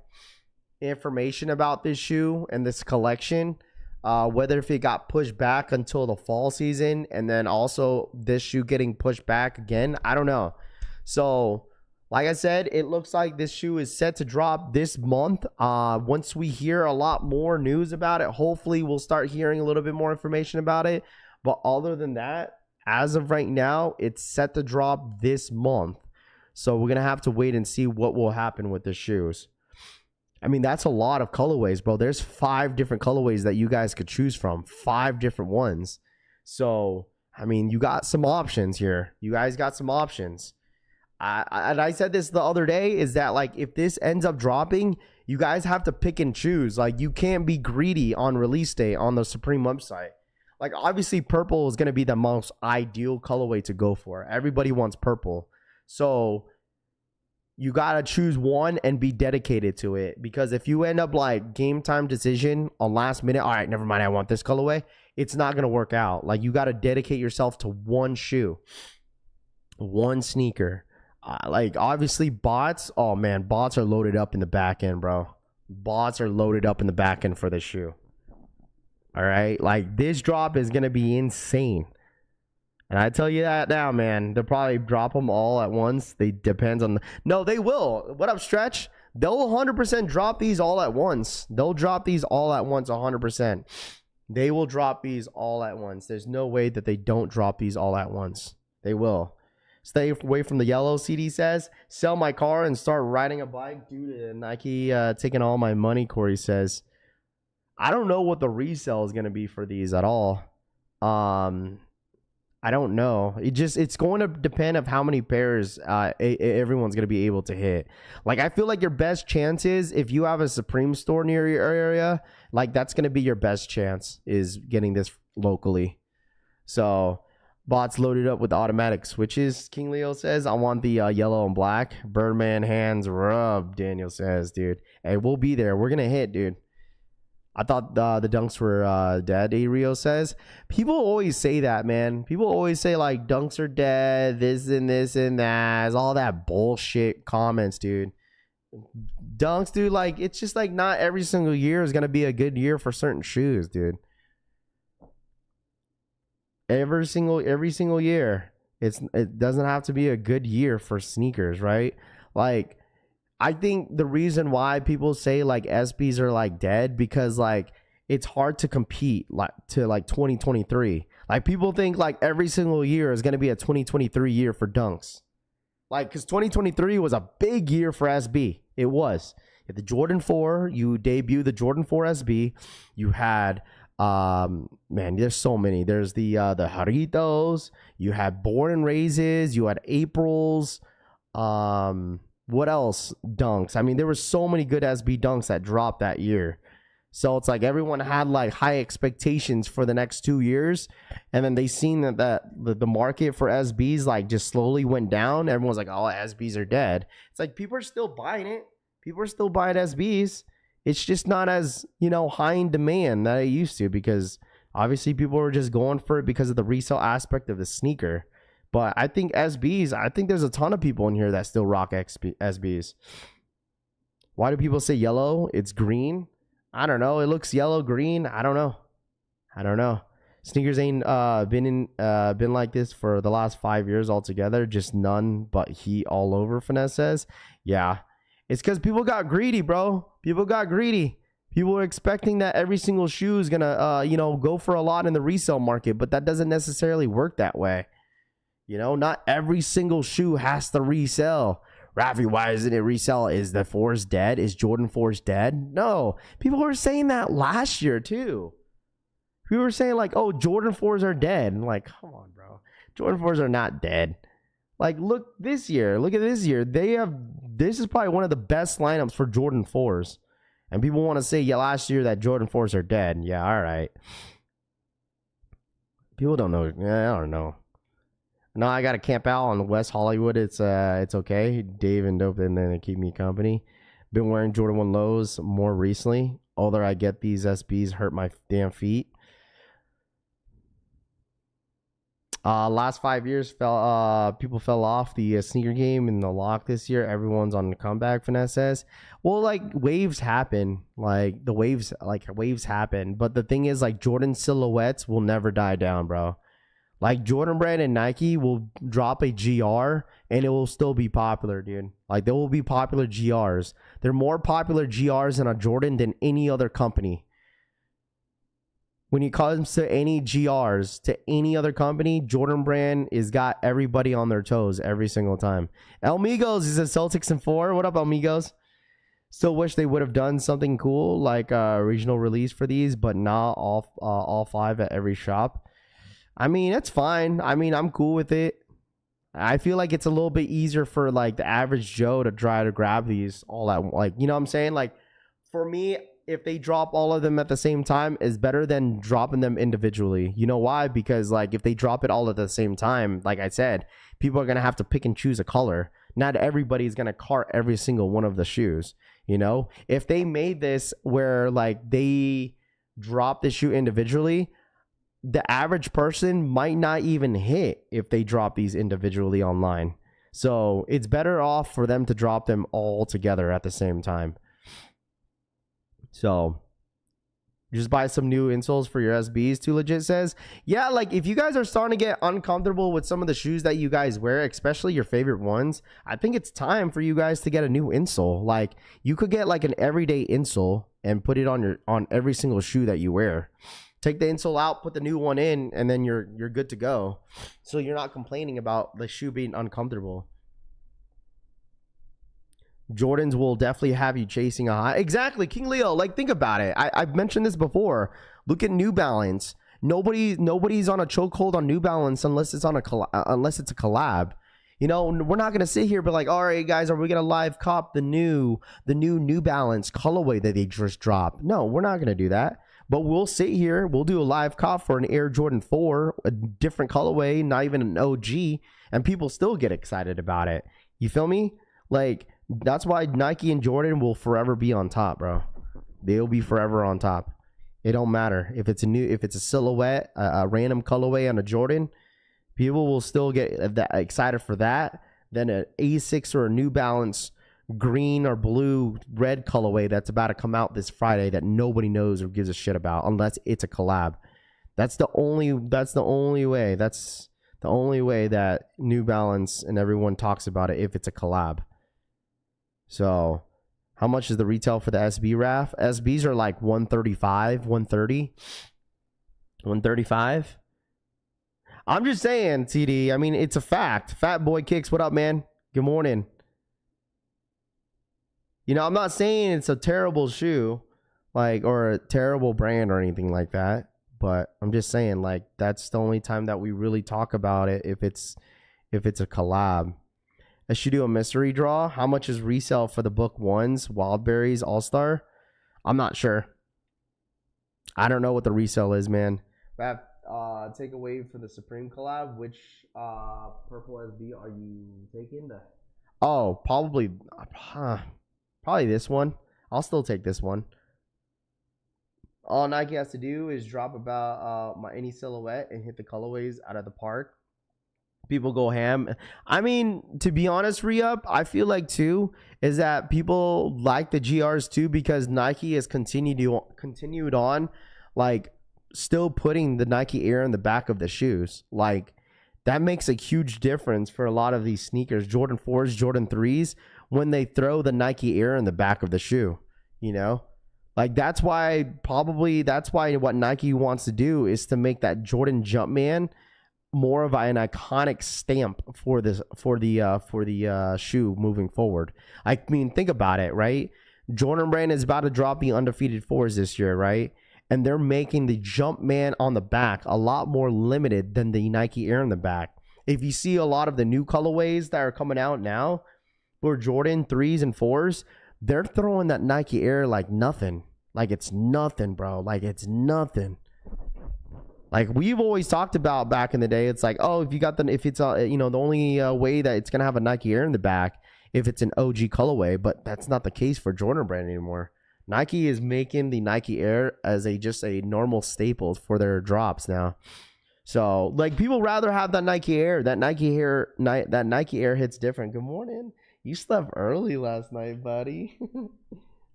C: information about this shoe and this collection. Whether if it got pushed back until the fall season and then also this shoe getting pushed back again. I don't know. So, like I said, it looks like this shoe is set to drop this month. Once we hear a lot more news about it, hopefully we'll start hearing a little bit more information about it. But other than that, as of right now, it's set to drop this month. So we're going to have to wait and see what will happen with the shoes. I mean, that's a lot of colorways, bro. There's 5 different colorways that you guys could choose from. 5 different ones. So, I mean, you got some options here. You guys got some options. And I said this the other day, is that like if this ends up dropping, you guys have to pick and choose. Like, you can't be greedy on release day on the Supreme website. Like, obviously purple is going to be the most ideal colorway to go for. Everybody wants purple. So you got to choose one and be dedicated to it. Because if you end up like game time decision on last minute, all right, never mind, I want this colorway, it's not going to work out. Like, you got to dedicate yourself to one shoe, one sneaker. Like, obviously bots, oh man, bots are loaded up in the back end, bro. Bots are loaded up in the back end for this shoe. All right, like, this drop is gonna be insane, and I tell you that now, man. They'll probably drop them all at once. They depends on no, they will. What up, Stretch? They'll 100% drop these all at once. They'll drop these all at once, 100%. They will drop these all at once. There's no way that they don't drop these all at once. They will. Stay away from the yellow, CD says. Sell my car and start riding a bike. Dude, Nike taking all my money, Corey says. I don't know what the resale is going to be for these at all. I don't know. It's going to depend of how many pairs everyone's going to be able to hit. Like, I feel like your best chance is if you have a Supreme store near your area, like, that's going to be your best chance is getting this locally. So, bots loaded up with automatic switches, King Leo says. I want the yellow and black. Birdman hands rub, Daniel says, dude. Hey, we'll be there. We're going to hit, dude. I thought the dunks were dead, Rio says. People always say that, man. People always say, like, dunks are dead, this and that. It's all that bullshit comments, dude. Dunks, dude, like, it's just like not every single year is going to be a good year for certain shoes, dude. Every single year. It doesn't have to be a good year for sneakers, right? Like, I think the reason why people say like SBs are like dead because like it's hard to compete like to like 2023. Like people think like every single year is going to be a 2023 year for dunks. Like because 2023 was a big year for SB. It was. At the Jordan 4, you debut the Jordan 4 SB. You had man, there's so many. There's the Jaritos. You had Born and Raises. You had Aprils. What else? Dunks. I mean, there were so many good SB dunks that dropped that year. So it's like everyone had like high expectations for the next 2 years, and then they seen that the market for SBs like just slowly went down. Everyone's like, "Oh, SBs are dead." It's like people are still buying it. People are still buying SBs. It's just not as, you know, high in demand that it used to because obviously people were just going for it because of the resale aspect of the sneaker. But I think SBs, I think there's a ton of people in here that still rock SBs. Why do people say yellow? It's green. I don't know. It looks yellow, green. I don't know. Sneakers ain't been like this for the last 5 years altogether. Just none but heat all over, Finesse says. Yeah. It's because people got greedy, bro. People got greedy. People were expecting that every single shoe is gonna go for a lot in the resale market, but that doesn't necessarily work that way. You know, not every single shoe has to resell. Rafi, why isn't it resell? Is the 4s dead? Is Jordan 4s dead? No. People were saying that last year too. People were saying like, oh, Jordan 4s are dead. I'm like, come on, bro. Jordan 4s are not dead. Like, look this year. Look at this year. This is probably one of the best lineups for Jordan 4s. And people want to say, yeah, last year that Jordan 4s are dead. Yeah, all right. People don't know. Yeah, I don't know. No, I got to camp out on West Hollywood. It's okay. Dave and Dope, and then they keep me company. Been wearing Jordan 1 lows more recently. Although I get these SBs hurt my damn feet. Last 5 years, people fell off the sneaker game in the lock this year. Everyone's on the comeback, Finesse says. Well, like waves happen. Like waves happen. But the thing is, like Jordan silhouettes will never die down, bro. Like Jordan Brand and Nike will drop a GR and it will still be popular, dude. Like there will be popular GRs. They're more popular GRs in a Jordan than any other company. When it comes to any GRs to any other company, Jordan Brand is got everybody on their toes every single time. Elmigos is a Celtics in 4. What up, Elmigos? Still wish they would have done something cool like a regional release for these, but not all 5 at every shop. I mean, it's fine. I mean, I'm cool with it. I feel like it's a little bit easier for like the average Joe to try to grab these all at like, you know what I'm saying? Like for me, if they drop all of them at the same time is better than dropping them individually. You know why? Because like if they drop it all at the same time, like I said, people are going to have to pick and choose a color. Not everybody's going to cart every single one of the shoes. You know, if they made this where like they drop the shoe individually, the average person might not even hit if they drop these individually online. So it's better off for them to drop them all together at the same time. So just buy some new insoles for your SBs, Too Legit says. Yeah, like if you guys are starting to get uncomfortable with some of the shoes that you guys wear, especially your favorite ones, I think it's time for you guys to get a new insole. Like you could get like an everyday insole and put it on every single shoe that you wear. Take the insole out, put the new one in, and then you're good to go. So you're not complaining about the shoe being uncomfortable. Jordans will definitely have you chasing a high. Exactly, King Leo. Like, think about it. I've mentioned this before. Look at New Balance. Nobody's on a chokehold on New Balance unless it's a collab. You know, we're not gonna sit here but like, all right, guys, are we gonna live cop the new New Balance colorway that they just dropped? No, we're not gonna do that. But we'll sit here, we'll do a live cop for an Air Jordan 4, a different colorway, not even an OG, and people still get excited about it. You feel me? Like, that's why Nike and Jordan will forever be on top, bro. They'll be forever on top. It don't matter if it's a silhouette, a random colorway on a Jordan, people will still get excited for that than an A6 or a New Balance green or blue red colorway that's about to come out this Friday that nobody knows or gives a shit about unless it's a collab. That's the only way that New Balance and everyone talks about it if it's a collab. So how much is the retail for the SB Raf? SBs are like 135, 130, 135. I'm just saying, TD. I mean, it's a fact. Fat Boy Kicks, what up, man? Good morning. You know, I'm not saying it's a terrible shoe, like, or a terrible brand or anything like that. But I'm just saying, like, that's the only time that we really talk about it if it's a collab. I should do a mystery draw. How much is resale for the book ones, Wildberries All-Star? I'm not sure. I don't know what the resale is, man. But take away for the Supreme collab. Which purple SB are you taking? Oh, probably this one. I'll still take this one. All Nike has to do is drop about any silhouette and hit the colorways out of the park. People go ham. I mean, to be honest, re-up, I feel like too is that people like the GRs too because Nike has continued on, like still putting the Nike Air in the back of the shoes. Like that makes a huge difference for a lot of these sneakers, Jordan 4s, Jordan 3s, when they throw the Nike Air in the back of the shoe, you know? Like that's why what Nike wants to do is to make that Jordan Jumpman more of an iconic stamp for the shoe moving forward. I mean, think about it, right? Jordan Brand is about to drop the undefeated 4s this year, right? And they're making the Jumpman on the back a lot more limited than the Nike Air in the back. If you see a lot of the new colorways that are coming out now for Jordan 3s and 4s, they're throwing that Nike Air like nothing. Like it's nothing, bro. Like it's nothing. Like we've always talked about back in the day, it's like, oh, if it's the only way that it's gonna have a Nike Air in the back if it's an OG colorway, but that's not the case for Jordan Brand anymore. Nike is making the Nike Air as just a normal staple for their drops now. So like people rather have that Nike Air. That Nike Air hits different. Good morning. You slept early last night, buddy.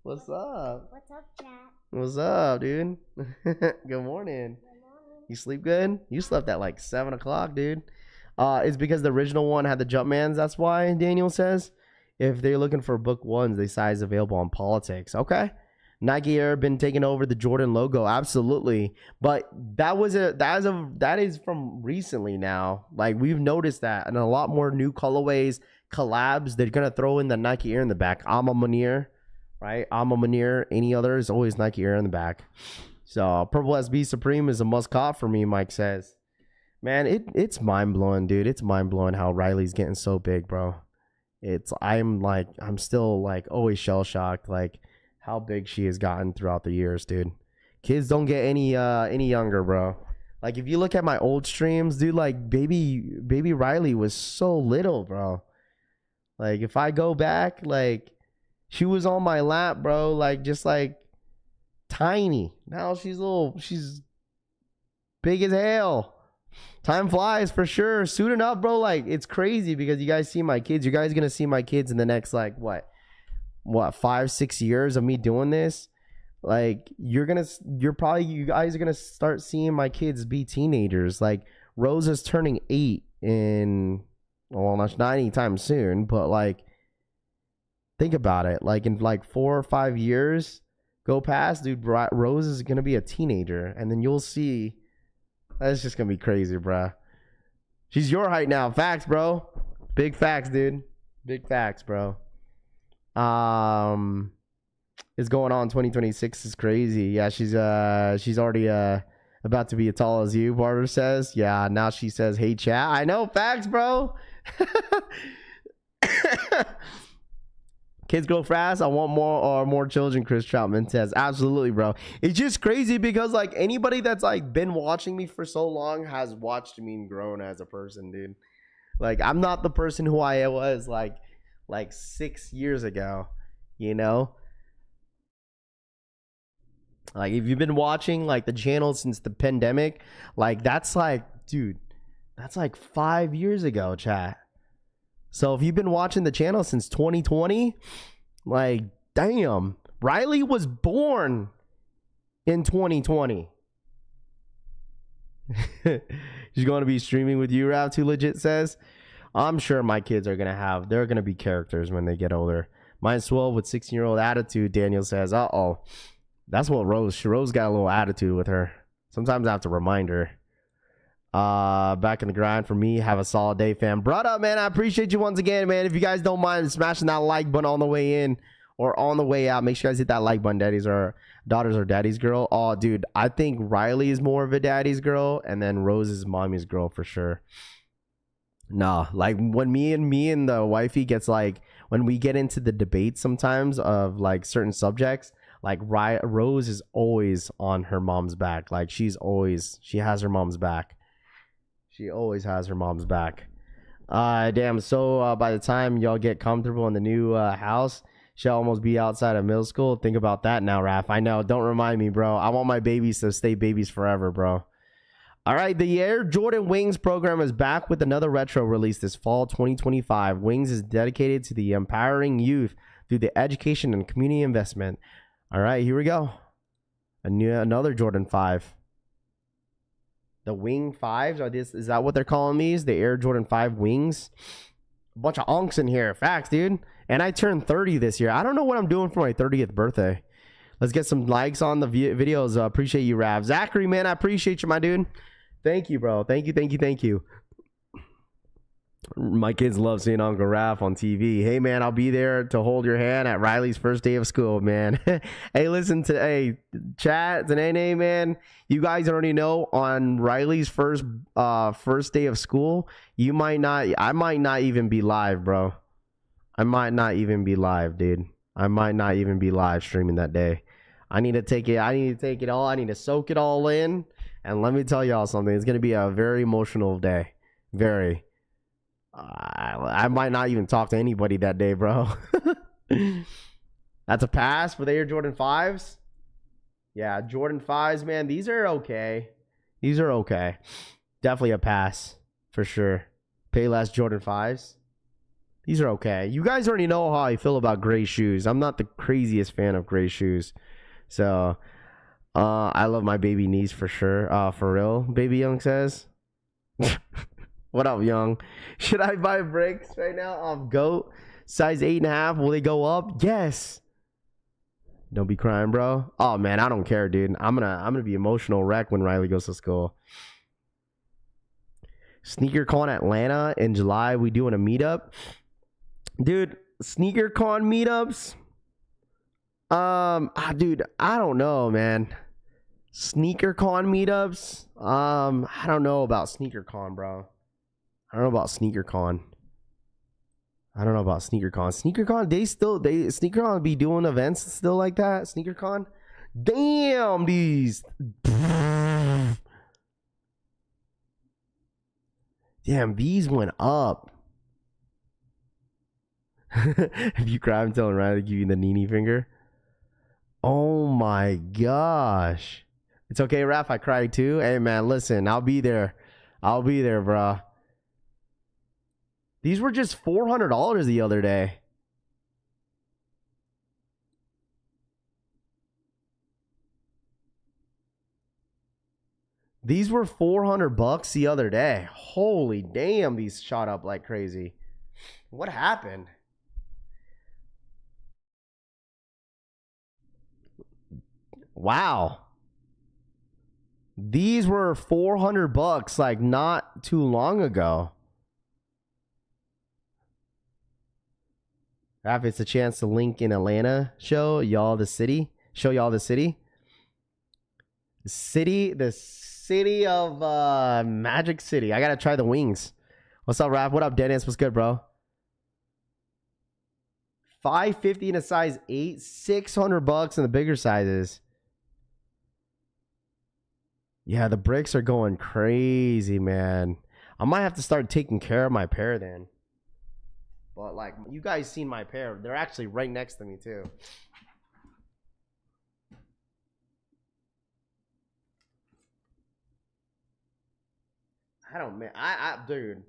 C: What's up?
G: What's up, chat?
C: What's up, dude? Good morning. You sleep good? You slept at like 7 o'clock, dude. It's because the original one had the Jumpmans. That's why, Daniel says. If they're looking for book ones, they size available on Politics. Okay. Nike Air been taking over the Jordan logo. Absolutely. But that is from recently now. Like we've noticed that. And a lot more new colorways, collabs. They're going to throw in the Nike Air in the back. I'm a Munir, right? I'm a Munir. Any other is always Nike Air in the back. So Purple SB Supreme is a must cop for me, Mike says. Man, it's mind blowing, dude. It's mind blowing how Riley's getting so big, bro. I'm still like always shell shocked, like how big she has gotten throughout the years, dude. Kids don't get any younger, bro. Like if you look at my old streams, dude, like baby Riley was so little, bro. Like if I go back, like she was on my lap, bro, like just like tiny. Now she's big as hell. Time flies for sure. Suiting up, bro, like it's crazy because you guys see my kids. You guys gonna see my kids in the next like what 5-6 years of me doing this. Like you guys are gonna start seeing my kids be teenagers. Like Rose is turning 8 in, well, not anytime soon, but like think about it. Like in like 4 or 5 years go past, dude, Rose is gonna be a teenager, and then you'll see. That's just gonna be crazy, bro. She's your height now. Facts, bro. Big facts, dude. Big facts, bro. It's going on. 2026 is crazy. Yeah, she's already about to be as tall as you, Barter says. Yeah, now she says, hey chat. I know, facts, bro. Kids grow fast. I want more children, Chris Troutman says. Absolutely, bro. It's just crazy because like anybody that's like been watching me for so long has watched me grown as a person, dude. Like I'm not the person who I was like 6 years ago, you know? Like if you've been watching like the channel since the pandemic, like that's like, dude, that's like 5 years ago, chat. So if you've been watching the channel since 2020, like, damn, Riley was born in 2020. She's going to be streaming with you, Rav, Too Legit says. I'm sure my kids are they're going to be characters when they get older. Mine's 12 with 16-year-old attitude, Daniel says. Uh-oh. That's what Rose got a little attitude with her. Sometimes I have to remind her. Back in the grind for me. Have a solid day, fam. Brother, man, I appreciate you once again, man. If you guys don't mind smashing that like button on the way in or on the way out, make sure you guys hit that like button. Daddy's or daughters or daddy's girl. Oh, dude, I think Riley is more of a daddy's girl, and then Rose is mommy's girl for sure. Nah, like when me and the wifey gets like, when we get into the debate sometimes of like certain subjects, like Rose is always on her mom's back. Like she has her mom's back. She always has her mom's back. Damn. So by the time y'all get comfortable in the new house, she'll almost be outside of middle school. Think about that now, Raph. I know. Don't remind me, bro. I want my babies to stay babies forever, bro. All right. The Air Jordan Wings program is back with another retro release this fall 2025. Wings is dedicated to the empowering youth through the education and community investment. All right. Here we go. Another Jordan 5. The Wing 5s is that what they're calling these? The Air Jordan 5 Wings. A bunch of onks in here. Facts, dude. And I turned 30 this year. I don't know what I'm doing for my 30th birthday. Let's get some likes on the videos. Appreciate you, Rav. Zachary, man, I appreciate you, my dude. Thank you, bro. Thank you. My kids love seeing Uncle Raph on TV. Hey, man, I'll be there to hold your hand at Riley's first day of school, man. Hey, listen to, chat, Nene, man. You guys already know on Riley's first day of school, I might not even be live, bro. I might not even be live, dude. I might not even be live streaming that day. I need to take it all. I need to soak it all in. And let me tell y'all something. It's going to be a very emotional day. Very. I might not even talk to anybody that day, bro. That's a pass for the Air Jordan 5s. Yeah, Jordan 5s, man. These are okay. Definitely a pass for sure. Payless Jordan 5s. These are okay. You guys already know how I feel about gray shoes. I'm not the craziest fan of gray shoes. So, I love my baby niece for sure. For real, Baby Young says. What up, Young? Should I buy bricks right now off GOAT? Size 8.5. Will they go up? Yes. Don't be crying, bro. Oh man, I don't care, dude. I'm gonna be emotional wreck when Riley goes to school. SneakerCon Atlanta in July. We doing a meetup, dude. SneakerCon meetups. Dude, I don't know, man. SneakerCon meetups. I don't know about SneakerCon, bro. I don't know about SneakerCon. SneakerCon be doing events still like that? SneakerCon? Damn, these. Damn, these went up. If you cry, I'm telling Ryan to give you the Nini finger. Oh my gosh. It's okay, Raph. I cried too. Hey, man, listen. I'll be there, bro. These were just $400 the other day. These were $400 the other day. Holy damn, these shot up like crazy. What happened? Wow. These were $400 like not too long ago. If it's a chance to link in Atlanta, show y'all the city. The city of Magic City. I gotta try the wings. What's up, Raph? What up, Dennis? What's good, bro? $550 in a size 8, $600 in the bigger sizes. Yeah, the bricks are going crazy, man. I might have to start taking care of my pair then. But like, you guys seen my pair. They're actually right next to me too. Dude.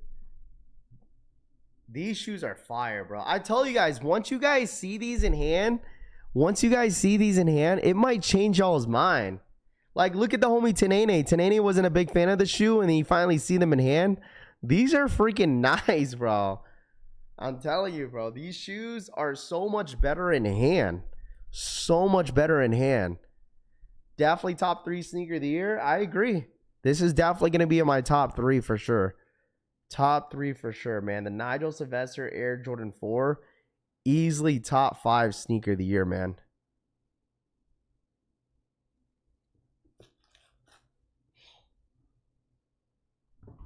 C: These shoes are fire, bro. I tell you guys, once you guys see these in hand, it might change y'all's mind. Like, look at the homie Tenene. Tenene wasn't a big fan of the shoe, and then you finally see them in hand. These are freaking nice, bro. I'm telling you, bro. These shoes are so much better in hand. So much better in hand. Definitely top 3 sneaker of the year. I agree. This is definitely going to be in my top 3 for sure. Top 3 for sure, man. The Nigel Sylvester Air Jordan 4. Easily top 5 sneaker of the year, man.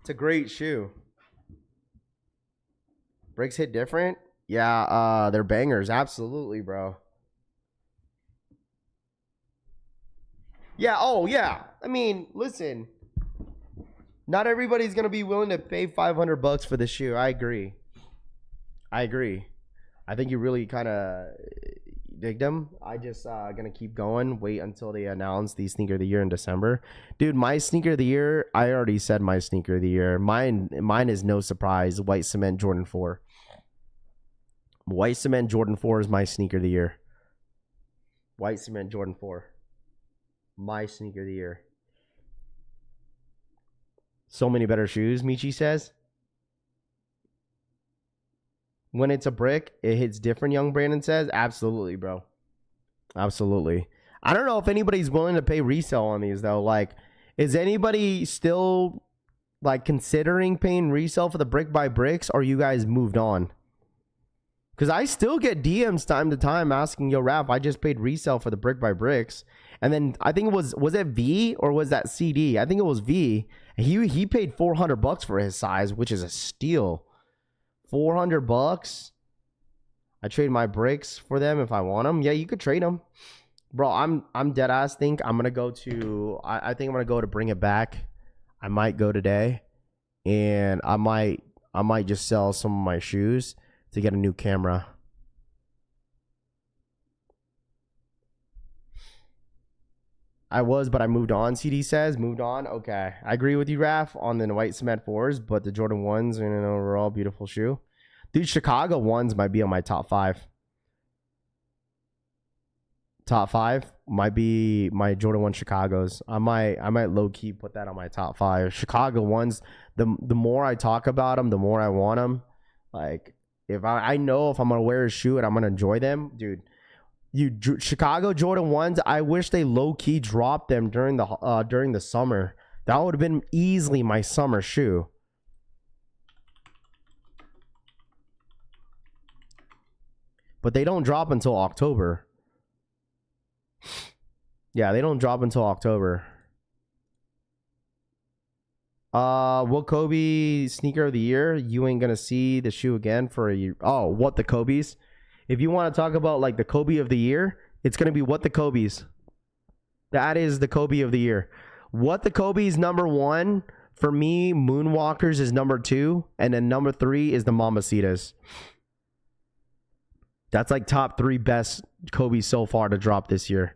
C: It's a great shoe. Bricks hit different? Yeah, they're bangers. Absolutely, bro. Yeah, oh, yeah. I mean, listen. Not everybody's going to be willing to pay $500 for the shoe. I agree. I think you really kind of digged them. I just going to keep going. Wait until they announce the sneaker of the year in December. Dude, my sneaker of the year, I already said my sneaker of the year. Mine is no surprise. White Cement Jordan 4. White Cement Jordan 4 is my sneaker of the year. White Cement Jordan 4. My sneaker of the year. So many better shoes, Michi says. When it's a brick, it hits different, young Brandon says. Absolutely, bro. Absolutely. I don't know if anybody's willing to pay resale on these, though. Like, is anybody still, like, considering paying resale for the brick by bricks, or you guys moved on? Because I still get DMs time to time asking, yo, Raph, I just paid resale for the brick by bricks. And then I think it was it V or was that CD? I think it was V. He paid $400 for his size, which is a steal. $400. I trade my bricks for them if I want them. Yeah, you could trade them, bro. I'm dead ass. Think I'm gonna go to. I think I'm gonna go to Bring It Back. I might go today, and I might just sell some of my shoes to get a new camera. I was, but I moved on. CD says moved on. Okay, I agree with you, Raph, on the White Cement 4s, but the Jordan 1s are an overall beautiful shoe. Dude, Chicago 1s might be on my top 5. Top 5 might be my Jordan 1 Chicago's. I might low key put that on my top 5. Chicago 1s. The more I talk about them, the more I want them. Like, if I know if I'm gonna wear a shoe and I'm gonna enjoy them, dude. Chicago Jordan 1s, I wish they low-key dropped them during the summer. That would have been easily my summer shoe. But they don't drop until October. Yeah, they don't drop until October. What Kobe sneaker of the year? You ain't gonna see the shoe again for a year. Oh, what the Kobe's? If you want to talk about like the Kobe of the year, it's going to be What the Kobe's. That is the Kobe of the year. What the Kobe's number 1. For me, Moonwalkers is number 2. And then number 3 is the Mamacitas. That's like top 3 best Kobe's so far to drop this year.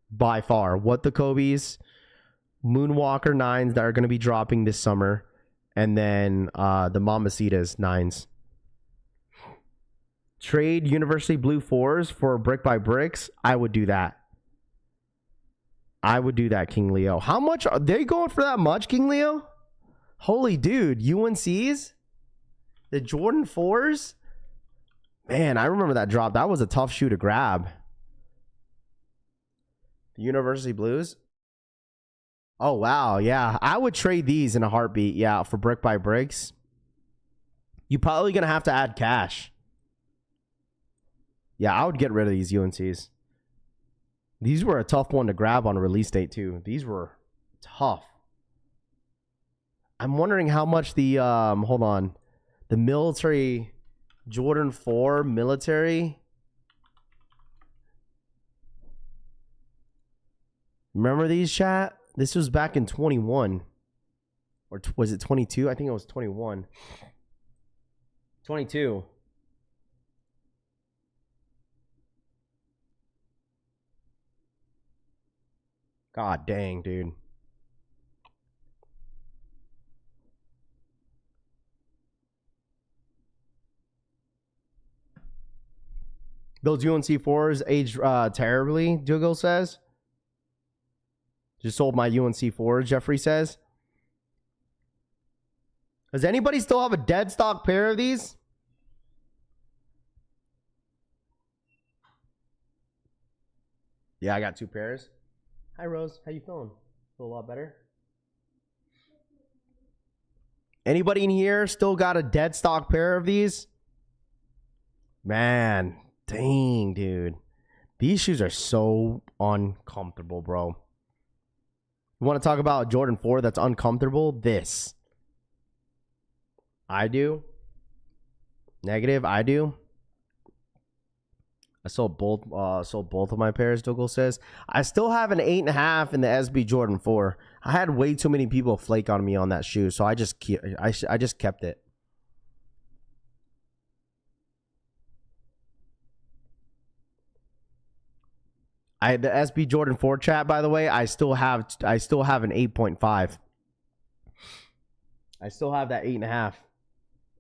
C: By far. What the Kobe's, Moonwalker 9s that are going to be dropping this summer. And then the Mamacitas 9s. Trade University Blue 4s for brick by bricks. I would do that. I would do that, King Leo. How much are they going for that much, King Leo? Holy dude, UNC's? The Jordan 4s? Man, I remember that drop. That was a tough shoe to grab. The University Blues? Oh, wow. Yeah, I would trade these in a heartbeat. Yeah, for brick by bricks. You're probably going to have to add cash. Yeah, I would get rid of these UNCs. These were a tough one to grab on release date, too. These were tough. I'm wondering how much the, hold on. The military Jordan 4 military. Remember these, chat? This was back in 21. Or was it 22? I think it was 21. 22. God dang, dude. Those UNC 4s aged terribly, Dougal says. Just sold my UNC 4s, Jeffrey says. Does anybody still have a dead stock pair of these? Yeah, I got 2 pairs. Hi, Rose. How you feeling? Feel a lot better? Anybody in here still got a dead stock pair of these? Man, dang, dude. These shoes are so uncomfortable, bro. You want to talk about Jordan 4 that's uncomfortable? This. I do. Negative, I do. I sold both of my pairs, Dougal says. I still have an 8.5 in the SB Jordan 4. I had way too many people flake on me on that shoe, so I just kept it. The SB Jordan 4 chat, by the way, I still have an 8.5. I still have that 8.5.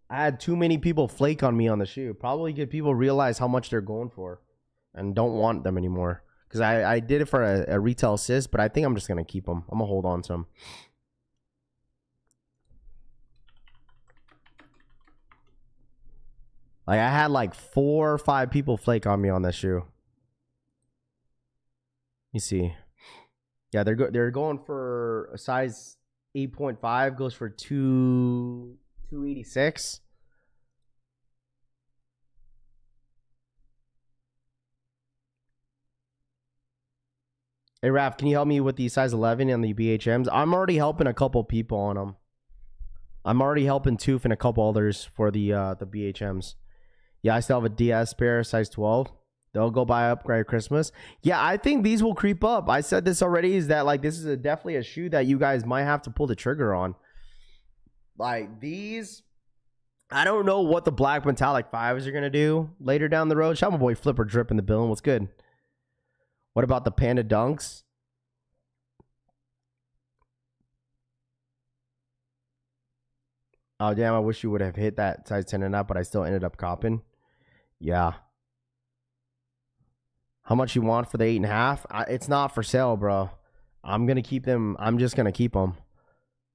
C: I had too many people flake on me on the shoe. Probably get people realize how much they're going for and don't want them anymore. Because I did it for a retail assist, but I think I'm just going to keep them. I'm going to hold on to them. Like, I had like 4 or 5 people flake on me on this shoe. You see. Yeah, they're going for a size 8.5, goes for 286. Hey, Raph, can you help me with the size 11 and the BHMs? I'm already helping a couple people on them. I'm already helping Toof and a couple others for the BHMs. Yeah, I still have a DS pair, size 12. They'll go buy upgrade Christmas. Yeah, I think these will creep up. I said this already, is that like this is definitely a shoe that you guys might have to pull the trigger on. Like these, I don't know what the black metallic 5s are going to do later down the road. Shout my boy Flipper Drip in the building. What's good? What about the Panda Dunks? Oh, damn, I wish you would have hit that size 10 and up, but I still ended up copping. Yeah. How much you want for the 8.5? It's not for sale, bro. I'm going to keep them. I'm just going to keep them.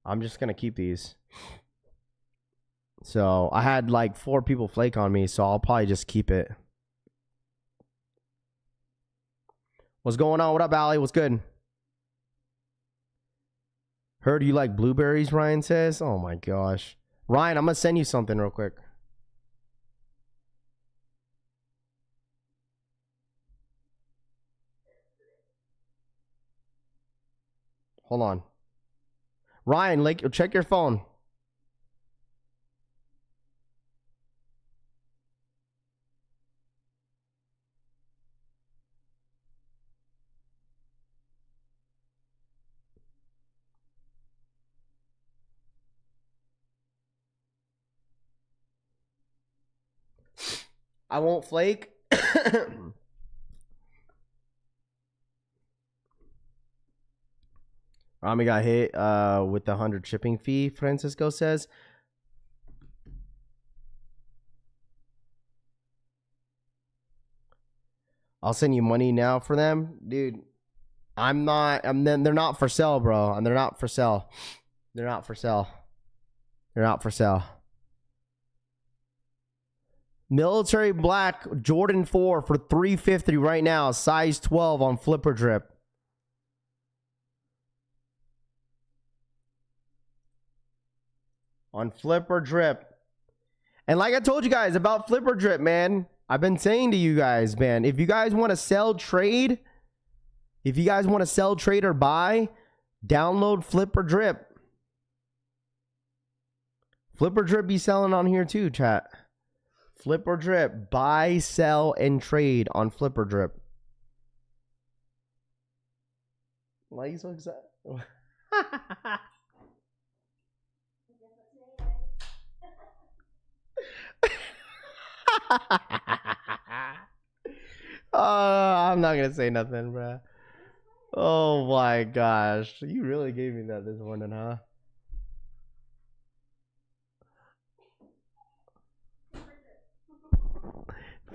C: I'm just going to keep these. So I had like 4 people flake on me, so I'll probably just keep it. What's going on? What up, Allie? What's good? Heard you like blueberries, Ryan says. Oh my gosh. Ryan, I'm going to send you something real quick. Hold on. Ryan, like, check your phone. I won't flake. Rami got hit with the 100 shipping fee, Francisco says. I'll send you money now for them. Dude, they're not for sale, bro. And they're not for sale. They're not for sale. They're not for sale. Military black Jordan 4 for $350 right now. Size 12 on Flipper Drip. On Flipper Drip. And like I told you guys about Flipper Drip, man. I've been saying to you guys, man, if you guys want to sell, trade, or buy, download Flipper Drip. Flipper Drip be selling on here too, chat. Flipper Drip. Buy, sell, and trade on Flipper Drip. Why are you so excited? I'm not gonna say nothing, bro. Oh my gosh, you really gave me that this morning, huh?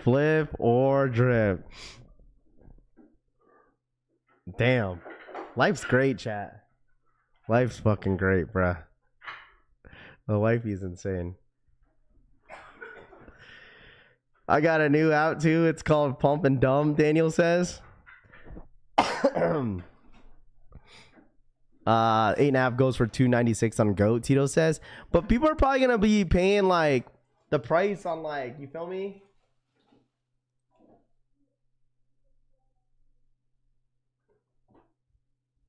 C: Flip or drip. Damn, life's great, chat. Life's fucking great, bro. The life is insane. I got a new out too. It's called Pump and Dumb, Daniel says. 8.5 goes for 296 on Goat, Tito says. But people are probably gonna be paying like the price on, like, you feel me?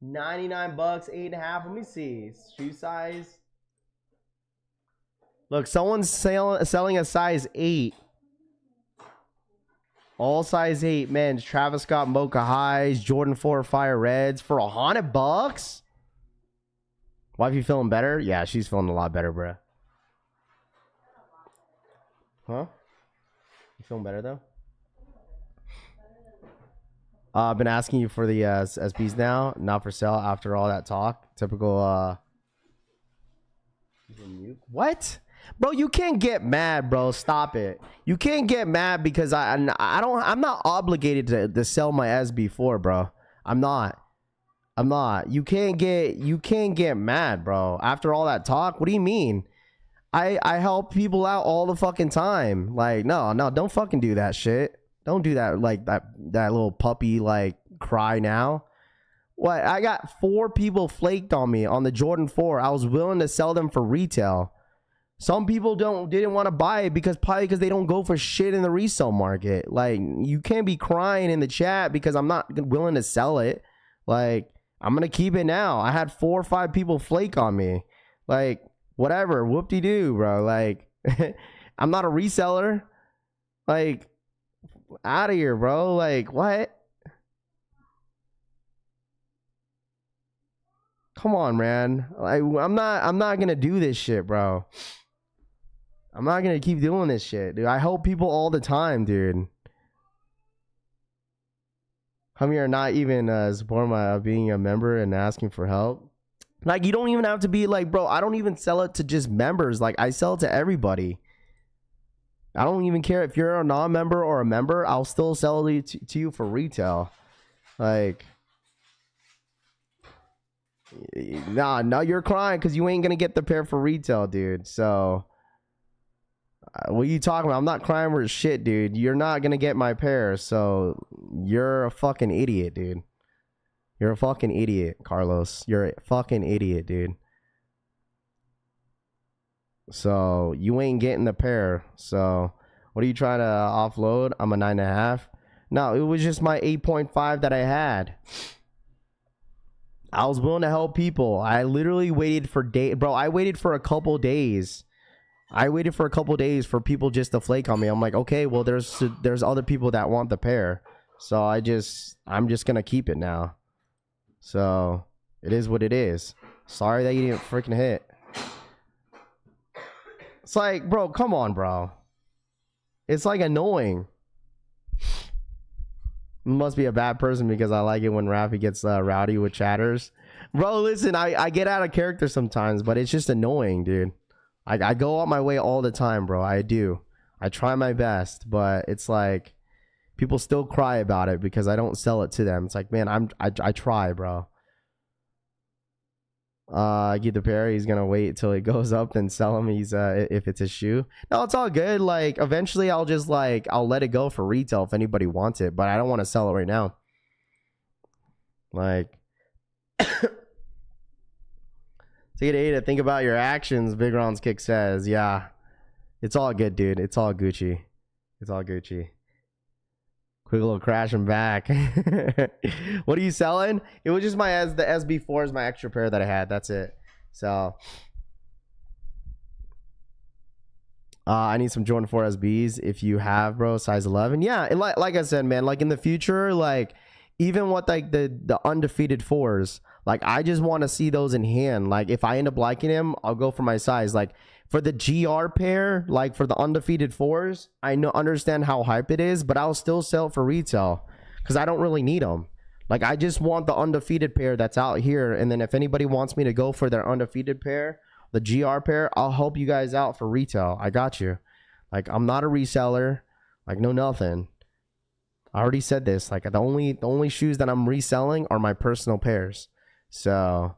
C: $99, 8.5. Let me see. Shoe size. Look, someone's selling a size 8. All size 8 men's Travis Scott Mocha Highs, Jordan 4 Fire Reds for $100. Wife, you feeling better? Yeah, she's feeling a lot better, bruh. Huh? You feeling better though? I've been asking you for the SBs now, not for sale after all that talk. Typical what? Bro, you can't get mad, bro. Stop it. You can't get mad because I'm not obligated to sell my SB4, bro. I'm not. You can't get mad, bro. After all that talk, what do you mean? I help people out all the fucking time. Like, no, don't fucking do that shit. Don't do that, like that little puppy like cry now. What? I got 4 people flaked on me on the Jordan 4. I was willing to sell them for retail. Some people didn't want to buy it because they don't go for shit in the resale market. Like, you can't be crying in the chat because I'm not willing to sell it. Like, I'm gonna keep it now. I had 4 or 5 people flake on me. Like, whatever, whoop-de-doo, bro. Like, I'm not a reseller. Like, out of here, bro. Like, what? Come on, man. Like, I'm not gonna do this shit, bro. I'm not gonna keep doing this shit, dude. I help people all the time, dude. Come here, not even support my being a member and asking for help. Like, you don't even have to be like, bro, I don't even sell it to just members. Like, I sell it to everybody. I don't even care if you're a non-member or a member. I'll still sell it to you for retail. Like, nah, you're crying because you ain't gonna get the pair for retail, dude. So what are you talking about? I'm not crying for shit, dude. You're not gonna get my pair, so you're a fucking idiot, dude. You're a fucking idiot, Carlos. You're a fucking idiot, dude. So you ain't getting the pair. So what are you trying to offload? I'm a 9.5. No, it was just my 8.5 that I had. I was willing to help people. I literally waited for bro. I waited for a couple days. I waited for a couple days for people just to flake on me. I'm like, okay, well, there's other people that want the pair, so I'm just gonna keep it now. So it is what it is. Sorry that you didn't freaking hit. It's like, bro, come on, bro. It's like annoying. Must be a bad person because I like it when Rafi gets rowdy with chatters. Bro, listen, I get out of character sometimes, but it's just annoying, dude. I go out my way all the time, bro. I do. I try my best, but it's like people still cry about it because I don't sell it to them. It's like, man, I try, bro. Get the pair. He's gonna wait till it goes up and sell him. He's if it's a shoe. No, it's all good. Like, eventually I'll just like I'll let it go for retail if anybody wants it, but I don't want to sell it right now. Like, take it to think about your actions. Big Ron's Kick says, yeah, it's all good, dude. It's all Gucci. It's all Gucci. Quick little crashing back. What are you selling? It was just the SB4 is my extra pair that I had. That's it. So I need some Jordan 4 SBs if you have, bro, size 11. Yeah, and like I said, man, like in the future, like even with like the undefeated 4s, like I just want to see those in hand. Like if I end up liking them, I'll go for my size. Like for the GR pair, like for the undefeated 4s, I understand how hype it is, but I'll still sell it for retail because I don't really need them. Like I just want the undefeated pair that's out here, and then if anybody wants me to go for their undefeated pair, the GR pair, I'll help you guys out for retail. I got you. Like I'm not a reseller. Like no nothing. I already said this. Like the only shoes that I'm reselling are my personal pairs. So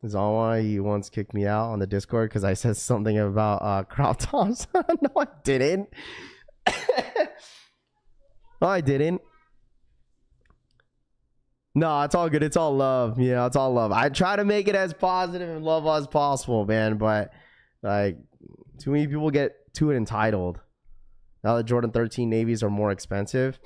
C: is all why you once kicked me out on the Discord because I said something about crop tops. No, I didn't. No, I didn't. No, it's all good. It's all love. You know, it's all love. I try to make it as positive and love as possible, man. But like, too many people get too entitled. Now the Jordan 13 navies are more expensive.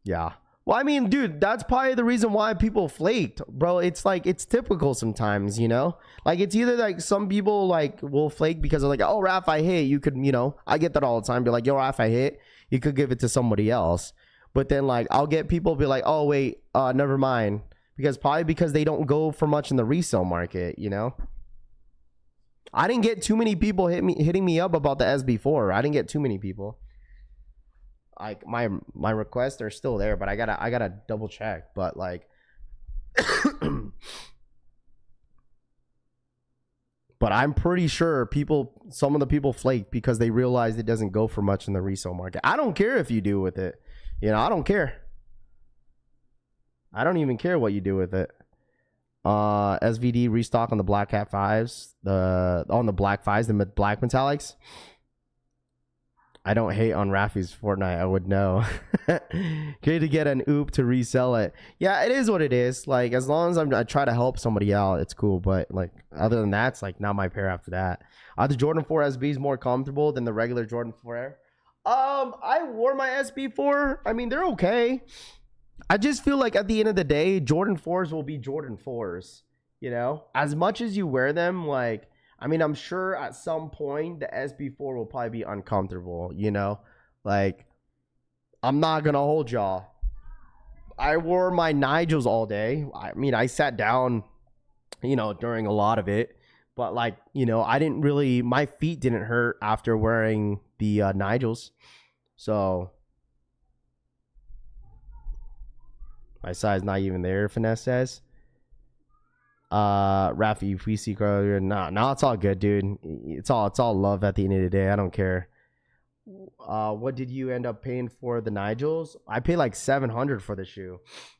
C: Yeah. Well, I mean, dude, that's probably the reason why people flaked, bro. It's like, it's typical sometimes, you know? Like, it's either like some people like will flake because they're like, oh, Raph, I hit. You could, you know, I get that all the time. Be like, yo, Raph, I hit. You could give it to somebody else. But then like, I'll get people be like, oh, wait, never mind. Because they don't go for much in the resale market, you know? I didn't get too many people hitting me up about the SB4. I didn't get too many people. Like my requests are still there, but I gotta double check. But like, but I'm pretty sure some of the people flaked because they realized it doesn't go for much in the resale market. I don't care if you do with it, you know. I don't care. I don't even care what you do with it. SVD restock on the Black Cat 5s, on the Black 5s, the Black Metallics. I don't hate on Rafi's Fortnite. I would know. Good to get an oop to resell it. Yeah, it is what it is. Like, as long as I try to help somebody out, it's cool. But like, other than that, it's like not my pair after that. Are the Jordan 4 SBs more comfortable than the regular Jordan 4 Air? I wore my SB4. I mean, they're okay. I just feel like at the end of the day, Jordan 4s will be Jordan 4s. You know, as much as you wear them, like, I mean, I'm sure at some point the SB4 will probably be uncomfortable, you know? Like, I'm not going to hold y'all. I wore my Nigels all day. I mean, I sat down, you know, during a lot of it. But, like, you know, my feet didn't hurt after wearing the Nigels. So, my size not even there, Finesse says. Rafi, if we see earlier, no, it's all good, dude. It's all love at the end of the day. I don't care. What did you end up paying for the Nigels? I paid like $700 for the shoe,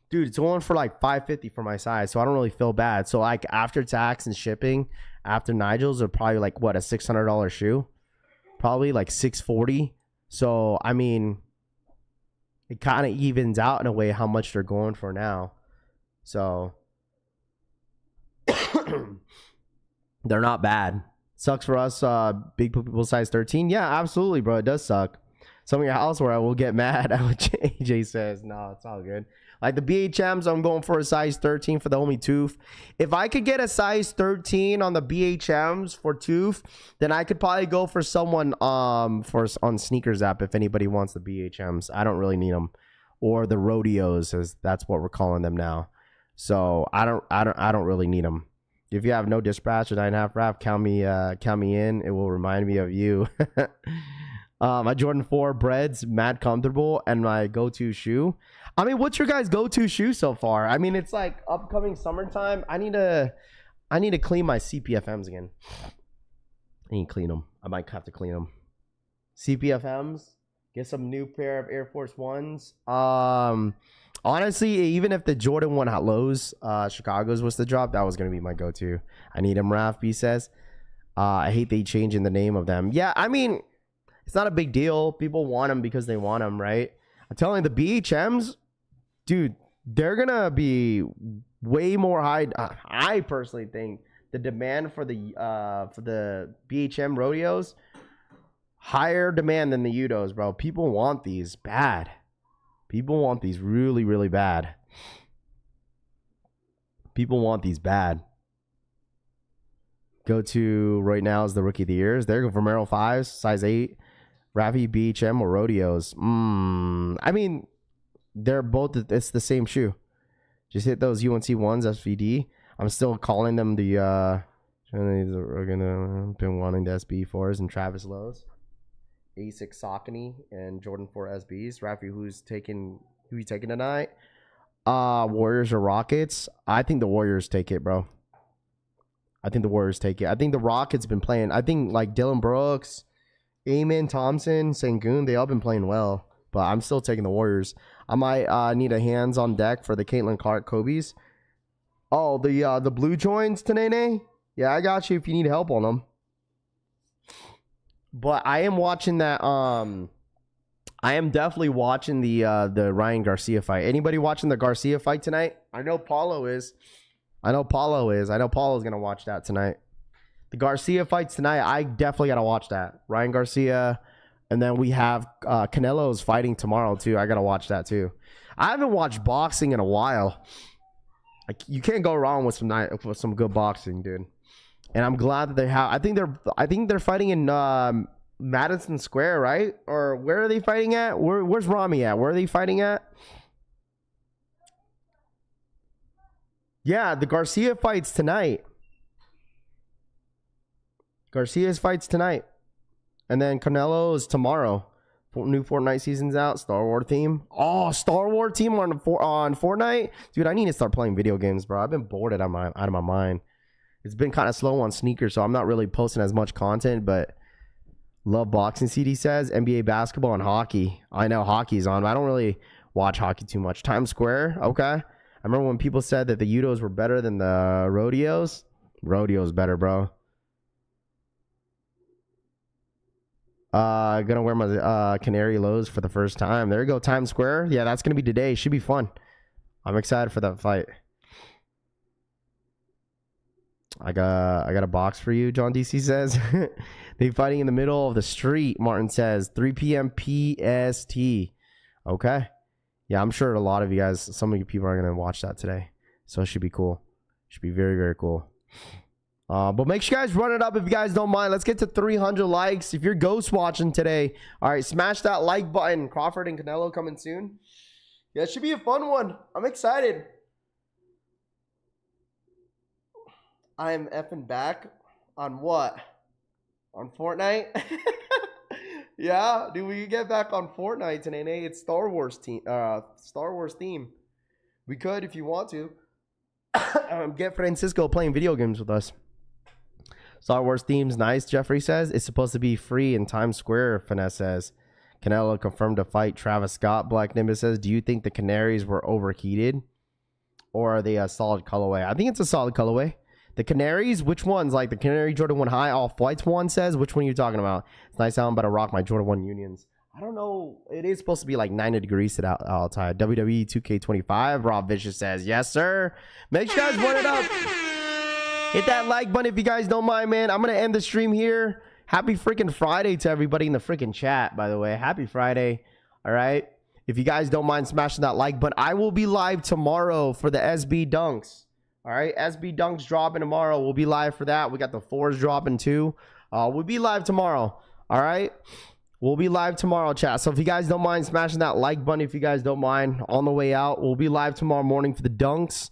C: dude. It's going for like $550 for my size, so I don't really feel bad. So like after tax and shipping, after Nigels are probably like what, a $600 shoe, probably like $640. So I mean, it kind of evens out in a way how much they're going for now. So. They're not bad. Sucks for us, big people size 13. Yeah, absolutely, bro. It does suck. Some of your housewear, I will get mad at what AJ says. No, it's all good. Like the BHMs, I'm going for a size 13 for the homie Tooth. If I could get a size 13 on the BHMs for Tooth, then I could probably go for someone on Sneakers app if anybody wants the BHMs. I don't really need them, or the rodeos, as that's what we're calling them now. So I don't really need them. If you have no dispatch or 9.5 wrap, count me in. It will remind me of you. My Jordan 4 breads, mad comfortable, and my go-to shoe. I mean, what's your guys' go-to shoe so far? I mean, it's like upcoming summertime. I need to clean my CPFMs again. I need to clean them. I might have to clean them. CPFMs. Get some new pair of Air Force Ones. Honestly, even if the Jordan 1 at Lowe's, Chicago's was the drop, that was going to be my go-to. I need them, Raph B says. I hate they changing the name of them. Yeah, I mean, it's not a big deal. People want them because they want them, right? I'm telling you, the BHMs, dude, they're going to be way more high. I personally think the demand for the BHM rodeos, higher demand than the Udos, bro. People want these bad. People want these really, really bad. People want these bad. Go to right now is the Rookie of the Years. They're going for Merrill 5s, size 8. Ravi, BHM, or Rodeos. I mean, they're both, it's the same shoe. Just hit those UNC 1s, SVD. I'm still calling them the, we're gonna been wanting the SB4s and Travis Lowe's. A6 Saucony and Jordan 4 SBs. Rafi, who you taking tonight? Warriors or Rockets? I think the Warriors take it, bro. I think the Warriors take it. I think the Rockets been playing. I think like Dylan Brooks, Amen Thompson, Sengun, they all been playing well. But I'm still taking the Warriors. I might need a hands on deck for the Caitlin Clark Kobe's. Oh, the blue joins, Tanene? Yeah, I got you if you need help on them. But I am watching that I am definitely watching the Ryan Garcia fight. Anybody watching the Garcia fight tonight? I know Paulo is. I know Paulo's gonna watch that tonight. The Garcia fights tonight. I definitely gotta watch that. Ryan Garcia, and then we have Canelo's fighting tomorrow too. I gotta watch that too. I haven't watched boxing in a while. Like, you can't go wrong with some good boxing, dude. And I'm glad that they have. I think they're fighting in Madison Square, right? Or where are they fighting at? Where's Rami at? Where are they fighting at? Yeah, the Garcia fights tonight. Garcia's fights tonight. And then Canelo is tomorrow. New Fortnite season's out. Star Wars theme. Oh, Star Wars theme on Fortnite? Dude, I need to start playing video games, bro. I've been bored out of my mind. It's been kind of slow on sneakers, so I'm not really posting as much content, but love boxing, CD says. NBA basketball and hockey. I know hockey's on, but I don't really watch hockey too much. Times Square, okay. I remember when people said that the Udos were better than the rodeos. Rodeo's better, bro. Gonna wear my canary lows for the first time. There you go, Times Square. Yeah, that's gonna be today. Should be fun. I'm excited for that fight. I got a box for you, John DC says. They fighting in the middle of the street, Martin says. 3 p.m. PST. Okay. Yeah, I'm sure a lot of you guys, some of you people are gonna watch that today. So it should be cool. Should be very, very cool. But make sure you guys run it up if you guys don't mind. Let's get to 300 likes. If you're ghost watching today, all right, smash that like button. Crawford and Canelo coming soon. Yeah, it should be a fun one. I'm excited. I am effing back on what? On Fortnite? Yeah, dude, we get back on Fortnite today. It's Star Wars theme. We could if you want to. Get Francisco playing video games with us. Star Wars theme's nice, Jeffrey says. It's supposed to be free in Times Square, Finesse says. Canelo confirmed to fight Travis Scott. Black Nimbus says, do you think the Canaries were overheated? Or are they a solid colorway? I think it's a solid colorway. The Canaries, which ones? Like the Canary Jordan 1 High Off Whites one says. Which one are you talking about? It's nice how I'm about to rock my Jordan 1 Unions. I don't know. It is supposed to be like 90 degrees today outside. WWE 2K25. Rob Vicious says, yes, sir. Make sure you guys run it up. Hit that like button if you guys don't mind, man. I'm going to end the stream here. Happy freaking Friday to everybody in the freaking chat, by the way. Happy Friday. All right. If you guys don't mind smashing that like button, I will be live tomorrow for the SB Dunks. All right. SB Dunks dropping tomorrow. We'll be live for that. We got the 4s dropping too. We'll be live tomorrow. All right. We'll be live tomorrow, chat. So if you guys don't mind smashing that like button, if you guys don't mind, on the way out, we'll be live tomorrow morning for the Dunks.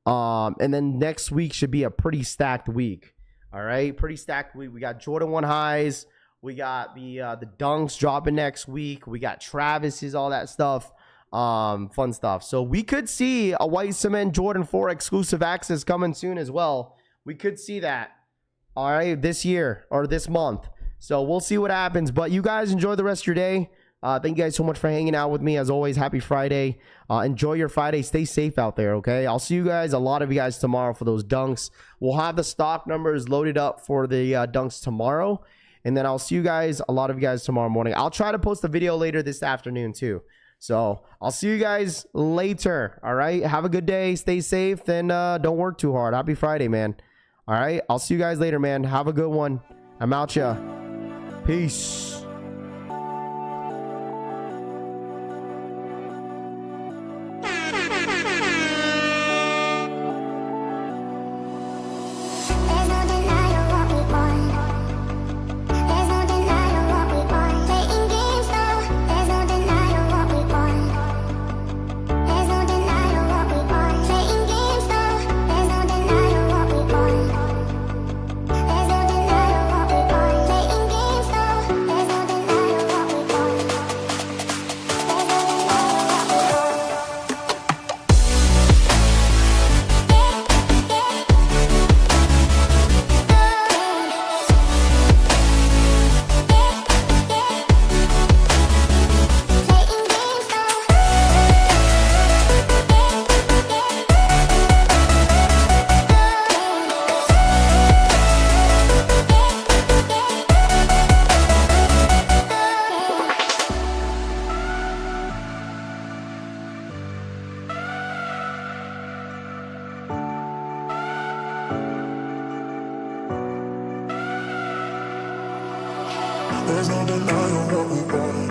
C: And then next week should be a pretty stacked week. All right, pretty stacked week. We got Jordan 1 Highs. We got the Dunks dropping next week. We got Travis's, all that stuff. Fun stuff. So we could see a White Cement Jordan 4 exclusive access coming soon as well. We could see that. All right, this year or this month. So we'll see what happens. But you guys enjoy the rest of your day. Thank you guys so much for hanging out with me. As always, happy Friday. Enjoy your Friday. Stay safe out there, okay? I'll see you guys, a lot of you guys, tomorrow for those Dunks. We'll have the stock numbers loaded up for the Dunks tomorrow. And then I'll see you guys, a lot of you guys, tomorrow morning. I'll try to post a video later this afternoon too. So I'll see you guys later, all right? Have a good day. Stay safe and don't work too hard. Happy Friday, man. All right? I'll see you guys later, man. Have a good one. I'm out ya. Peace.
G: There's There's no denying what we want.